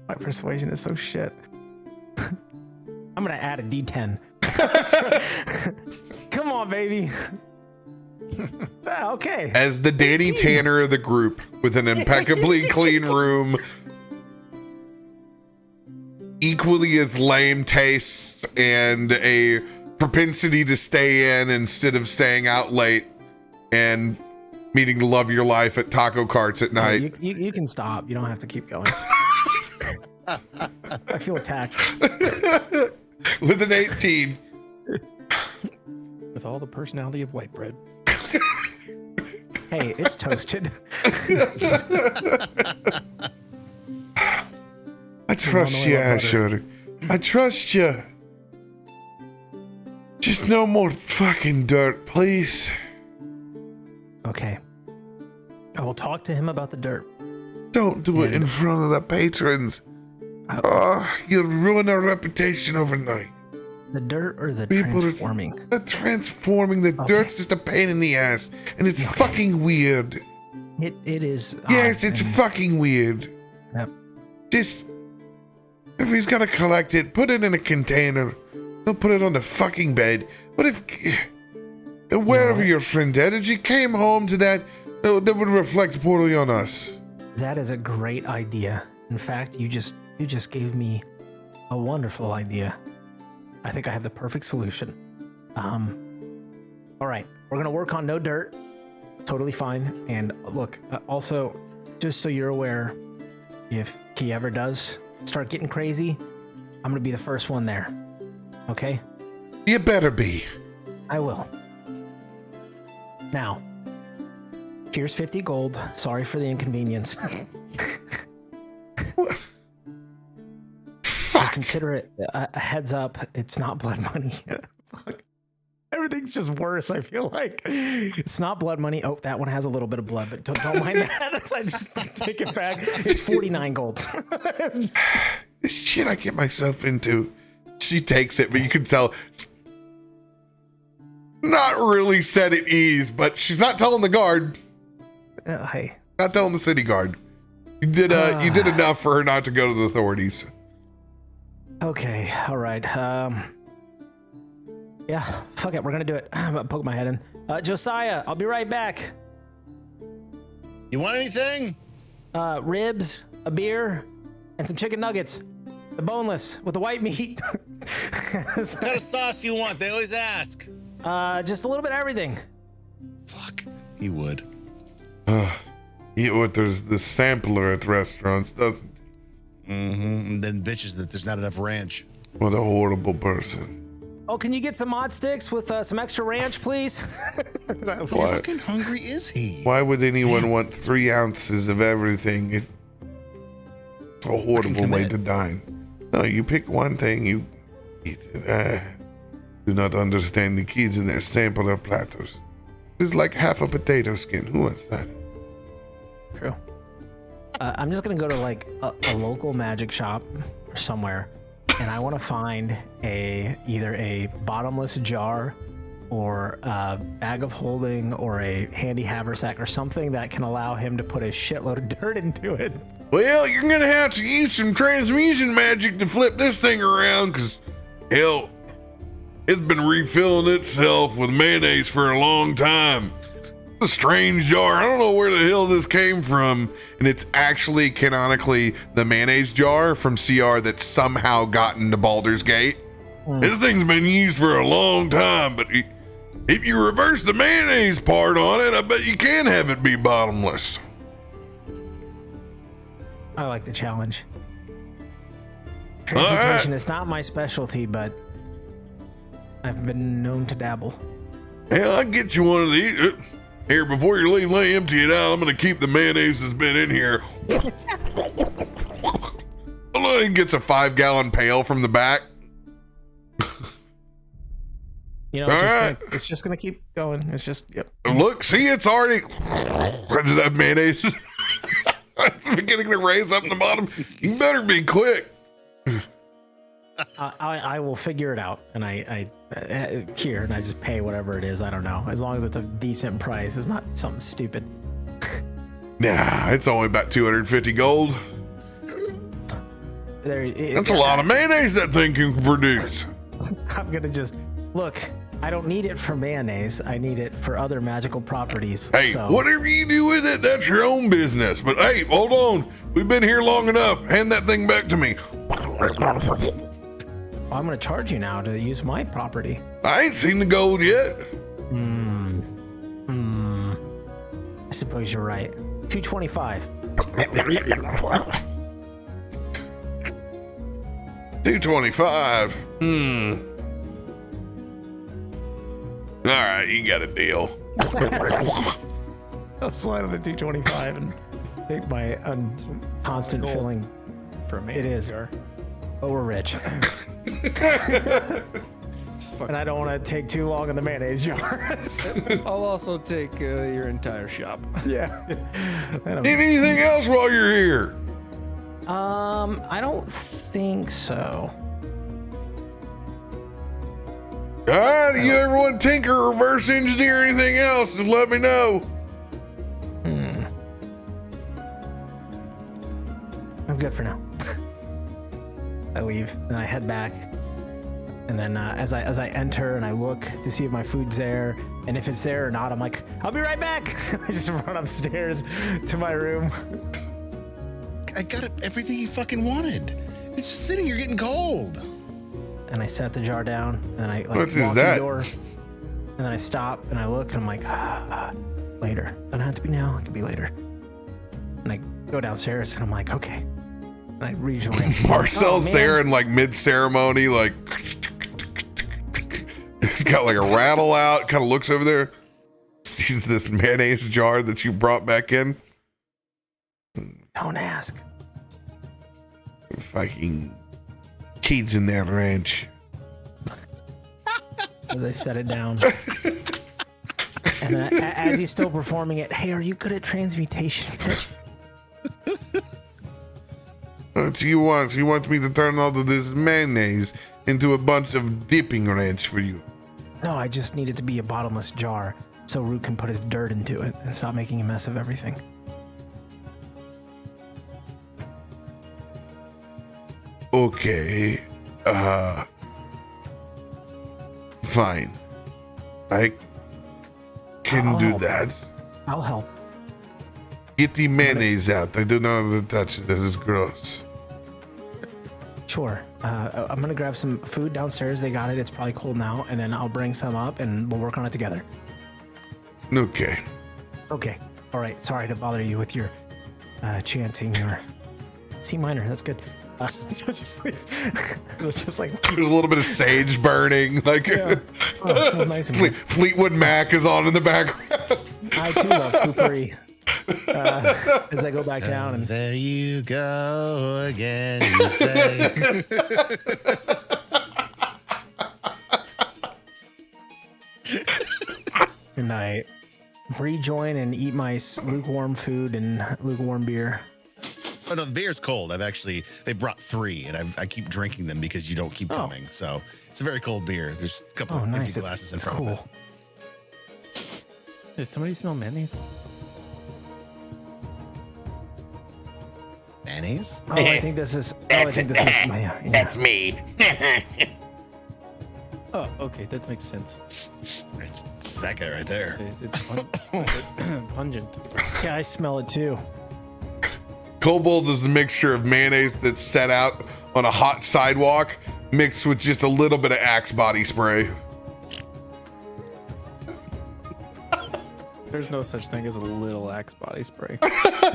My persuasion is so shit. I'm gonna add a D10. Come on, baby. Okay. As the Danny Tanner of the group, with an impeccably clean room, equally as lame tastes, and a propensity to stay in instead of staying out late, and meeting the love of your life at taco carts at night. You can stop. You don't have to keep going. I feel attacked. With an 18. With all the personality of white bread. Hey, it's toasted. I trust you, Asher. I trust you. Just no more fucking dirt, please. Okay. I will talk to him about the dirt. Don't do it in front of the patrons. You'll ruin our reputation overnight. The dirt or the People transforming? The transforming. The dirt's just a pain in the ass. And it's fucking weird. It is. Yes, it's fucking weird. Yep. Just, if he's gonna collect it, put it in a container. Don't put it on the fucking bed. What if, wherever your friend's at, if she came home to that, that would reflect poorly on us. That is a great idea. In fact, you just gave me a wonderful idea. I think I have the perfect solution. All right, we're gonna work on no dirt. Totally fine. And look, also, just so you're aware, if he ever does start getting crazy, I'm gonna be the first one there. Okay? You better be. I will. Now, here's 50 gold. Sorry for the inconvenience. Just consider it a heads up. It's not blood money. Fuck. Everything's just worse, I feel like. It's not blood money. Oh, that one has a little bit of blood, but don't mind that. So I just take it back. It's 49 gold. This shit I get myself into. She takes it, but you can tell not really set at ease, but she's not telling the guard. Hey. Not telling the city guard. You did enough for her not to go to the authorities. Okay, all right. Yeah, fuck it, we're gonna do it. I'm gonna poke my head in. Josiah, I'll be right back. You want anything? Ribs, a beer, and some chicken nuggets. The boneless with the white meat. What kind of sauce you want? They always ask. Just a little bit of everything. Fuck, he would. He orders the sampler at restaurants, doesn't he? Mm-hmm. And then bitches that there's not enough ranch. What a horrible person. Oh, can you get some mod sticks with some extra ranch, please? How fucking hungry is he? Why would anyone want 3 ounces of everything? It's a horrible way to dine. No, you pick one thing, you eat it. Do not understand the kids in their sampler platters. It's like half a potato skin. Who wants that? True. I'm just gonna go to like a local magic shop or somewhere, and I want to find either a bottomless jar or a bag of holding or a handy haversack or something that can allow him to put a shitload of dirt into it. Well, you're gonna have to use some transmutation magic to flip this thing around, because hell, it's been refilling itself with mayonnaise for a long time. A strange jar. I don't know where the hell this came from. And it's actually canonically the mayonnaise jar from CR that somehow got into Baldur's Gate. This thing's been used for a long time, but if you reverse the mayonnaise part on it, I bet you can have it be bottomless. I like the challenge. Transmutation is not my specialty, but I've been known to dabble. Hell, I'll get you one of these. Here, before you leave, let me empty it out. I'm going to keep the mayonnaise that's been in here a He gets a 5-gallon pail from the back. You know, All right. it's just gonna keep going. It's just, yep. Look, see, it's already that mayonnaise. It's beginning to raise up in the bottom. You better be quick. I will figure it out, and I here, and I just pay whatever it is. I don't know, as long as it's a decent price. It's not something stupid. Nah, it's only about 250 gold. That's a lot of mayonnaise that thing can produce. I'm gonna just look. I don't need it for mayonnaise. I need it for other magical properties. Hey, so. whatever you do with it, that's your own business. But hey, hold on. We've been here long enough. Hand that thing back to me. I'm gonna charge you now to use my property. I ain't seen the gold yet. I suppose you're right. 225. 225. All right, you got a deal. I'll slide on the 225 and take my constant Gold. filling. For me, It is. jar. Oh, we're rich. And I don't want to take too long in the mayonnaise jar. I'll also take your entire shop. Yeah. Need anything else while you're here? I don't think so. All right, you ever want to tinker or reverse engineer anything else, just let me know. I'm good for now. I leave and I head back. And then as I enter and I look to see if my food's there, and if it's there or not, I'm like, I'll be right back. I just run upstairs to my room. I got everything you fucking wanted. It's just sitting here getting cold. And I set the jar down, and I What walk is through that? the door, and then I stop and I look, and I'm like, later. Doesn't have to be now. It could be later. And I go downstairs, and I'm like, okay. And I rejoin. Marcel's Oh, man. there in like mid-ceremony, like he's got like a rattle out, kind of looks over there, sees this mayonnaise jar that you brought back in. Don't ask. Fucking kids in that ranch. As I set it down. And as he's still performing it, hey, are you good at transmutation? What do you want? You want me to turn all of this mayonnaise into a bunch of dipping ranch for you? No, I just need it to be a bottomless jar so Root can put his dirt into it and stop making a mess of everything. Okay. Fine. I can do that. I'll help. Get the mayonnaise out. I don't know how to touch it. This is gross. Sure. I'm gonna grab some food downstairs. They got it. It's probably cold now, and then I'll bring some up and we'll work on it together. Okay. Okay. All right. Sorry to bother you with your chanting or C minor. That's good. Just leave. It's just like There's a little bit of sage burning. Like yeah. Oh, it smells nice in here. Fleetwood Mac is on in the background. I too love poopery. As I go back down and There you go again, you say. and I rejoin and eat my lukewarm food and lukewarm beer. Oh no, the beer's cold. They brought 3, and I keep drinking them because you don't keep coming. So it's a very cold beer. There's a couple Oh, of nice. empty glasses in It's front cool. of it. Did somebody smell mayonnaise? Mayonnaise? Oh, I think this is. Oh, I think this is. Yeah. That's me. Oh, okay, that makes sense. It's that guy right there. It's pungent. Yeah, I smell it too. Kobold is the mixture of mayonnaise that's set out on a hot sidewalk mixed with just a little bit of Axe body spray. There's no such thing as a little Axe body spray.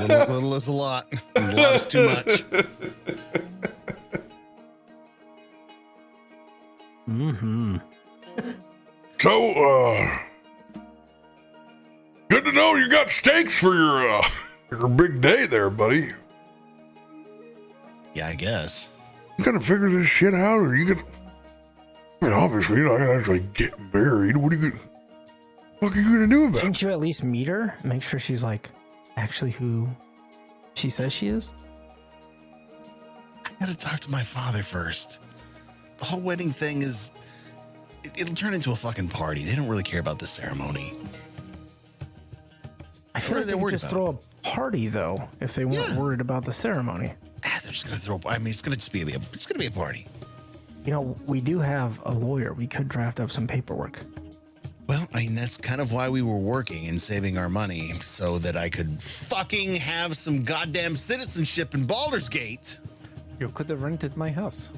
Little is a lot. A lot is too much. Mm-hmm. So, good to know you got steaks for your big day there, buddy. Yeah, I guess. You gotta figure this shit out, or you could. I mean, obviously, you're not gonna actually get married. What are you gonna? What are you gonna do about it? Shouldn't you at least meet her? Make sure she's like actually who she says she is? I gotta talk to my father first. The whole wedding thing is. It'll turn into a fucking party. They don't really care about the ceremony. I feel like they would just throw a party though if they weren't worried about the ceremony. They're just gonna throw. I mean, it's gonna be a party. You know, we do have a lawyer. We could draft up some paperwork. Well, I mean, that's kind of why we were working and saving our money so that I could fucking have some goddamn citizenship in Baldur's Gate. You could have rented my house,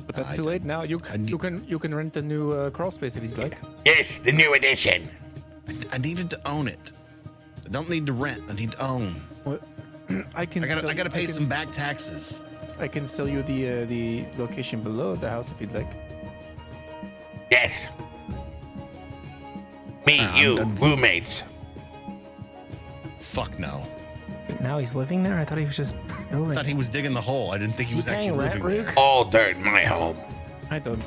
but that's too late now. You can rent a new crawl space if you'd like. Yes, the new edition. I needed to own it. I don't need to rent. I need to own. Well, I gotta pay some back taxes. I can sell you the location below the house if you'd like. Yes. Me, I'm roommates. Fuck no. Now he's living there? I thought he was just building. I thought he was digging the hole. I didn't think he was actually living there. All dirt in my home. I don't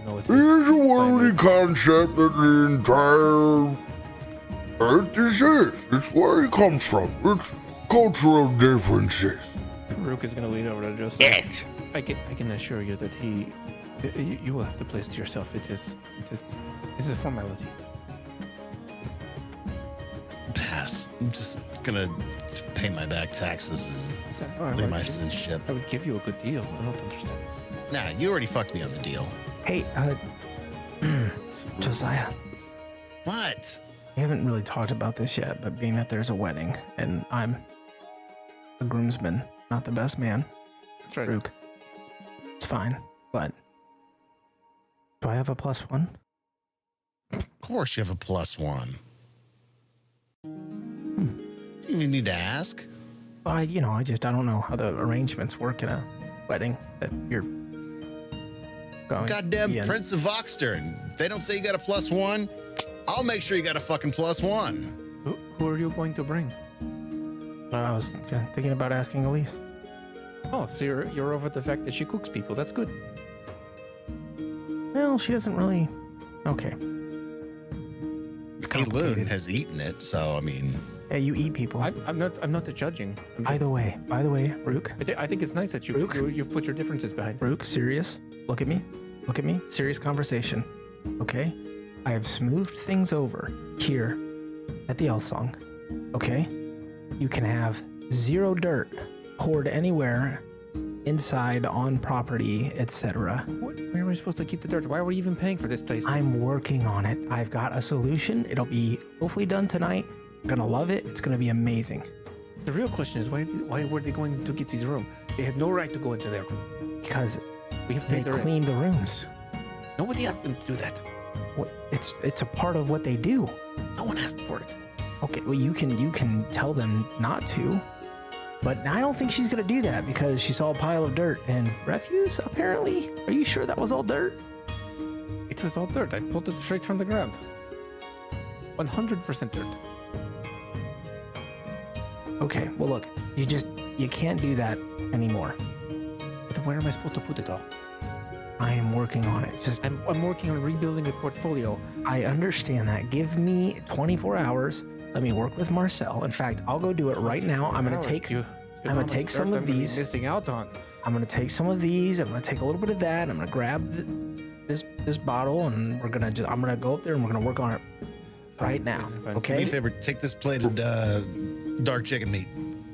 know what There's a worldly concept that the entire Earth is this. It's where it comes from. It's cultural differences. Rook is gonna lean over to Josiah. Yes. I can assure you that you will have to place to yourself. It's a formality. Pass. I'm just gonna pay my back taxes and leave my citizenship. I would give you a good deal. I don't understand. Nah, you already fucked me on the deal. Hey, Josiah. What? We haven't really talked about this yet, but being that there's a wedding and I'm a groomsman, not the best man. That's right. Rook. It's fine, but do I have a +1? Of course you have a +1. You even need to ask. I don't know how the arrangements work in a wedding that you're going. Goddamn Prince of Voxtern. If they don't say you got a +1, I'll make sure you got a fucking +1. Who are you going to bring? I was thinking about asking Elise. Oh, so you're over the fact that she cooks people. That's good. Well, she doesn't really. Okay. Llywelyn has eaten it, so I mean. Yeah, you eat people. I'm not the judging. By the way, Rook. I think it's nice that you've put your differences behind. Rook, serious. Look at me. Serious conversation. Okay? I have smoothed things over here at the L Song. Okay? You can have 0 dirt poured anywhere inside, on property, etc. Where am I supposed to keep the dirt? Why are we even paying for this place? I'm working on it. I've got a solution. It'll be hopefully done tonight. I'm gonna love it. It's gonna be amazing. The real question is why were they going to Gitsy's room? They had no right to go into their room. Because we have they cleaned the rooms. Nobody asked them to do that. It's a part of what they do. No one asked for it. Okay, well you can tell them not to. But I don't think she's gonna do that because she saw a pile of dirt and refuse, apparently. Are you sure that was all dirt? It was all dirt. I pulled it straight from the ground. 100% dirt. Okay, well look, you can't do that anymore. But then where am I supposed to put it all? I am working on it. I'm working on rebuilding a portfolio. I understand that. Give me 24 hours. Let me work with Marcel. In fact, I'll go do it right now. I'm gonna take some of these. Missing out on. I'm gonna take some of these. I'm gonna take a little bit of that. I'm gonna grab this bottle, and I'm gonna go up there and we're gonna work on it right now. Okay. Do me a favor. Take this plate of dark chicken meat.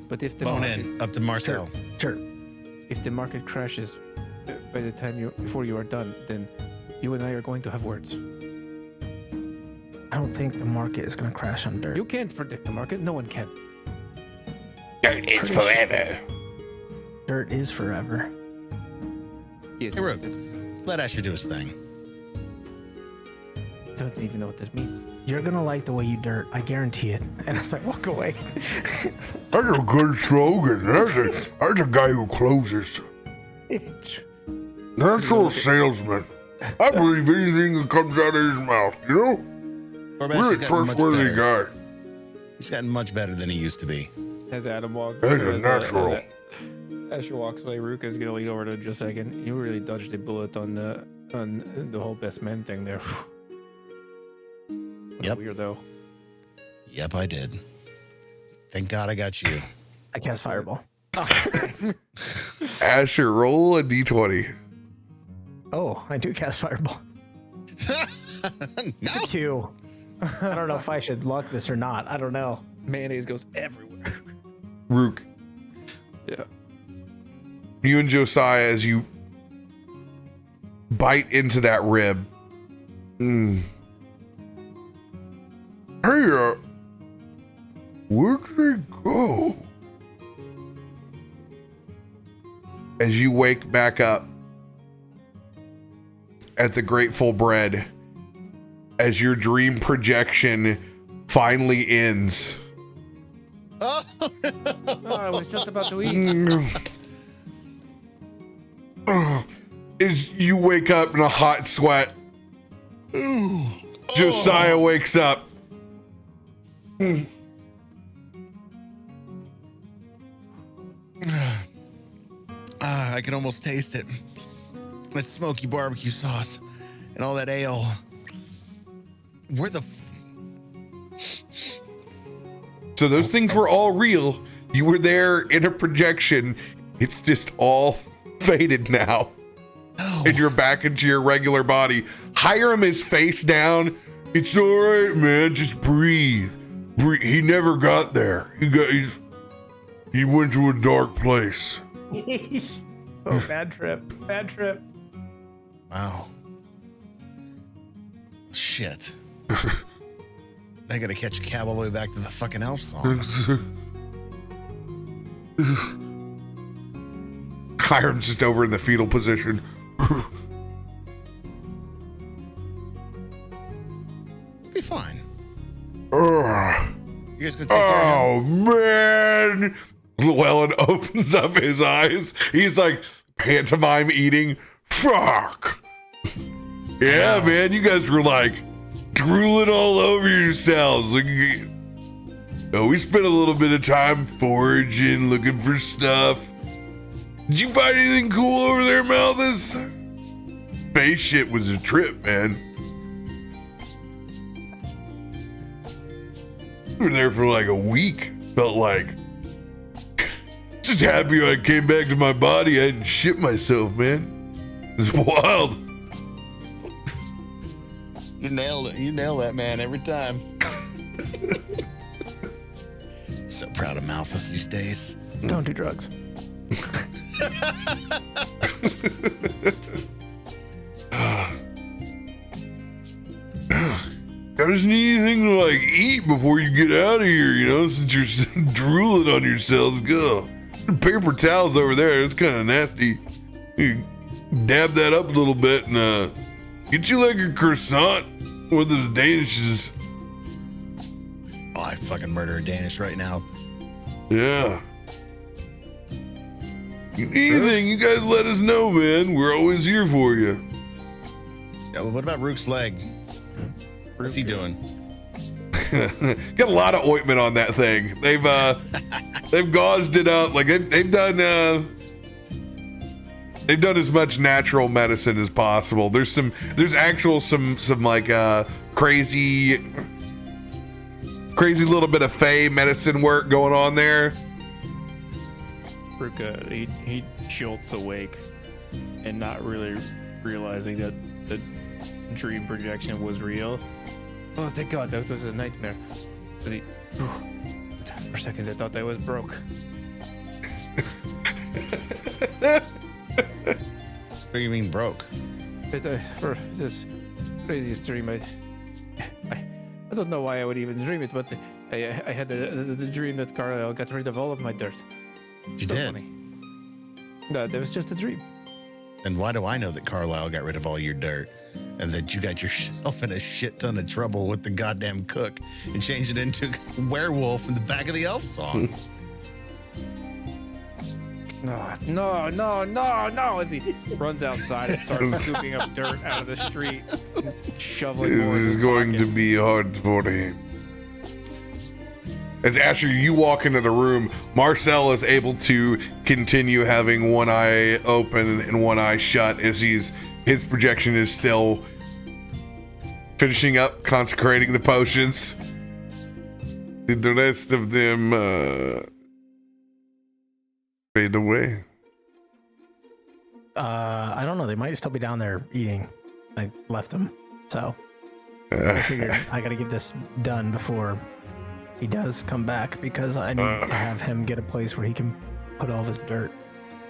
But if the bone in up to Marcel. Sure. If the market crashes by the time before you are done, then you and I are going to have words. I don't think the market is going to crash on dirt. You can't predict the market. No one can. Dirt is forever. Dirt is forever. Yes. Hey, Rook, let Asher do his thing. I don't even know what this means. You're going to like the way you dirt. I guarantee it. And it's like, walk away. That's a good slogan. That's a guy who closes. Natural salesman. I believe anything that comes out of his mouth, you know? Really trustworthy guy. He's gotten much better than he used to be. As Adam walks. That's a natural. Asher walks away. Ruka's gonna lean over to Josiah again. You really dodged a bullet on the whole best men thing there. Yep. Weirdo. Yep, I did. Thank God I got you. I cast Fireball. Asher, roll a d20. Oh, I do cast Fireball. No. It's a 2. I don't know if I should luck this or not. I don't know. Mayonnaise goes everywhere. Rook, Yeah. you and Josiah, as you bite into that rib. Hey, where'd they go? As you wake back up at the Grateful Bread, as your dream projection finally ends. Oh, I was just about to eat. As you wake up in a hot sweat, Josiah wakes up. I can almost taste it. That smoky barbecue sauce and all that ale. Where the So those things were all real. You were there in a projection. It's just all faded now. No. And you're back into your regular body. Hiram is face down. It's all right, man. Just breathe. Breathe. He never got there. He went to a dark place. Oh, bad trip. Bad trip. Wow. Shit. I gotta catch a cab all the way back to the fucking elf song. Hiram's just over in the fetal position. It'll be fine. Ugh. You guys gonna take care of him? Oh, man. Llewellyn opens up his eyes. He's like pantomime eating. Fuck. Yeah, man. You guys were like drooling all over yourselves. Like, we spent a little bit of time foraging, looking for stuff. Did you find anything cool over there, Malthus? Spaceship was a trip, man. We were there for like a week. Felt like. Just happy I came back to my body. I didn't shit myself, man. It was wild. You nailed it. You nail that, man, every time. So proud of Malthus these days. Don't do drugs. Guys need anything to like eat before you get out of here, you know, since you're drooling on yourselves. Go. Paper towels over there, it's kind of nasty. You dab that up a little bit and get you like a croissant with the Danishes. Oh, I fucking murder a Danish right now. Yeah. You need anything, you guys let us know, man. We're always here for you. Yeah, well, what about Rook's leg? What's he doing? Got a lot of ointment on that thing. They've gauzed it up. Like they've done as much natural medicine as possible. There's actual some like crazy little bit of fey medicine work going on there. Ruka, he jolts awake and not really realizing that the dream projection was real. Oh, thank God, that was a nightmare. For seconds, I thought I was broke. What do you mean broke? But, for this craziest dream, I don't know why I would even dream it, but I had the dream that Carlisle got rid of all of my dirt. You So did? funny. No, that was just a dream. And why do I know that Carlisle got rid of all your dirt and that you got yourself in a shit ton of trouble with the goddamn cook and changed it into werewolf in the back of the elf song? No, as he runs outside and starts scooping up dirt out of the street and shoveling more This in is his going to pockets. be hard for him. As Asher, you walk into the room, Marcel is able to continue having one eye open and one eye shut as his projection is still finishing up, consecrating the potions. Did the rest of them fade away? I don't know. They might still be down there eating. I left them, so I figured I got to get this done before he does come back, because I need to have him get a place where he can put all of his dirt.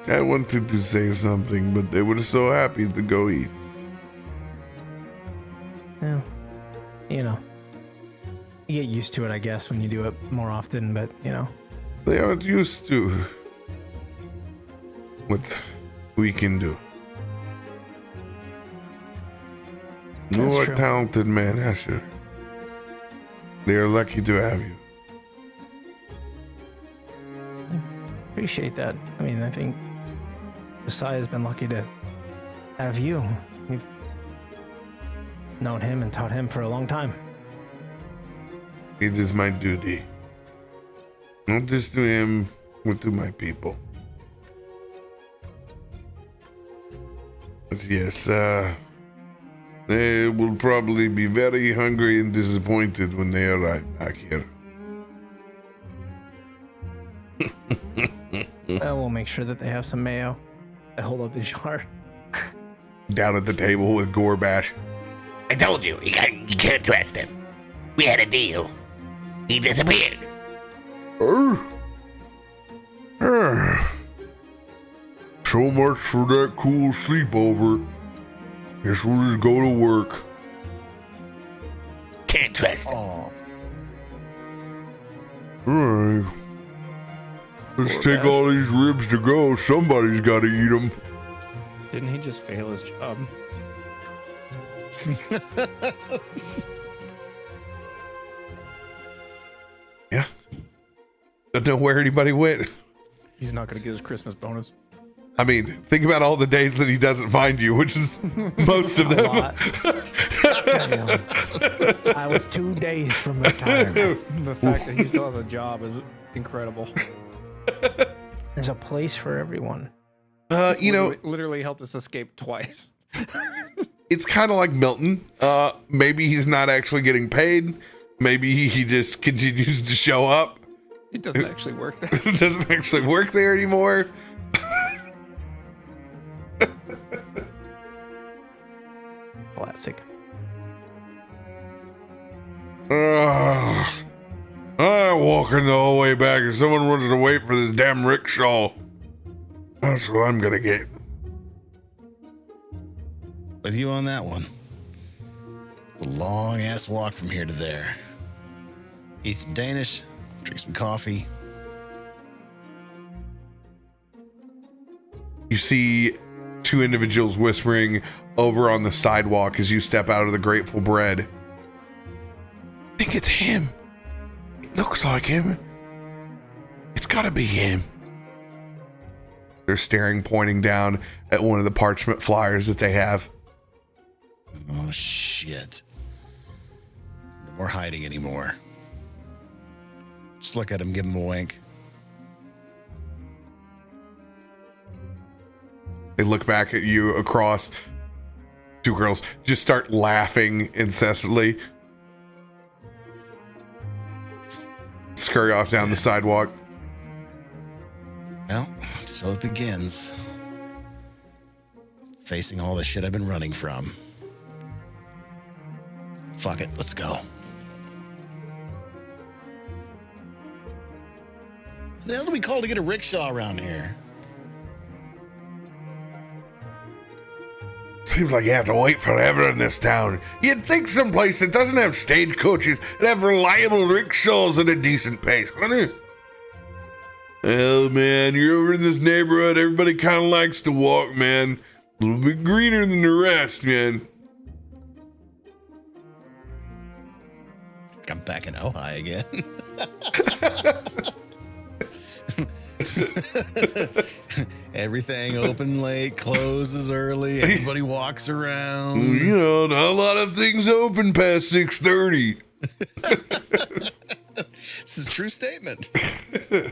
I wanted to say something, but they were so happy to go eat. Yeah, you know, you get used to it, I guess, when you do it more often. But you know, They aren't used to what we can do. You That's are a true. talented man, Asher. They are lucky to have you. appreciate that. I mean, I think Josiah's been lucky to have you. We've known him and taught him for a long time. It is my duty. Not just to him, but to my people. But yes, they will probably be very hungry and disappointed when they arrive back here. Well, we'll make sure that they have some mayo. I hold up the jar. Down at the table with Gorbash. I told you, you can't trust him. We had a deal. He disappeared. So much for that cool sleepover. Guess we'll just go to work. Can't trust him. Alright. Let's take all these ribs to go. Somebody's got to eat them. Didn't he just fail his job? Yeah. Don't know where anybody went. He's not going to get his Christmas bonus. I mean, think about all the days that he doesn't find you, which is most of A them. lot. I was 2 days from retirement. The fact that he still has a job is incredible. There's a place for everyone. You know, Literally helped us escape twice. it's kind of like Milton. Maybe he's not actually getting paid. Maybe he just continues to show up. It doesn't actually work there. Doesn't actually work there anymore. Classic. I'm walking the whole way back and someone wanted to wait for this damn rickshaw. That's what I'm gonna get. With you on that one. It's a long ass walk from here to there. Eat some Danish, drink some coffee. You see two individuals whispering over on the sidewalk as you step out of the Grateful Bread. I think it's him. It looks like him. It's gotta be him. They're staring, pointing down at one of the parchment flyers that they have. Oh, shit. No more hiding anymore. Just look at him, give him a wink. They look back at you across. Two girls just start laughing incessantly. Scurry off down the sidewalk. Well, so it begins. Facing all the shit I've been running from. Fuck it, let's go. What the hell do we call to get a rickshaw around here? Seems like you have to wait forever in this town. You'd think someplace that doesn't have stagecoaches would have reliable rickshaws at a decent pace, wouldn't it? Well, man, you're over in this neighborhood. Everybody kind of likes to walk, man. A little bit greener than the rest, man. I'm back in Ojai again. Everything open late, closes early, everybody walks around. You know, not a lot of things open past 6:30. This is a true statement.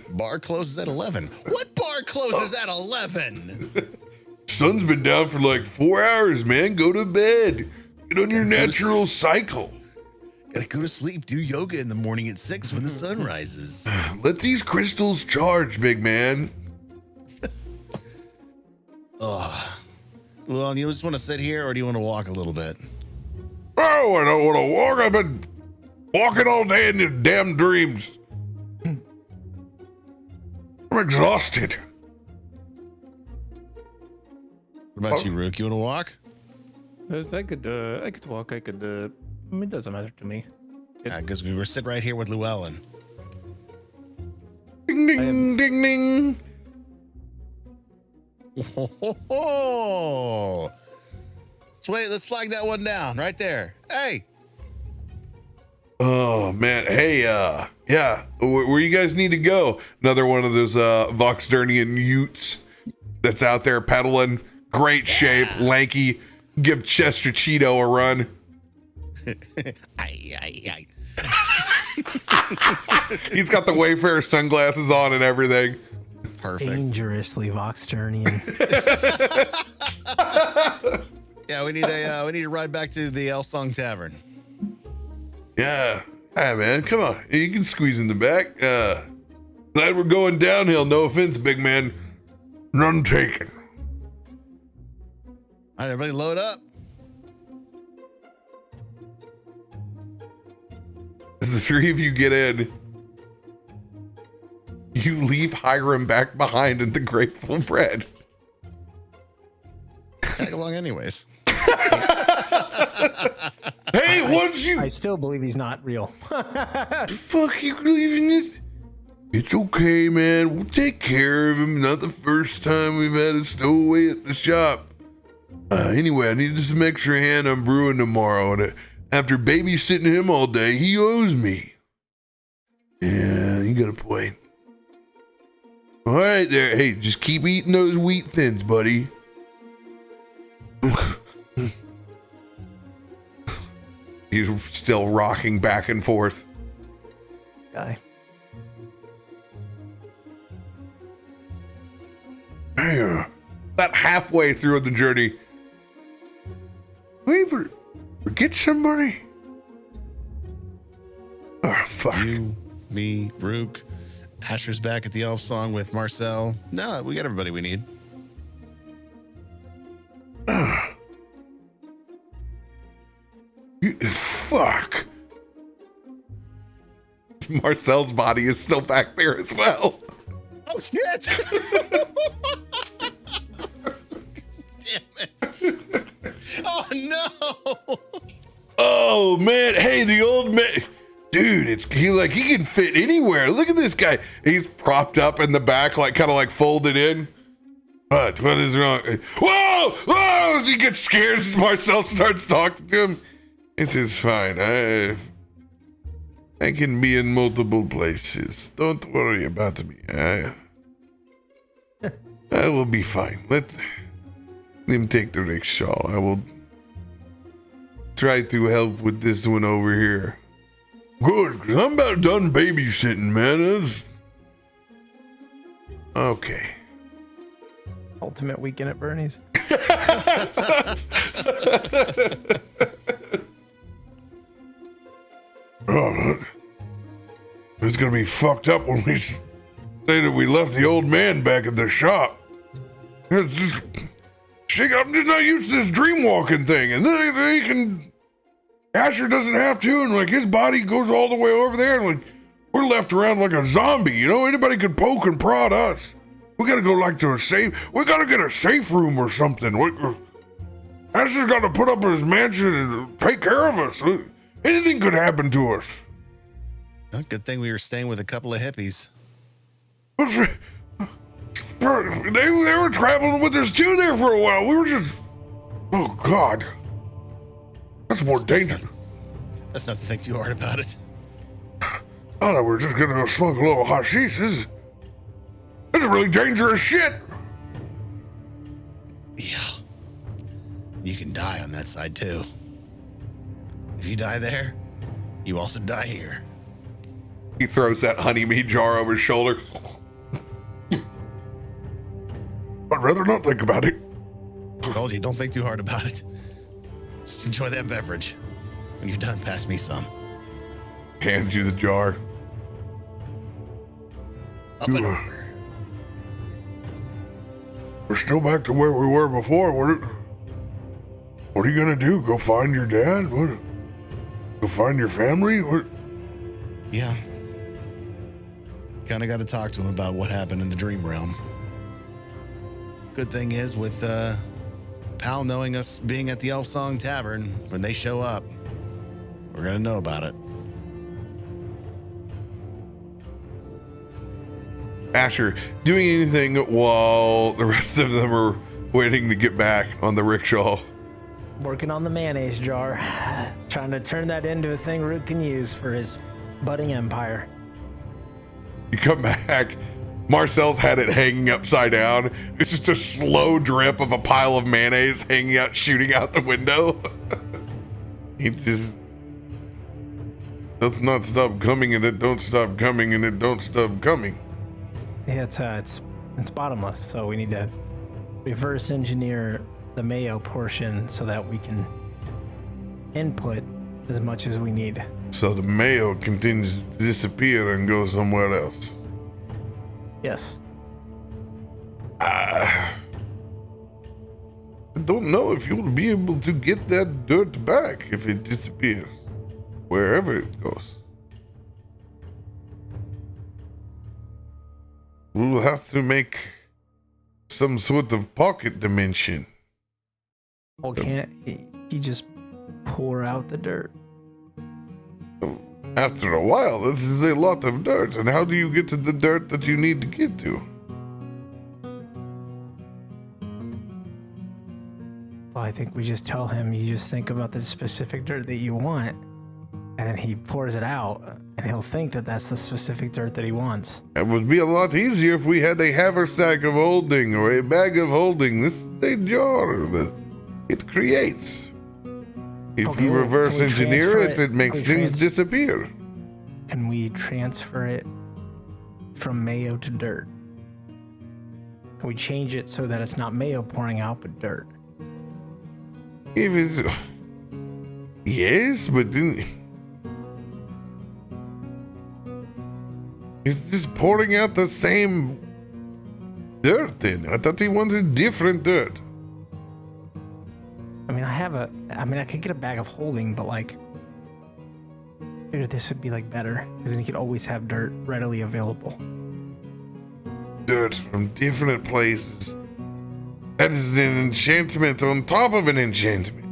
Bar closes at 11. What bar closes at 11? Sun's been down for like 4 hours, man. Go to bed. Get on your natural cycle. Gotta go to sleep, do yoga in the morning at 6 when the sun rises. Let these crystals charge, big man. Oh. Well, you just want to sit here or do you want to walk a little bit? Oh, I don't want to walk. I've been walking all day in the damn dreams. I'm exhausted. What about you, Rook? You want to walk? Yes, I could walk. It doesn't matter to me. Because we were sitting right here with Llywelyn. Ding, ding, ding, ding. Oh. Let's flag that one down right there. Hey. Oh, man. Hey, yeah. Where you guys need to go? Another one of those Voxdernian utes that's out there pedaling. Great shape, lanky. Give Chester Cheeto a run. Aye. He's got the Wayfarer sunglasses on and everything. Perfect. Dangerously Voxturnian. Yeah, we need a ride back to the Elf Song Tavern. Yeah. Hey, man, come on. You can squeeze in the back. Glad we're going downhill. No offense, big man. None taken. All right, everybody load up. As the three of you get in, you leave Hiram back behind in the Grateful Bread. Tag along anyways. Hey, once you... I still believe he's not real. Fuck you leaving it? It's okay, man. We'll take care of him. Not the first time we've had a stowaway at the shop. Anyway, I need some extra hand on brewing tomorrow. And after babysitting him all day, he owes me. Yeah, you got a point. All right there. Hey, just keep eating those wheat thins, buddy. He's still rocking back and forth. Guy. About halfway through the journey. We forget somebody? Oh, fuck. You, me, Rook. Asher's back at the Elf Song with Marcel. No, we got everybody we need. Fuck. Marcel's body is still back there as well. Oh, shit! Damn it. Oh, no! Oh, man. Hey, the old man. Dude, he can fit anywhere. Look at this guy. He's propped up in the back, like kind of like folded in. What is wrong? Whoa! Whoa! He gets scared as Marcel starts talking to him. It is fine. I can be in multiple places. Don't worry about me. I will be fine. Let him take the rickshaw. I will try to help with this one over here. Good, because I'm about done babysitting, man. Okay. Ultimate weekend at Bernie's. Oh, it's gonna be fucked up when we say that we left the old man back at the shop. It's just, I'm just not used to this dream walking thing, and then he can. Asher doesn't have to, and like his body goes all the way over there, and like we're left around like a zombie. You know, anybody could poke and prod us. We gotta go like to a safe. We gotta get a safe room or something. Asher's got to put up his mansion and take care of us. Anything could happen to us. Well, good thing we were staying with a couple of hippies. They were traveling with us too there for a while. We were just, oh God, that's more dangerous. Let's not think too hard about it. I thought we were just gonna go smoke a little hashish. This is really dangerous shit. Yeah. You can die on that side too. If you die there, you also die here. He throws that honey mead jar over his shoulder. I'd rather not think about it. Told you, don't think too hard about it. Just enjoy that beverage. When you're done, pass me some. Hands you the jar. Up and over. We're still back to where we were before. What are you gonna do? Go find your dad? What? Go find your family? What? Yeah. Kind of got to talk to him about what happened in the dream realm. Good thing is, with Pal knowing us being at the Elf Song Tavern, when they show up, we're gonna know about it. Asher, doing anything while the rest of them are waiting to get back on the rickshaw? Working on the mayonnaise jar, trying to turn that into a thing Root can use for his budding empire. You come back, Marcel's had it hanging upside down. It's just a slow drip of a pile of mayonnaise hanging out, shooting out the window. It just does not stop coming, and it don't stop coming, and it don't stop coming. Yeah, it's bottomless, so we need to reverse engineer the mayo portion so that we can input as much as we need. So the mayo continues to disappear and go somewhere else. Yes. I don't know if you'll be able to get that dirt back if it disappears, wherever it goes. We'll have to make some sort of pocket dimension. Well, can't he just pour out the dirt? After a while, this is a lot of dirt, and how do you get to the dirt that you need to get to? Well, I think we just tell him, you just think about the specific dirt that you want, and then he pours it out, and he'll think that that's the specific dirt that he wants. It would be a lot easier if we had a haversack of holding or a bag of holding. This is a jar that it creates. If Okay, you well, reverse can we engineer transfer it, it? it makes Can we things disappear. Can we transfer it from mayo to dirt? Can we change it so that it's not mayo pouring out, but dirt? If it's... Yes, but then... It's just pouring out the same dirt then. I thought he wanted different dirt. I mean, I could get a bag of holding, but like, figured this would be like better, because then you could always have dirt readily available. Dirt from different places. That is an enchantment on top of an enchantment.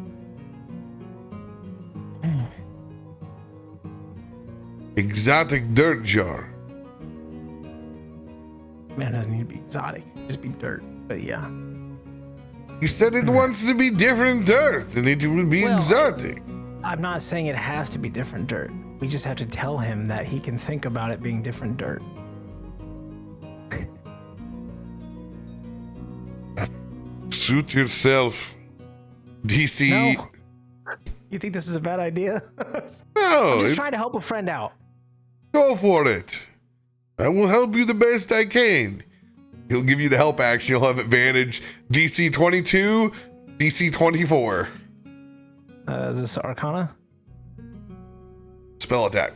Exotic dirt jar. Man, it doesn't need to be exotic, just be dirt. But yeah. You said it wants to be different dirt, and it would be Well, exotic. I'm not saying it has to be different dirt. We just have to tell him that he can think about it being different dirt. Suit yourself, DC. No. You think this is a bad idea? No, I'm just trying to help a friend out. go for it. I will help you the best I can. He'll give you the help action. You'll have advantage. DC 22, DC 24. Is this Arcana? Spell attack.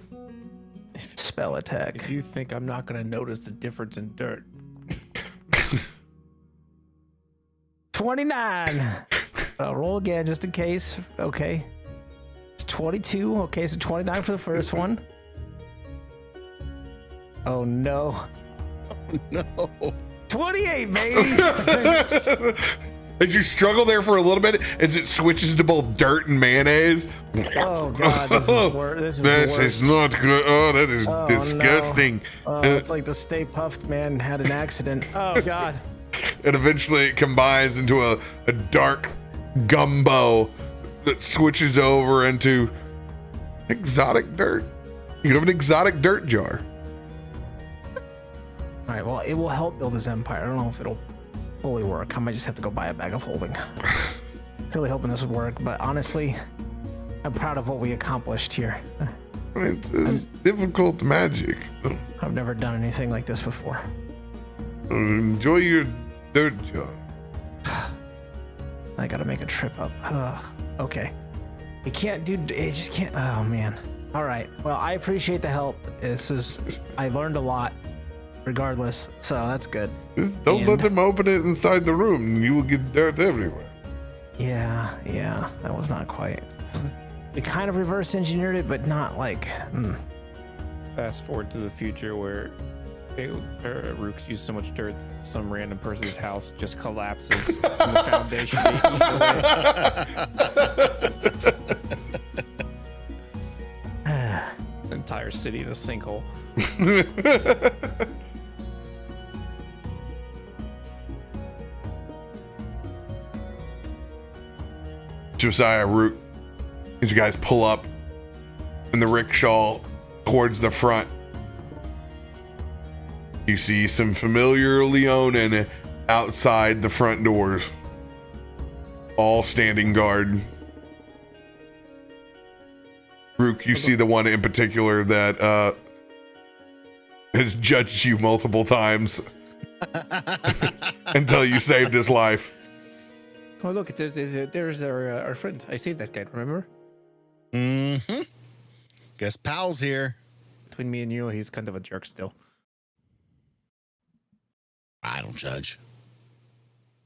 Spell attack. If you think I'm not going to notice the difference in dirt, 29. I'll roll again just in case. Okay. It's 22. Okay, so 29 for the first one. Oh no. No. 28, baby. Did you struggle there for a little bit as it switches to both dirt and mayonnaise? Oh god, this is worse. This is the This worst. is not good. Oh, that is Oh, disgusting. no. It's like the Stay Puffed Man had an accident. Oh god. And eventually it combines into a dark gumbo that switches over into exotic dirt. You have an exotic dirt jar. All right, well, it will help build his empire. I don't know if it'll fully work. I might just have to go buy a bag of holding. Really hoping this would work, but honestly, I'm proud of what we accomplished here. It's difficult magic. I've never done anything like this before. Enjoy your dirt job. I gotta make a trip up. Okay. You can't do. It just can't. Oh man. All right. Well, I appreciate the help. I learned a lot, regardless. So that's good. Just don't let them open it inside the room, and you will get dirt everywhere. Yeah. That was not quite. We kind of reverse engineered it, but not like. Fast forward to the future where Rook's used so much dirt that some random person's house just collapses from the foundation. The entire city in a sinkhole. Josiah, Rook, as you guys pull up in the rickshaw towards the front, you see some familiar Leonin outside the front doors, all standing guard. Rook, you see the one in particular that has judged you multiple times until you saved his life. Oh, look, there's our friend. I saved that guy, remember? Mm-hmm. Guess Pal's here. Between me and you, he's kind of a jerk still. I don't judge.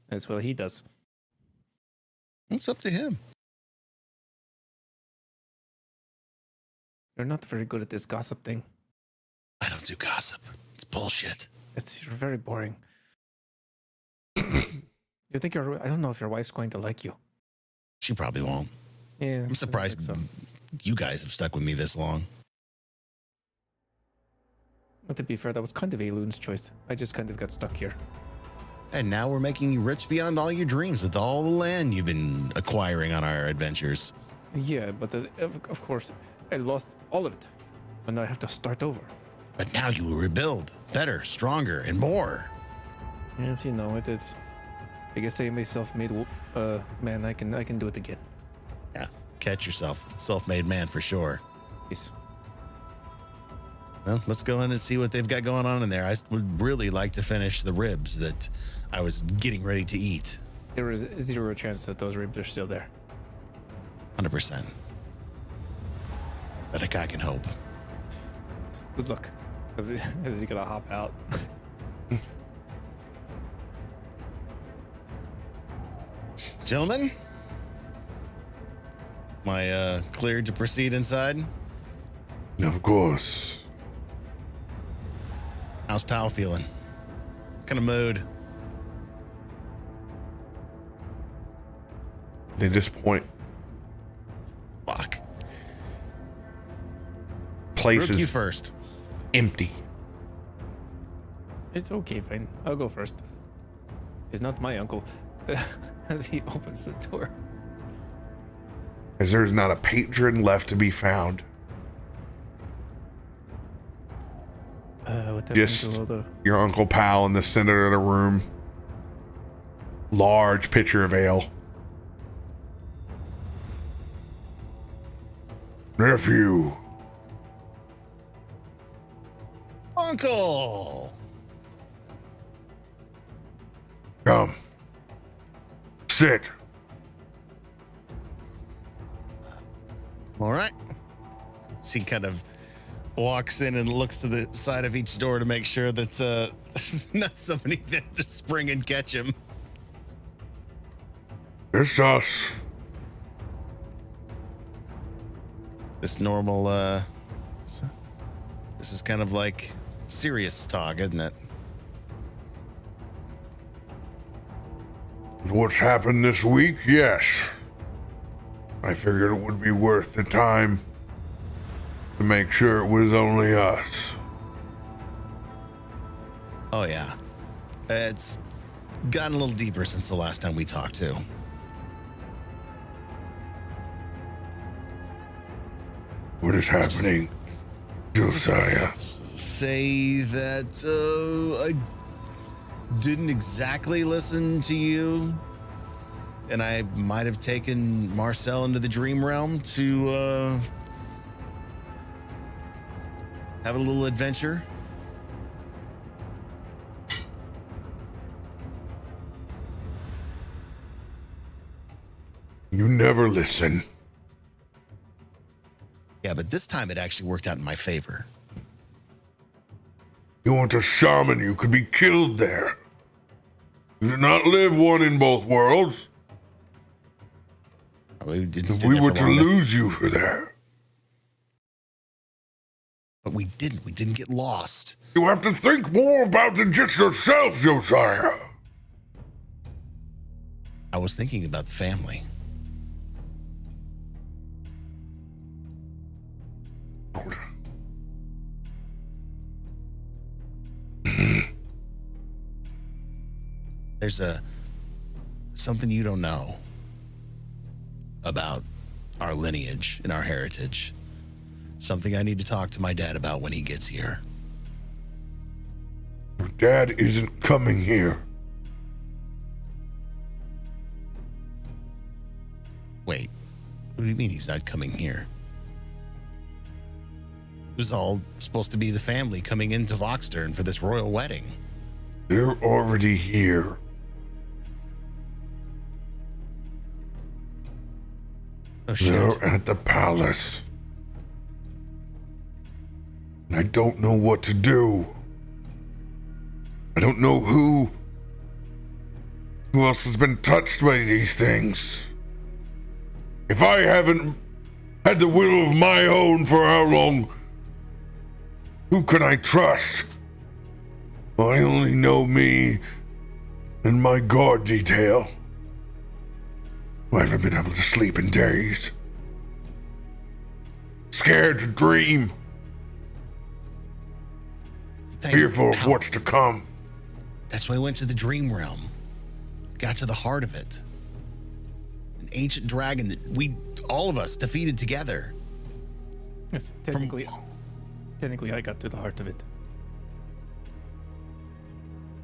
That's what he does. It's up to him. You're not very good at this gossip thing. I don't do gossip. It's bullshit. You're very boring. You think I don't know if your wife's going to like you. She probably won't. Yeah. I'm surprised you guys have stuck with me this long. But to be fair, that was kind of Loon's choice. I just kind of got stuck here. And now we're making you rich beyond all your dreams with all the land you've been acquiring on our adventures. Yeah, but of course, I lost all of it. So now I have to start over. But now you will rebuild better, stronger, and more. Yes, you know, it is. I guess I am a self-made man. I can do it again. Yeah, catch yourself. Self-made man for sure. Yes. Well, let's go in and see what they've got going on in there. I would really like to finish the ribs that I was getting ready to eat. There is 0 chance that those ribs are still there. 100%. But I can hope. Good luck. Is he gonna hop out? Gentlemen, am I cleared to proceed inside? Of course. How's Pal feeling? What kind of mood? They just point Fuck. Rook, you places first. empty. It's okay, fine. I'll go first. He's not my uncle. As he opens the door. As there's not a patron left to be found. What that Just means, although your Uncle Pal in the center of the room. Large pitcher of ale. Nephew. Uncle! Come. Sit. All right. So he kind of walks in and looks to the side of each door to make sure that there's not somebody there to spring and catch him. It's us. This normal, this is kind of like serious talk, isn't it? What's happened this week? Yes. I figured it would be worth the time to make sure it was only us. Oh, yeah. It's gotten a little deeper since the last time we talked, too. What is happening, Josiah? Say that I didn't exactly listen to you, and I might have taken Marcel into the dream realm to have a little adventure. You never listen. Yeah, but this time it actually worked out in my favor. You want a shaman, you could be killed there. You do not live one in both worlds. We didn't If stay we there were for to long enough. lose you for that, But we didn't. We didn't get lost. you have to think more about than just yourself, Josiah. I was thinking about the family. There's something you don't know about our lineage and our heritage. Something I need to talk to my dad about when he gets here. Your dad isn't coming here. Wait, what do you mean he's not coming here? It was all supposed to be the family coming into Voxtern for this royal wedding. They're already here. Oh shit. They're at the palace. And I don't know what to do. I don't know who else has been touched by these things. If I haven't had the will of my own for how long, who can I trust? I only know me and my guard detail. I haven't been able to sleep in days. Scared to dream. Fearful of what's to come. That's why I went to the dream realm. Got to the heart of it. An ancient dragon that we, all of us, defeated together. Yes, technically, I got to the heart of it.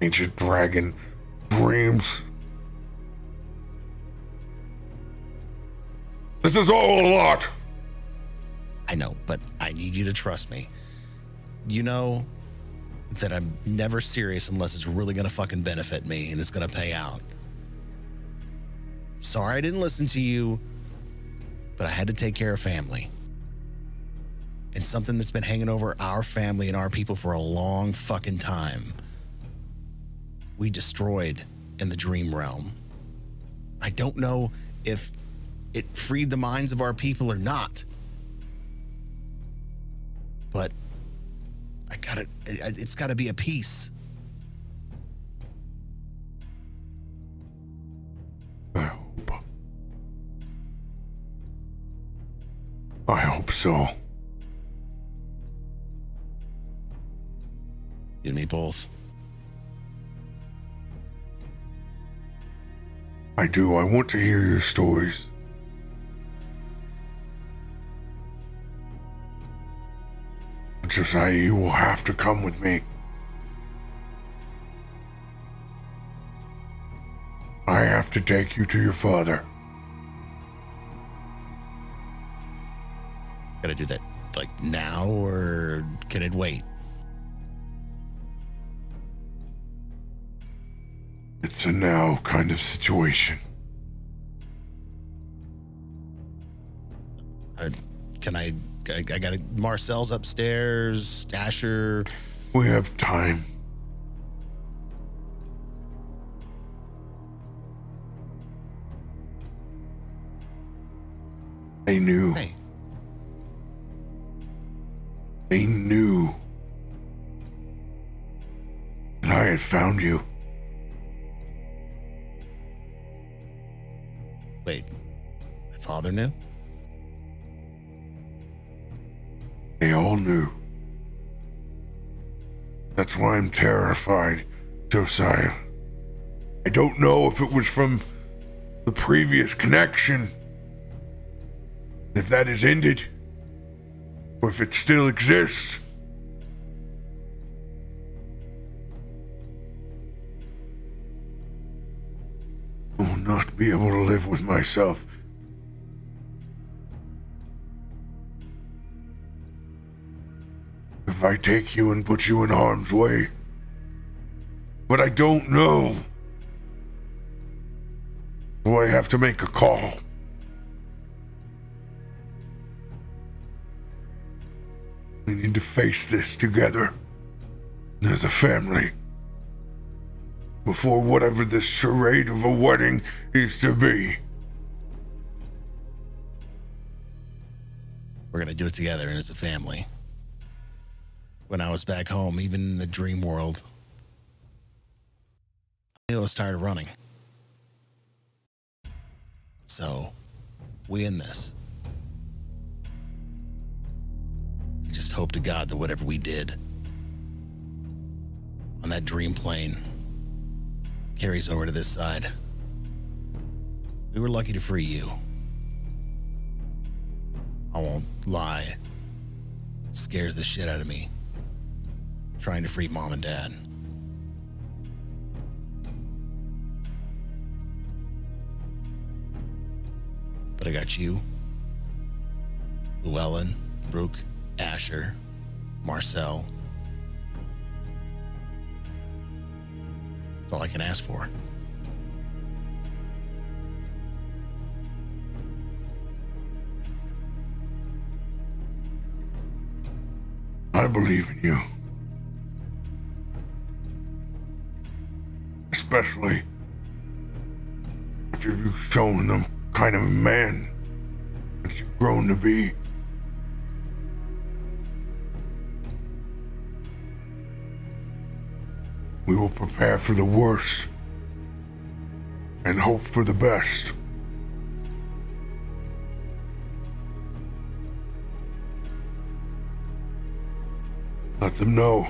Ancient dragon dreams. This is all a lot. I know, but I need you to trust me. You know that I'm never serious unless it's really gonna fucking benefit me and it's gonna pay out. Sorry I didn't listen to you, but I had to take care of family. And something that's been hanging over our family and our people for a long fucking time. We destroyed in the dream realm. I don't know if it freed the minds of our people or not. But it's gotta be a piece. I hope so. You and me both. I do. I want to hear your stories. Josiah, you will have to come with me. I have to take you to your father. Gotta do that like now, or can it wait? It's a now kind of situation. I got Marcel's upstairs, Asher. We have time. They knew. Hey, They knew that I had found you. wait. My father knew? They all knew. That's why I'm terrified, Josiah. I don't know if it was from the previous connection, if that has ended, or if it still exists. I will not be able to live with myself. if I take you and put you in harm's way. But I don't know. So I have to make a call. We need to face this together. As a family. Before whatever this charade of a wedding is to be. We're gonna do it together and as a family. When I was back home, even in the dream world, I was tired of running. So, we in this. I just hope to God that whatever we did on that dream plane carries over to this side. We were lucky to free you. I won't lie. It scares the shit out of me. Trying to free Mom and Dad. But I got you, Llywelyn, Brooke, Asher, Marcel. That's all I can ask for. I believe in you. Especially after you've shown them kind of man that you've grown to be. We will prepare for the worst and hope for the best. Let them know.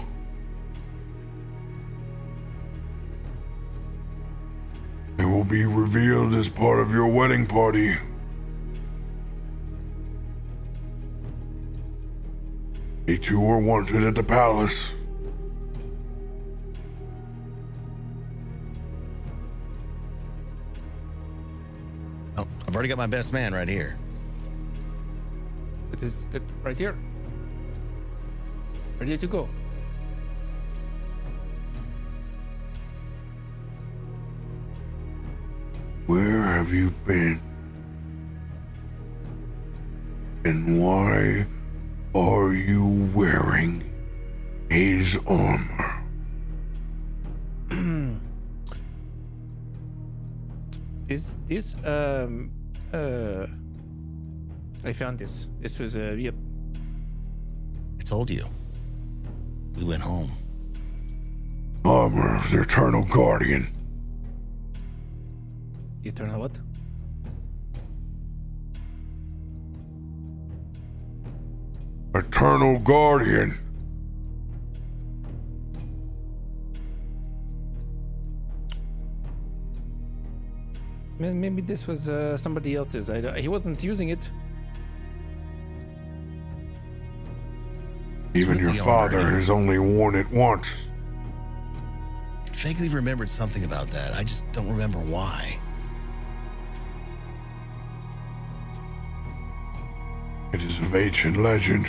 It will be revealed as part of your wedding party. They two are wanted at the palace. Oh, I've already got my best man right here. It is that right here. Ready to go. Where have you been? And why are you wearing his armor? I found this. This was yep. I told you. We went home. Armor of the Eternal Guardian. Eternal what? Eternal Guardian. Maybe this was somebody else's. He wasn't using it. Even your father has only worn it once. I vaguely remembered something about that. I just don't remember why. It is of ancient legend.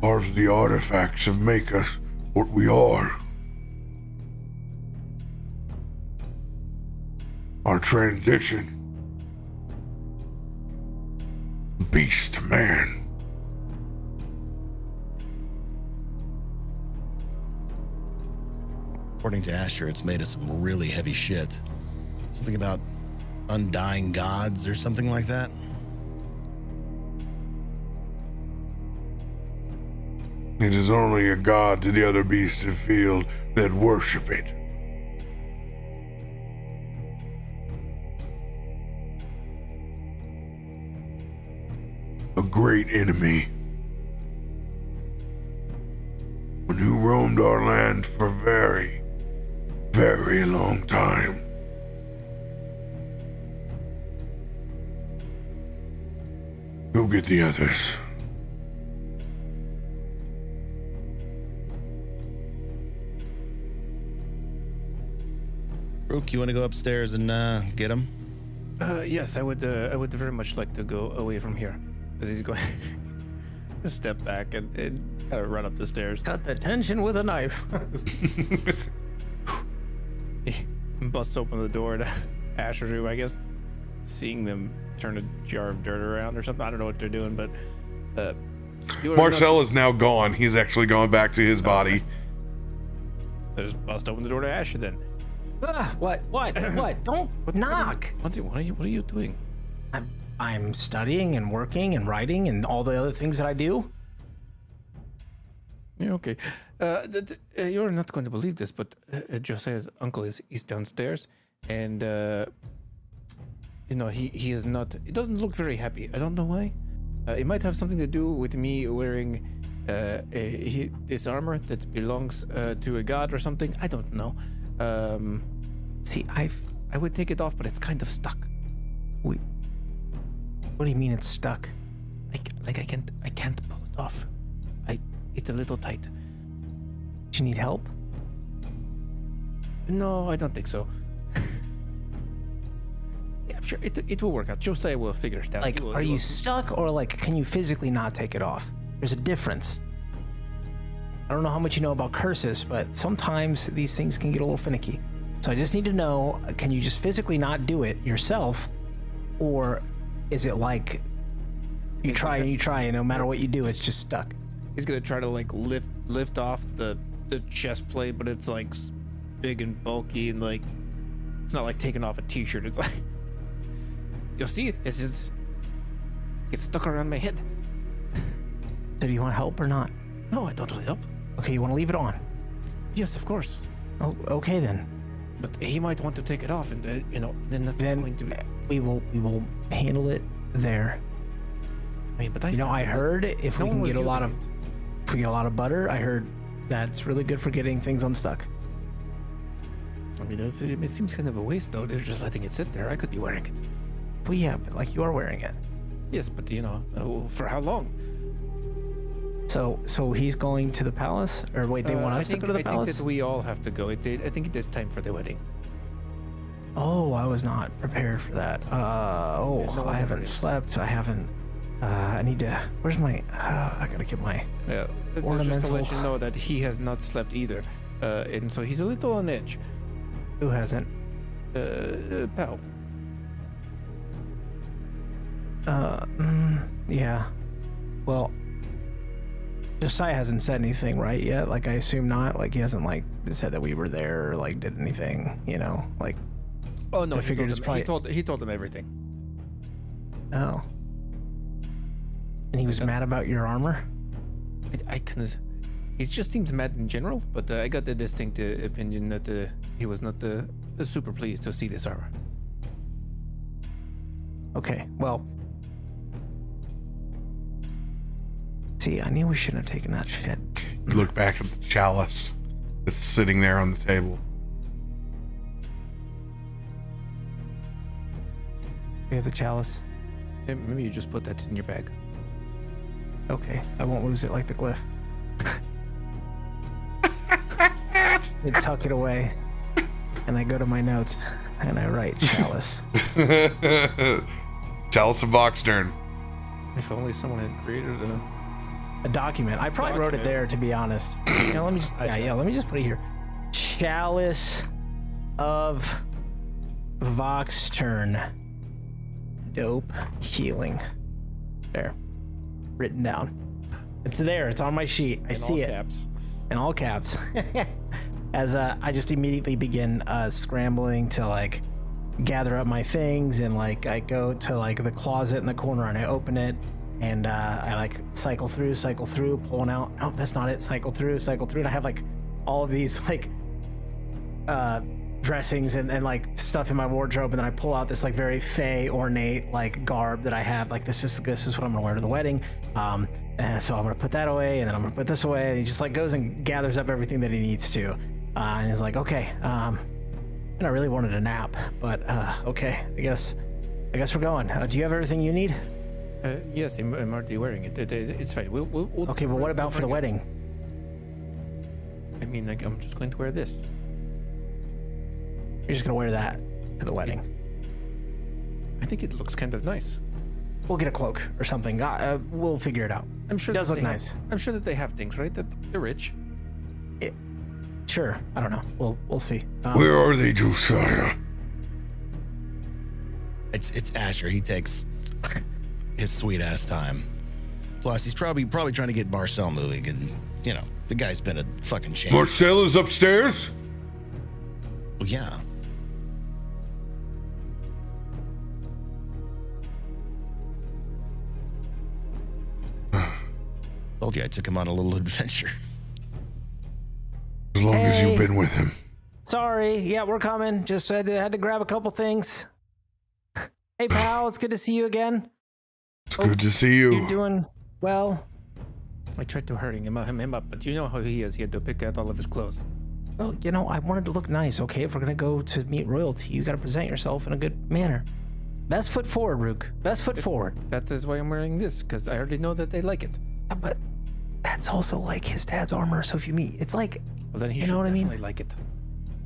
Carves the artifacts that make us what we are. Our transition. Beast to man. According to Asher, it's made of some really heavy shit. Something about undying gods or something like that. It is only a god to the other beasts of field that worship it. A great enemy. One who roamed our land for very, very long time. Go get the others. Brooke, you want to go upstairs and get him? Yes, I would very much like to go away from here. As he's going to step back and kind of run up the stairs. Cut the tension with a knife. He busts open the door to Asher's room, I guess, seeing them turn a jar of dirt around or something. I don't know what they're doing, but Marcel is now gone. He's actually gone back to his body. I just bust open the door to Asher then. What? Don't knock. What are you doing? I'm studying and working and writing and all the other things that I do. Yeah, okay. You're not going to believe this, but Josiah's uncle is downstairs, and he is not. It doesn't look very happy. I don't know why. It might have something to do with me wearing this armor that belongs to a god or something. I don't know. See, I would take it off, but it's kind of stuck. What do you mean it's stuck? I can't pull it off. It's a little tight. Do you need help? No, I don't think so. Yeah, I'm sure it will work out. Josiah will figure it out. Like, are you stuck, or like, can you physically not take it off? There's a difference. I don't know how much you know about curses, but sometimes these things can get a little finicky. So I just need to know, can you just physically not do it yourself, or is it like you try and no matter what you do, it's just stuck? He's gonna try to like lift off the chest plate, but it's like big and bulky, and like it's not like taking off a t-shirt. It's like, you'll see, it's stuck around my head. So do you want help or not? No, I don't want help. Okay, you want to leave it on? Yes, of course. Oh, okay then. But he might want to take it off, and then that's going to be. We will handle it there. I mean, but I heard if we can get a lot of butter, I heard that's really good for getting things unstuck. I mean, it seems kind of a waste, though. They're just letting it sit there. I could be wearing it. Well, yeah, but like you are wearing it. Yes, but for how long? So he's going to the palace, or wait, they want us to go to the palace? I think that we all have to go. I think it is time for the wedding. Oh, I was not prepared for that. I haven't slept. I haven't. I need to. Where's my? I gotta get my. Yeah, just to let you know that he has not slept either, and so he's a little on edge. Who hasn't? Pal. Yeah. Well, Josiah hasn't said anything, right, yet? Like, I assume not. Like, he hasn't, like, said that we were there or, like, did anything, like... Oh, no, he told him everything. Oh. And he was mad about your armor? I couldn't... He just seems mad in general, but I got the distinct opinion that he was not super pleased to see this armor. Okay, well... See, I knew we shouldn't have taken that shit. You look back at the chalice that's sitting there on the table. We have the chalice. Yeah, maybe you just put that in your bag. Okay, I won't lose it like the glyph. I tuck it away, and I go to my notes, and I write chalice. Chalice of Voxtern. If only someone had created a document. I probably wrote it there, to be honest. Let me just let me just put it here. Chalice of Voxtern. Dope healing. There. Written down. It's there. It's on my sheet. I see it. Caps. In all caps. As I just immediately begin scrambling to like gather up my things, and like I go to like the closet in the corner and I open it, and I like cycle through, pulling out. No, that's not it. Cycle through, and I have like all of these like dressings and like stuff in my wardrobe, and then I pull out this like very fey ornate like garb that I have. Like this is what I'm gonna wear to the wedding. And so I'm gonna put that away, and then I'm gonna put this away. And he just like goes and gathers up everything that he needs to, and he's like, okay. And I really wanted a nap, but okay. I guess we're going. Do you have everything you need? Yes, I'm already wearing it. It's fine. We'll okay, but what about for the wedding? I mean, like, I'm just going to wear this. You're just gonna wear that to the wedding? I think it looks kind of nice. We'll get a cloak or something. We'll figure it out. I'm sure It does that look they nice. I'm sure that they have things, right? That they're rich. Sure. I don't know. We'll see. Where are they, Josiah? It's Asher. He takes his sweet ass time. Plus, he's probably trying to get Marcel moving, and you know the guy's been a fucking champ. Marcel is upstairs? Well, yeah. Told you I took him on a little adventure. As long as Hey. you've been with him. Sorry. Yeah, we're coming. Just had to grab a couple things. Hey, pal. It's good to see you again. It's good to see You're you. doing well. I tried to hurry him up, but you know how he is. He had to pick out all of his clothes. Well, you know, I wanted to look nice, okay? If we're gonna go to meet royalty, you gotta present yourself in a good manner. Best foot forward, Rook. Best foot forward. That is why I'm wearing this, because I already know that they like it. Yeah, but that's also like his dad's armor, so if you meet, it's like, Well, then he You should know what I mean? definitely like it.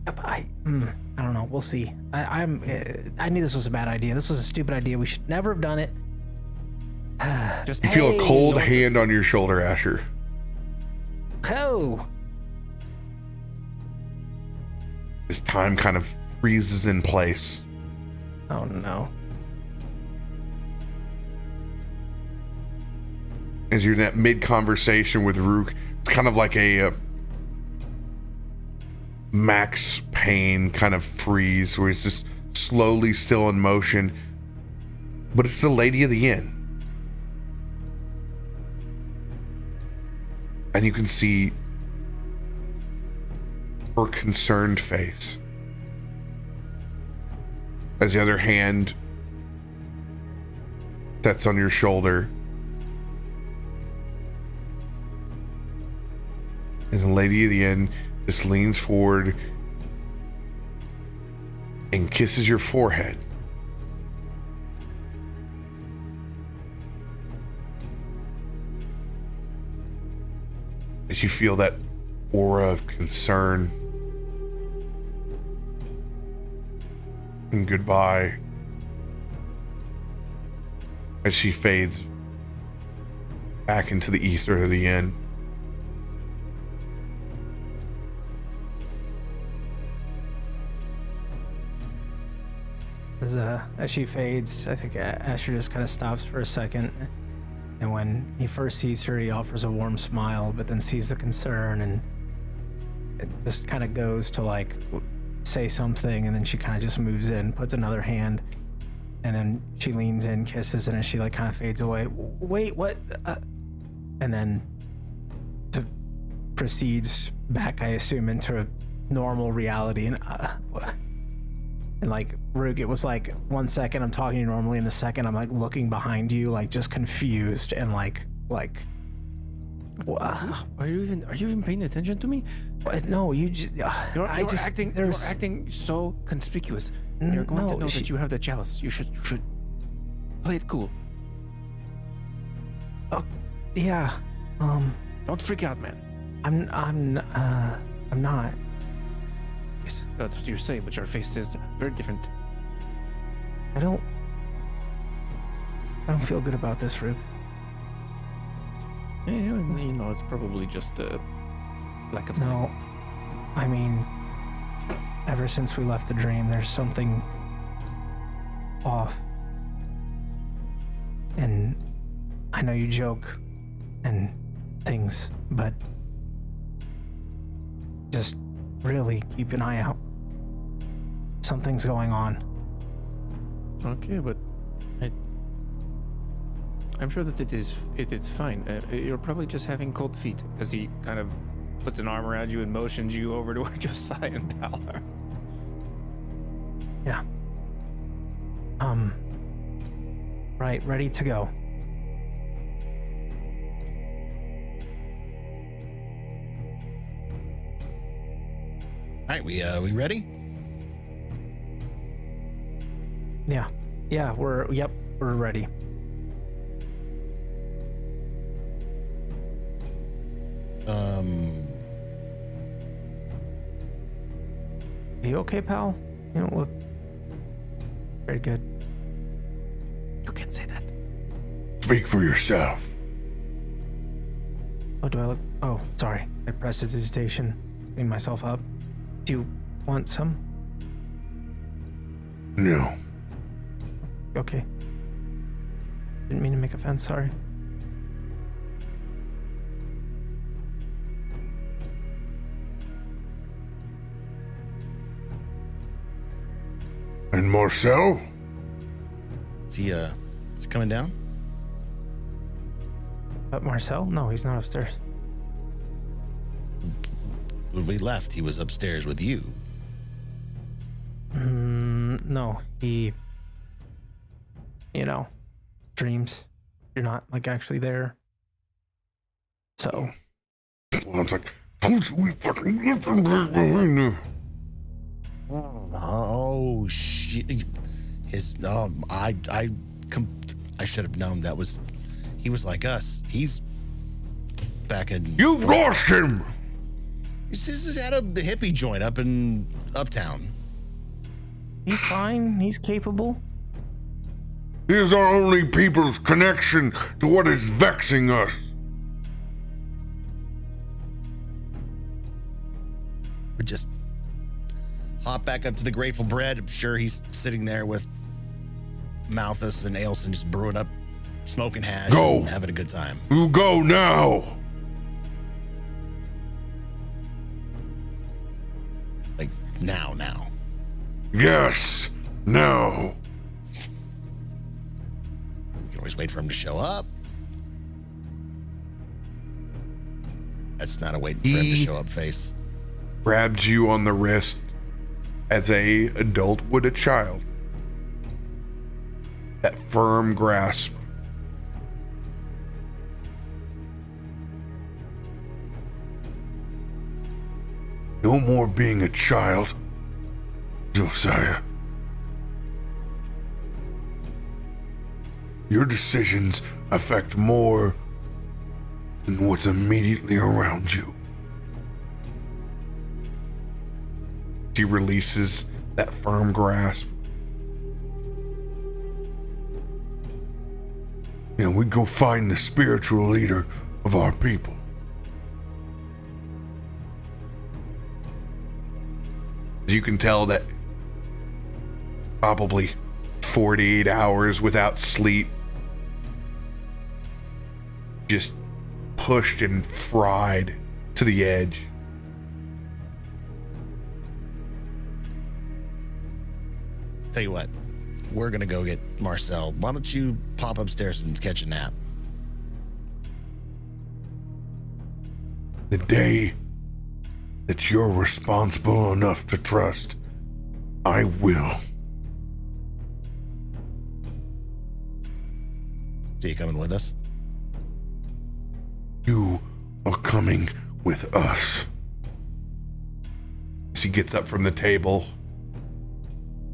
yeah, but I don't know. We'll see. I knew this was a bad idea. This was a stupid idea. We should never have done it. Just You feel a cold Hey. hand on your shoulder, Asher. Oh, As time kind of freezes in place. oh no. As you're in that mid-conversation with Rook, it's kind of like a Max Payne kind of freeze where it's just slowly still in motion. But it's the lady of the inn. And you can see her concerned face as the other hand sets on your shoulder. And the lady of the inn just leans forward and kisses your forehead. As you feel that aura of concern and goodbye as she fades back into the ether of the inn. As she fades, I think Asher just kind of stops for a second. And when he first sees her, he offers a warm smile, but then sees the concern and it just kind of goes to like say something. And then she kind of just moves in, puts another hand, and then she leans in, kisses, and then she like kind of fades away. Wait, what? And then proceeds back, I assume, into normal reality. And like Rook, it was like 1 second I'm talking to you normally, and the second I'm like looking behind you, like just confused and like. Are you even paying attention to me? No, you just. You're there's- acting so conspicuous. You're going to no, know that you have the chalice. You should play it cool. Yeah. Don't freak out, man. I'm not. Yes, that's what you say, but your face is very different. I don't feel good about this, Rook. Yeah, you know, it's probably just a lack of sleep. No, I mean, ever since we left the dream, there's something off. And I know you joke and things, but just really keep an eye out. Something's going on. Okay, but I'm sure that it is fine. You're probably just having cold feet, as he kind of puts an arm around you and motions you over to where Josiah and Baldur. Yeah. Right, ready to go. All right, we ready? Yeah, we're ready. Are you okay, pal? You don't look very good. can't say that. Speak for yourself. Oh, do I look? Oh, sorry. I pressed hesitation. Clean myself up. Do you want some? No. Okay. Didn't mean to make offense, sorry. And Marcel? Is he coming down? Marcel? No, he's not upstairs. When we left, he was upstairs with you. No, he, dreams. You're not like actually there. So. Well, it's like, don't you fucking listen behind you. Oh shit! I should have known that was. He was like us. He's back in. You've lost him. This is at a hippie joint up in Uptown. He's fine. He's capable. He is our only people's connection to what is vexing us. We just hop back up to the Grateful Bread. I'm sure he's sitting there with Malthus and Ailson just brewing up, smoking hash, Go. and having a good time. You go now. Like now. Yes, now. We can always wait for him to show up. That's not a waiting for him to show up face. Grabs you on the wrist as a adult would a child. That firm grasp. No more being a child, Josiah. Your decisions affect more than what's immediately around you. She releases that firm grasp. And we go find the spiritual leader of our people. You can tell that probably 48 hours without sleep, just pushed and fried to the edge. Tell you what, we're gonna go get Marcel. Why don't you pop upstairs and catch a nap? The day that you're responsible enough to trust, I will. So you coming with us? You are coming with us. As he gets up from the table,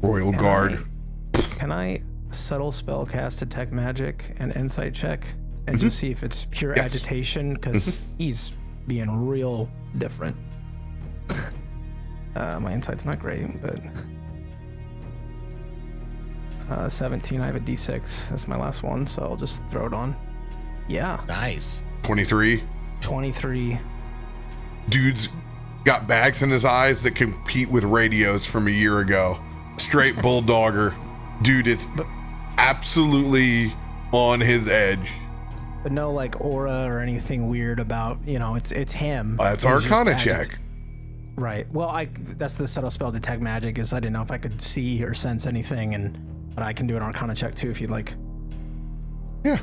Royal Guard. Can I subtle spell cast detect magic and insight check and just see if it's pure Yes. agitation? Because he's being real different. My insight's not great, but 17. I have a D6. That's my last one, so I'll just throw it on. Yeah, Nice. 23. 23. Dude's got bags in his eyes that compete with radios from a year ago. Straight bulldogger. Dude is absolutely on his edge. But no like aura or anything weird about, it's him. That's He's just Arcana check. Right. Well, that's the subtle spell detect magic is I didn't know if I could see or sense anything, but I can do an Arcana check too if you'd like. Yeah.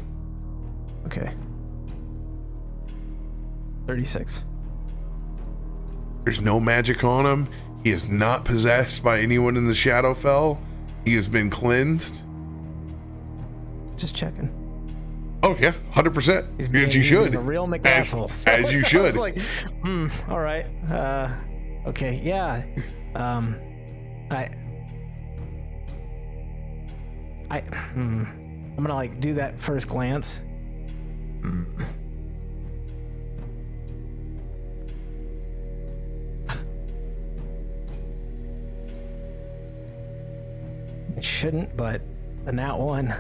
Okay. 36. There's no magic on him. He is not possessed by anyone in the Shadowfell. He has been cleansed. Just checking. Oh yeah, 100%. As you should. A real McAsshole. As you should. I was like, all right. Okay, yeah. I'm gonna like do that first glance. It shouldn't, but a nat one.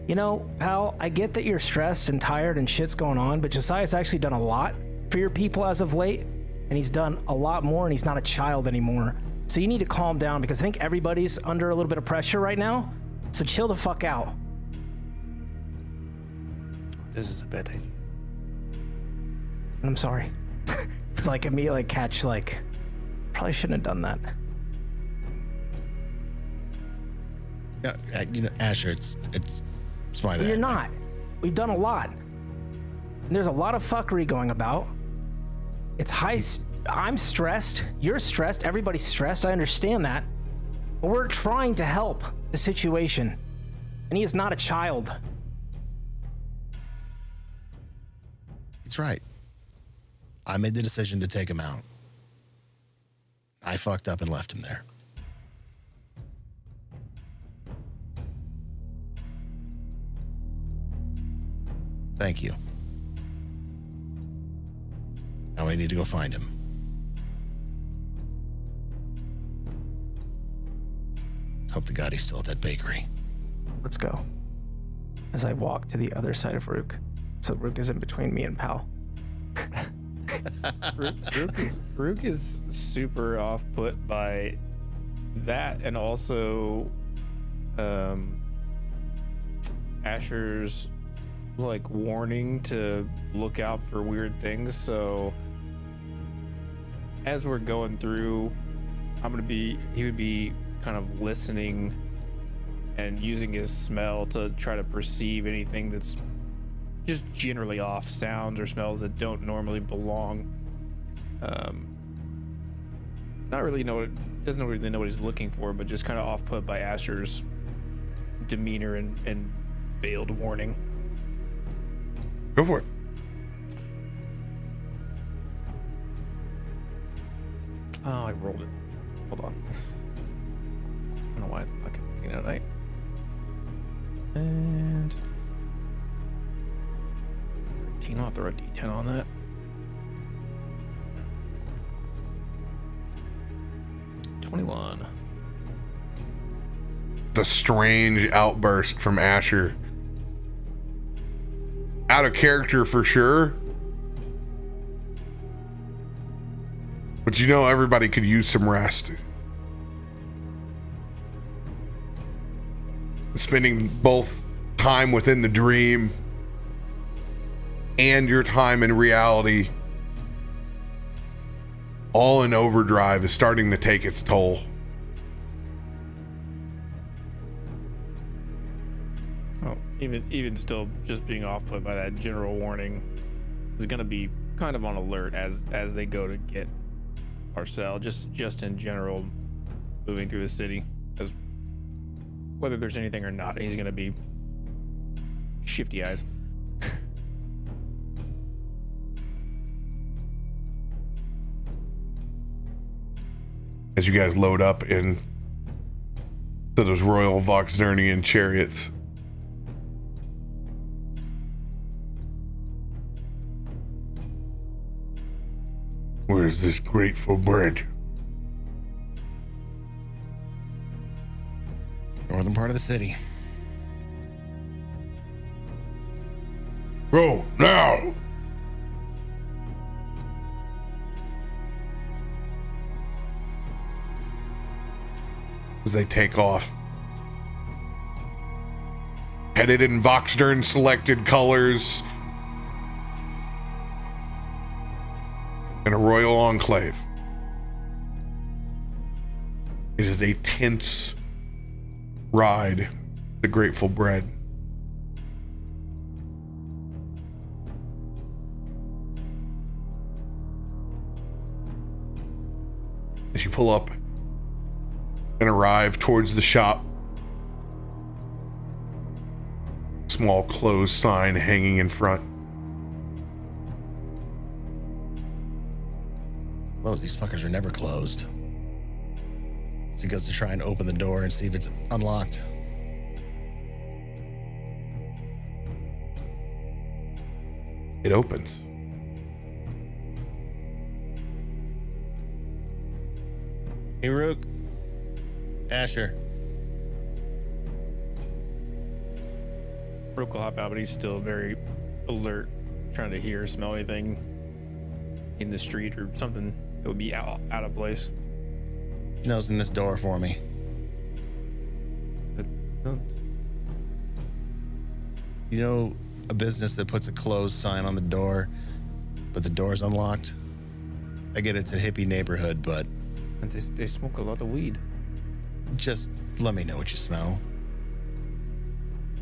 You know, pal, I get that you're stressed and tired and shit's going on, but Josiah's actually done a lot for your people as of late, and he's done a lot more, and he's not a child anymore. So you need to calm down, because I think everybody's under a little bit of pressure right now, so chill the fuck out. This is a bad idea. I'm sorry. It's like immediately catch, like, probably shouldn't have done that. Yeah, you know, Asher, it's my bad. You're not. We've done a lot. And there's a lot of fuckery going about. It's I'm stressed. You're stressed. Everybody's stressed. I understand that. But we're trying to help the situation. And he is not a child. He's right. I made the decision to take him out. I fucked up and left him there. Thank you. Now I need to go find him. Hope to God he's still at that bakery. Let's go. As I walk to the other side of Rook. So Rook is in between me and Pal. Rook is super off put by that, and also Asher's like warning to look out for weird things. So as we're going through, he would be kind of listening and using his smell to try to perceive anything that's just generally off, sounds or smells that don't normally belong. Doesn't really know what he's looking for, but just kind of off put by Asher's demeanor and veiled warning. Go for it. Oh, I rolled it. Hold on. I don't know why it's not connecting tonight. And 13, I'll throw a D10 on that. 21. It's a strange outburst from Asher. Out of character for sure. But you know, everybody could use some rest. Spending both time within the dream and your time in reality all in overdrive is starting to take its toll. Oh, even still, just being off put by that general warning is going to be kind of on alert as they go to get Marcel, just in general, moving through the city, as whether there's anything or not, he's going to be shifty eyes. As you guys load up in those Royal Voxnernian chariots. Where's this grateful bread? Northern part of the city. Go, now! As they take off. Headed in Voxdern selected colors. In a royal enclave. It is a tense ride. The grateful bread. As you pull up and arrive towards the shop, small closed sign hanging in front. Well, these fuckers are never closed. So he goes to try and open the door and see if it's unlocked. It opens. Hey, Rook. Asher. Rook will hop out, but he's still very alert, trying to hear, smell anything in the street or something that would be out of place. Nosing this door for me. You know, a business that puts a closed sign on the door, but the door's unlocked? I get it's a hippie neighborhood, but And they smoke a lot of weed. just let me know what you smell.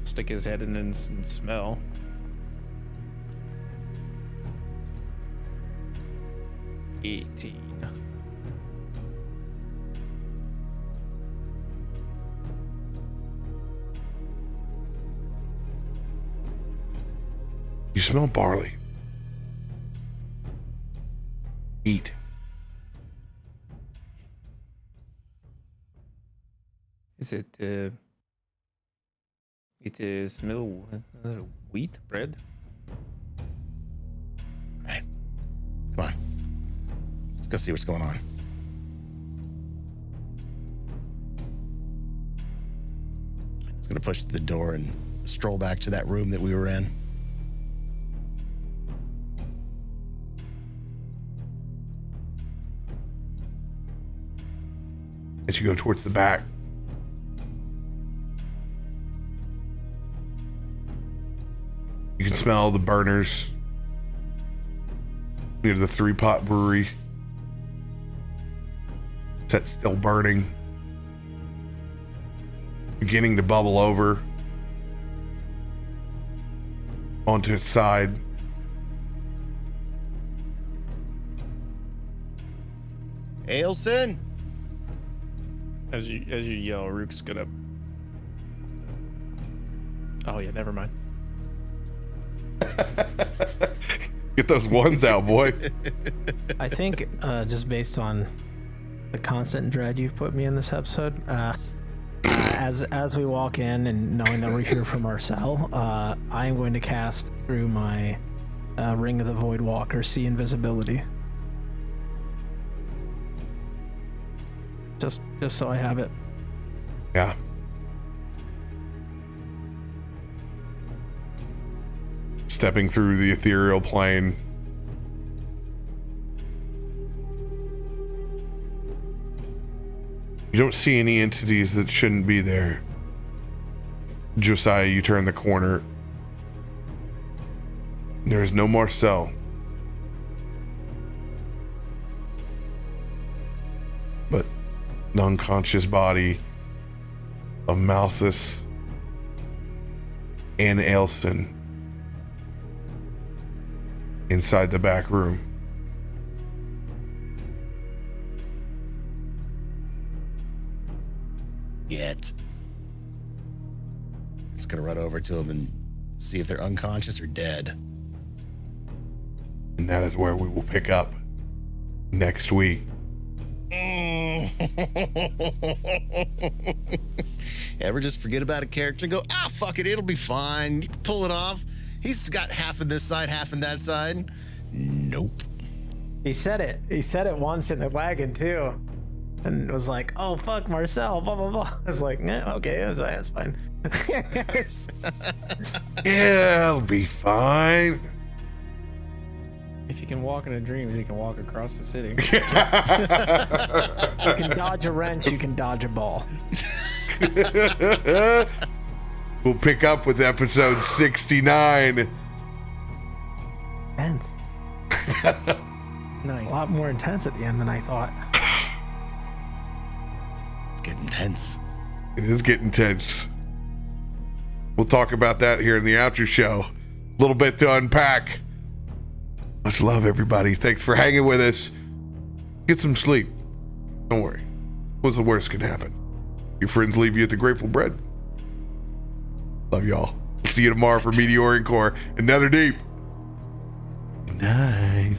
Stick his head in and smell. $18. You smell barley. Eat. Is it smell wheat bread? Right. Come on. Let's go see what's going on. I was going to push the door and stroll back to that room that we were in. As you go towards the back, you can smell the burners near the 3-pot brewery. It's still burning, beginning to bubble over onto its side. Ailson? As you yell, Rook's gonna. Oh yeah, never mind. Get those ones out, boy. I think just based on the constant dread you've put me in this episode, as we walk in and knowing that we're here from our cell, I am going to cast through my Ring of the Void Walker, see invisibility. Just so I have it. Yeah. Stepping through the ethereal plane. You don't see any entities that shouldn't be there. Josiah, you turn the corner. There is no more cell. But the unconscious body of Malthus and Ailson inside the back room. Yet. Just gonna run over to them and see if they're unconscious or dead. And that is where we will pick up next week. Ever just forget about a character and go, fuck it, it'll be fine. You can pull it off. He's got half in this side, half in that side. Nope. He said it. He said it once in the wagon too, and was like, "Oh fuck, Marcel." Blah blah blah. I was like, "Okay, that's fine." Yeah, it'll be fine. If you can walk in a dreams, you can walk across the city. You can dodge a wrench. You can dodge a ball. We'll pick up with episode 69. Intense. Nice. A lot more intense at the end than I thought. It's getting tense. It is getting tense. We'll talk about that here in the after show. A little bit to unpack. Much love, everybody. Thanks for hanging with us. Get some sleep. Don't worry. What's the worst can happen? Your friends leave you at the Grateful Bread. Love y'all. See you tomorrow for Meteor and Core. Another Deep. Good night.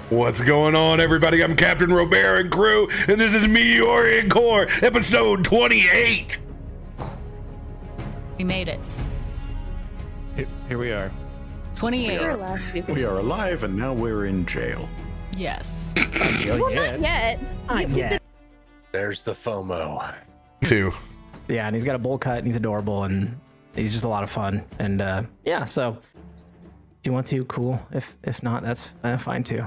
What's going on, everybody? I'm Captain RoBear and crew, and this is Meteorian Core, episode 28. We made it. Here we are. 28. We are alive, and now we're in jail. Yes. Well, not yet. There's the FOMO. Two. Yeah, and he's got a bowl cut, and he's adorable, and he's just a lot of fun. And yeah, so if you want to, cool. If not, that's fine too.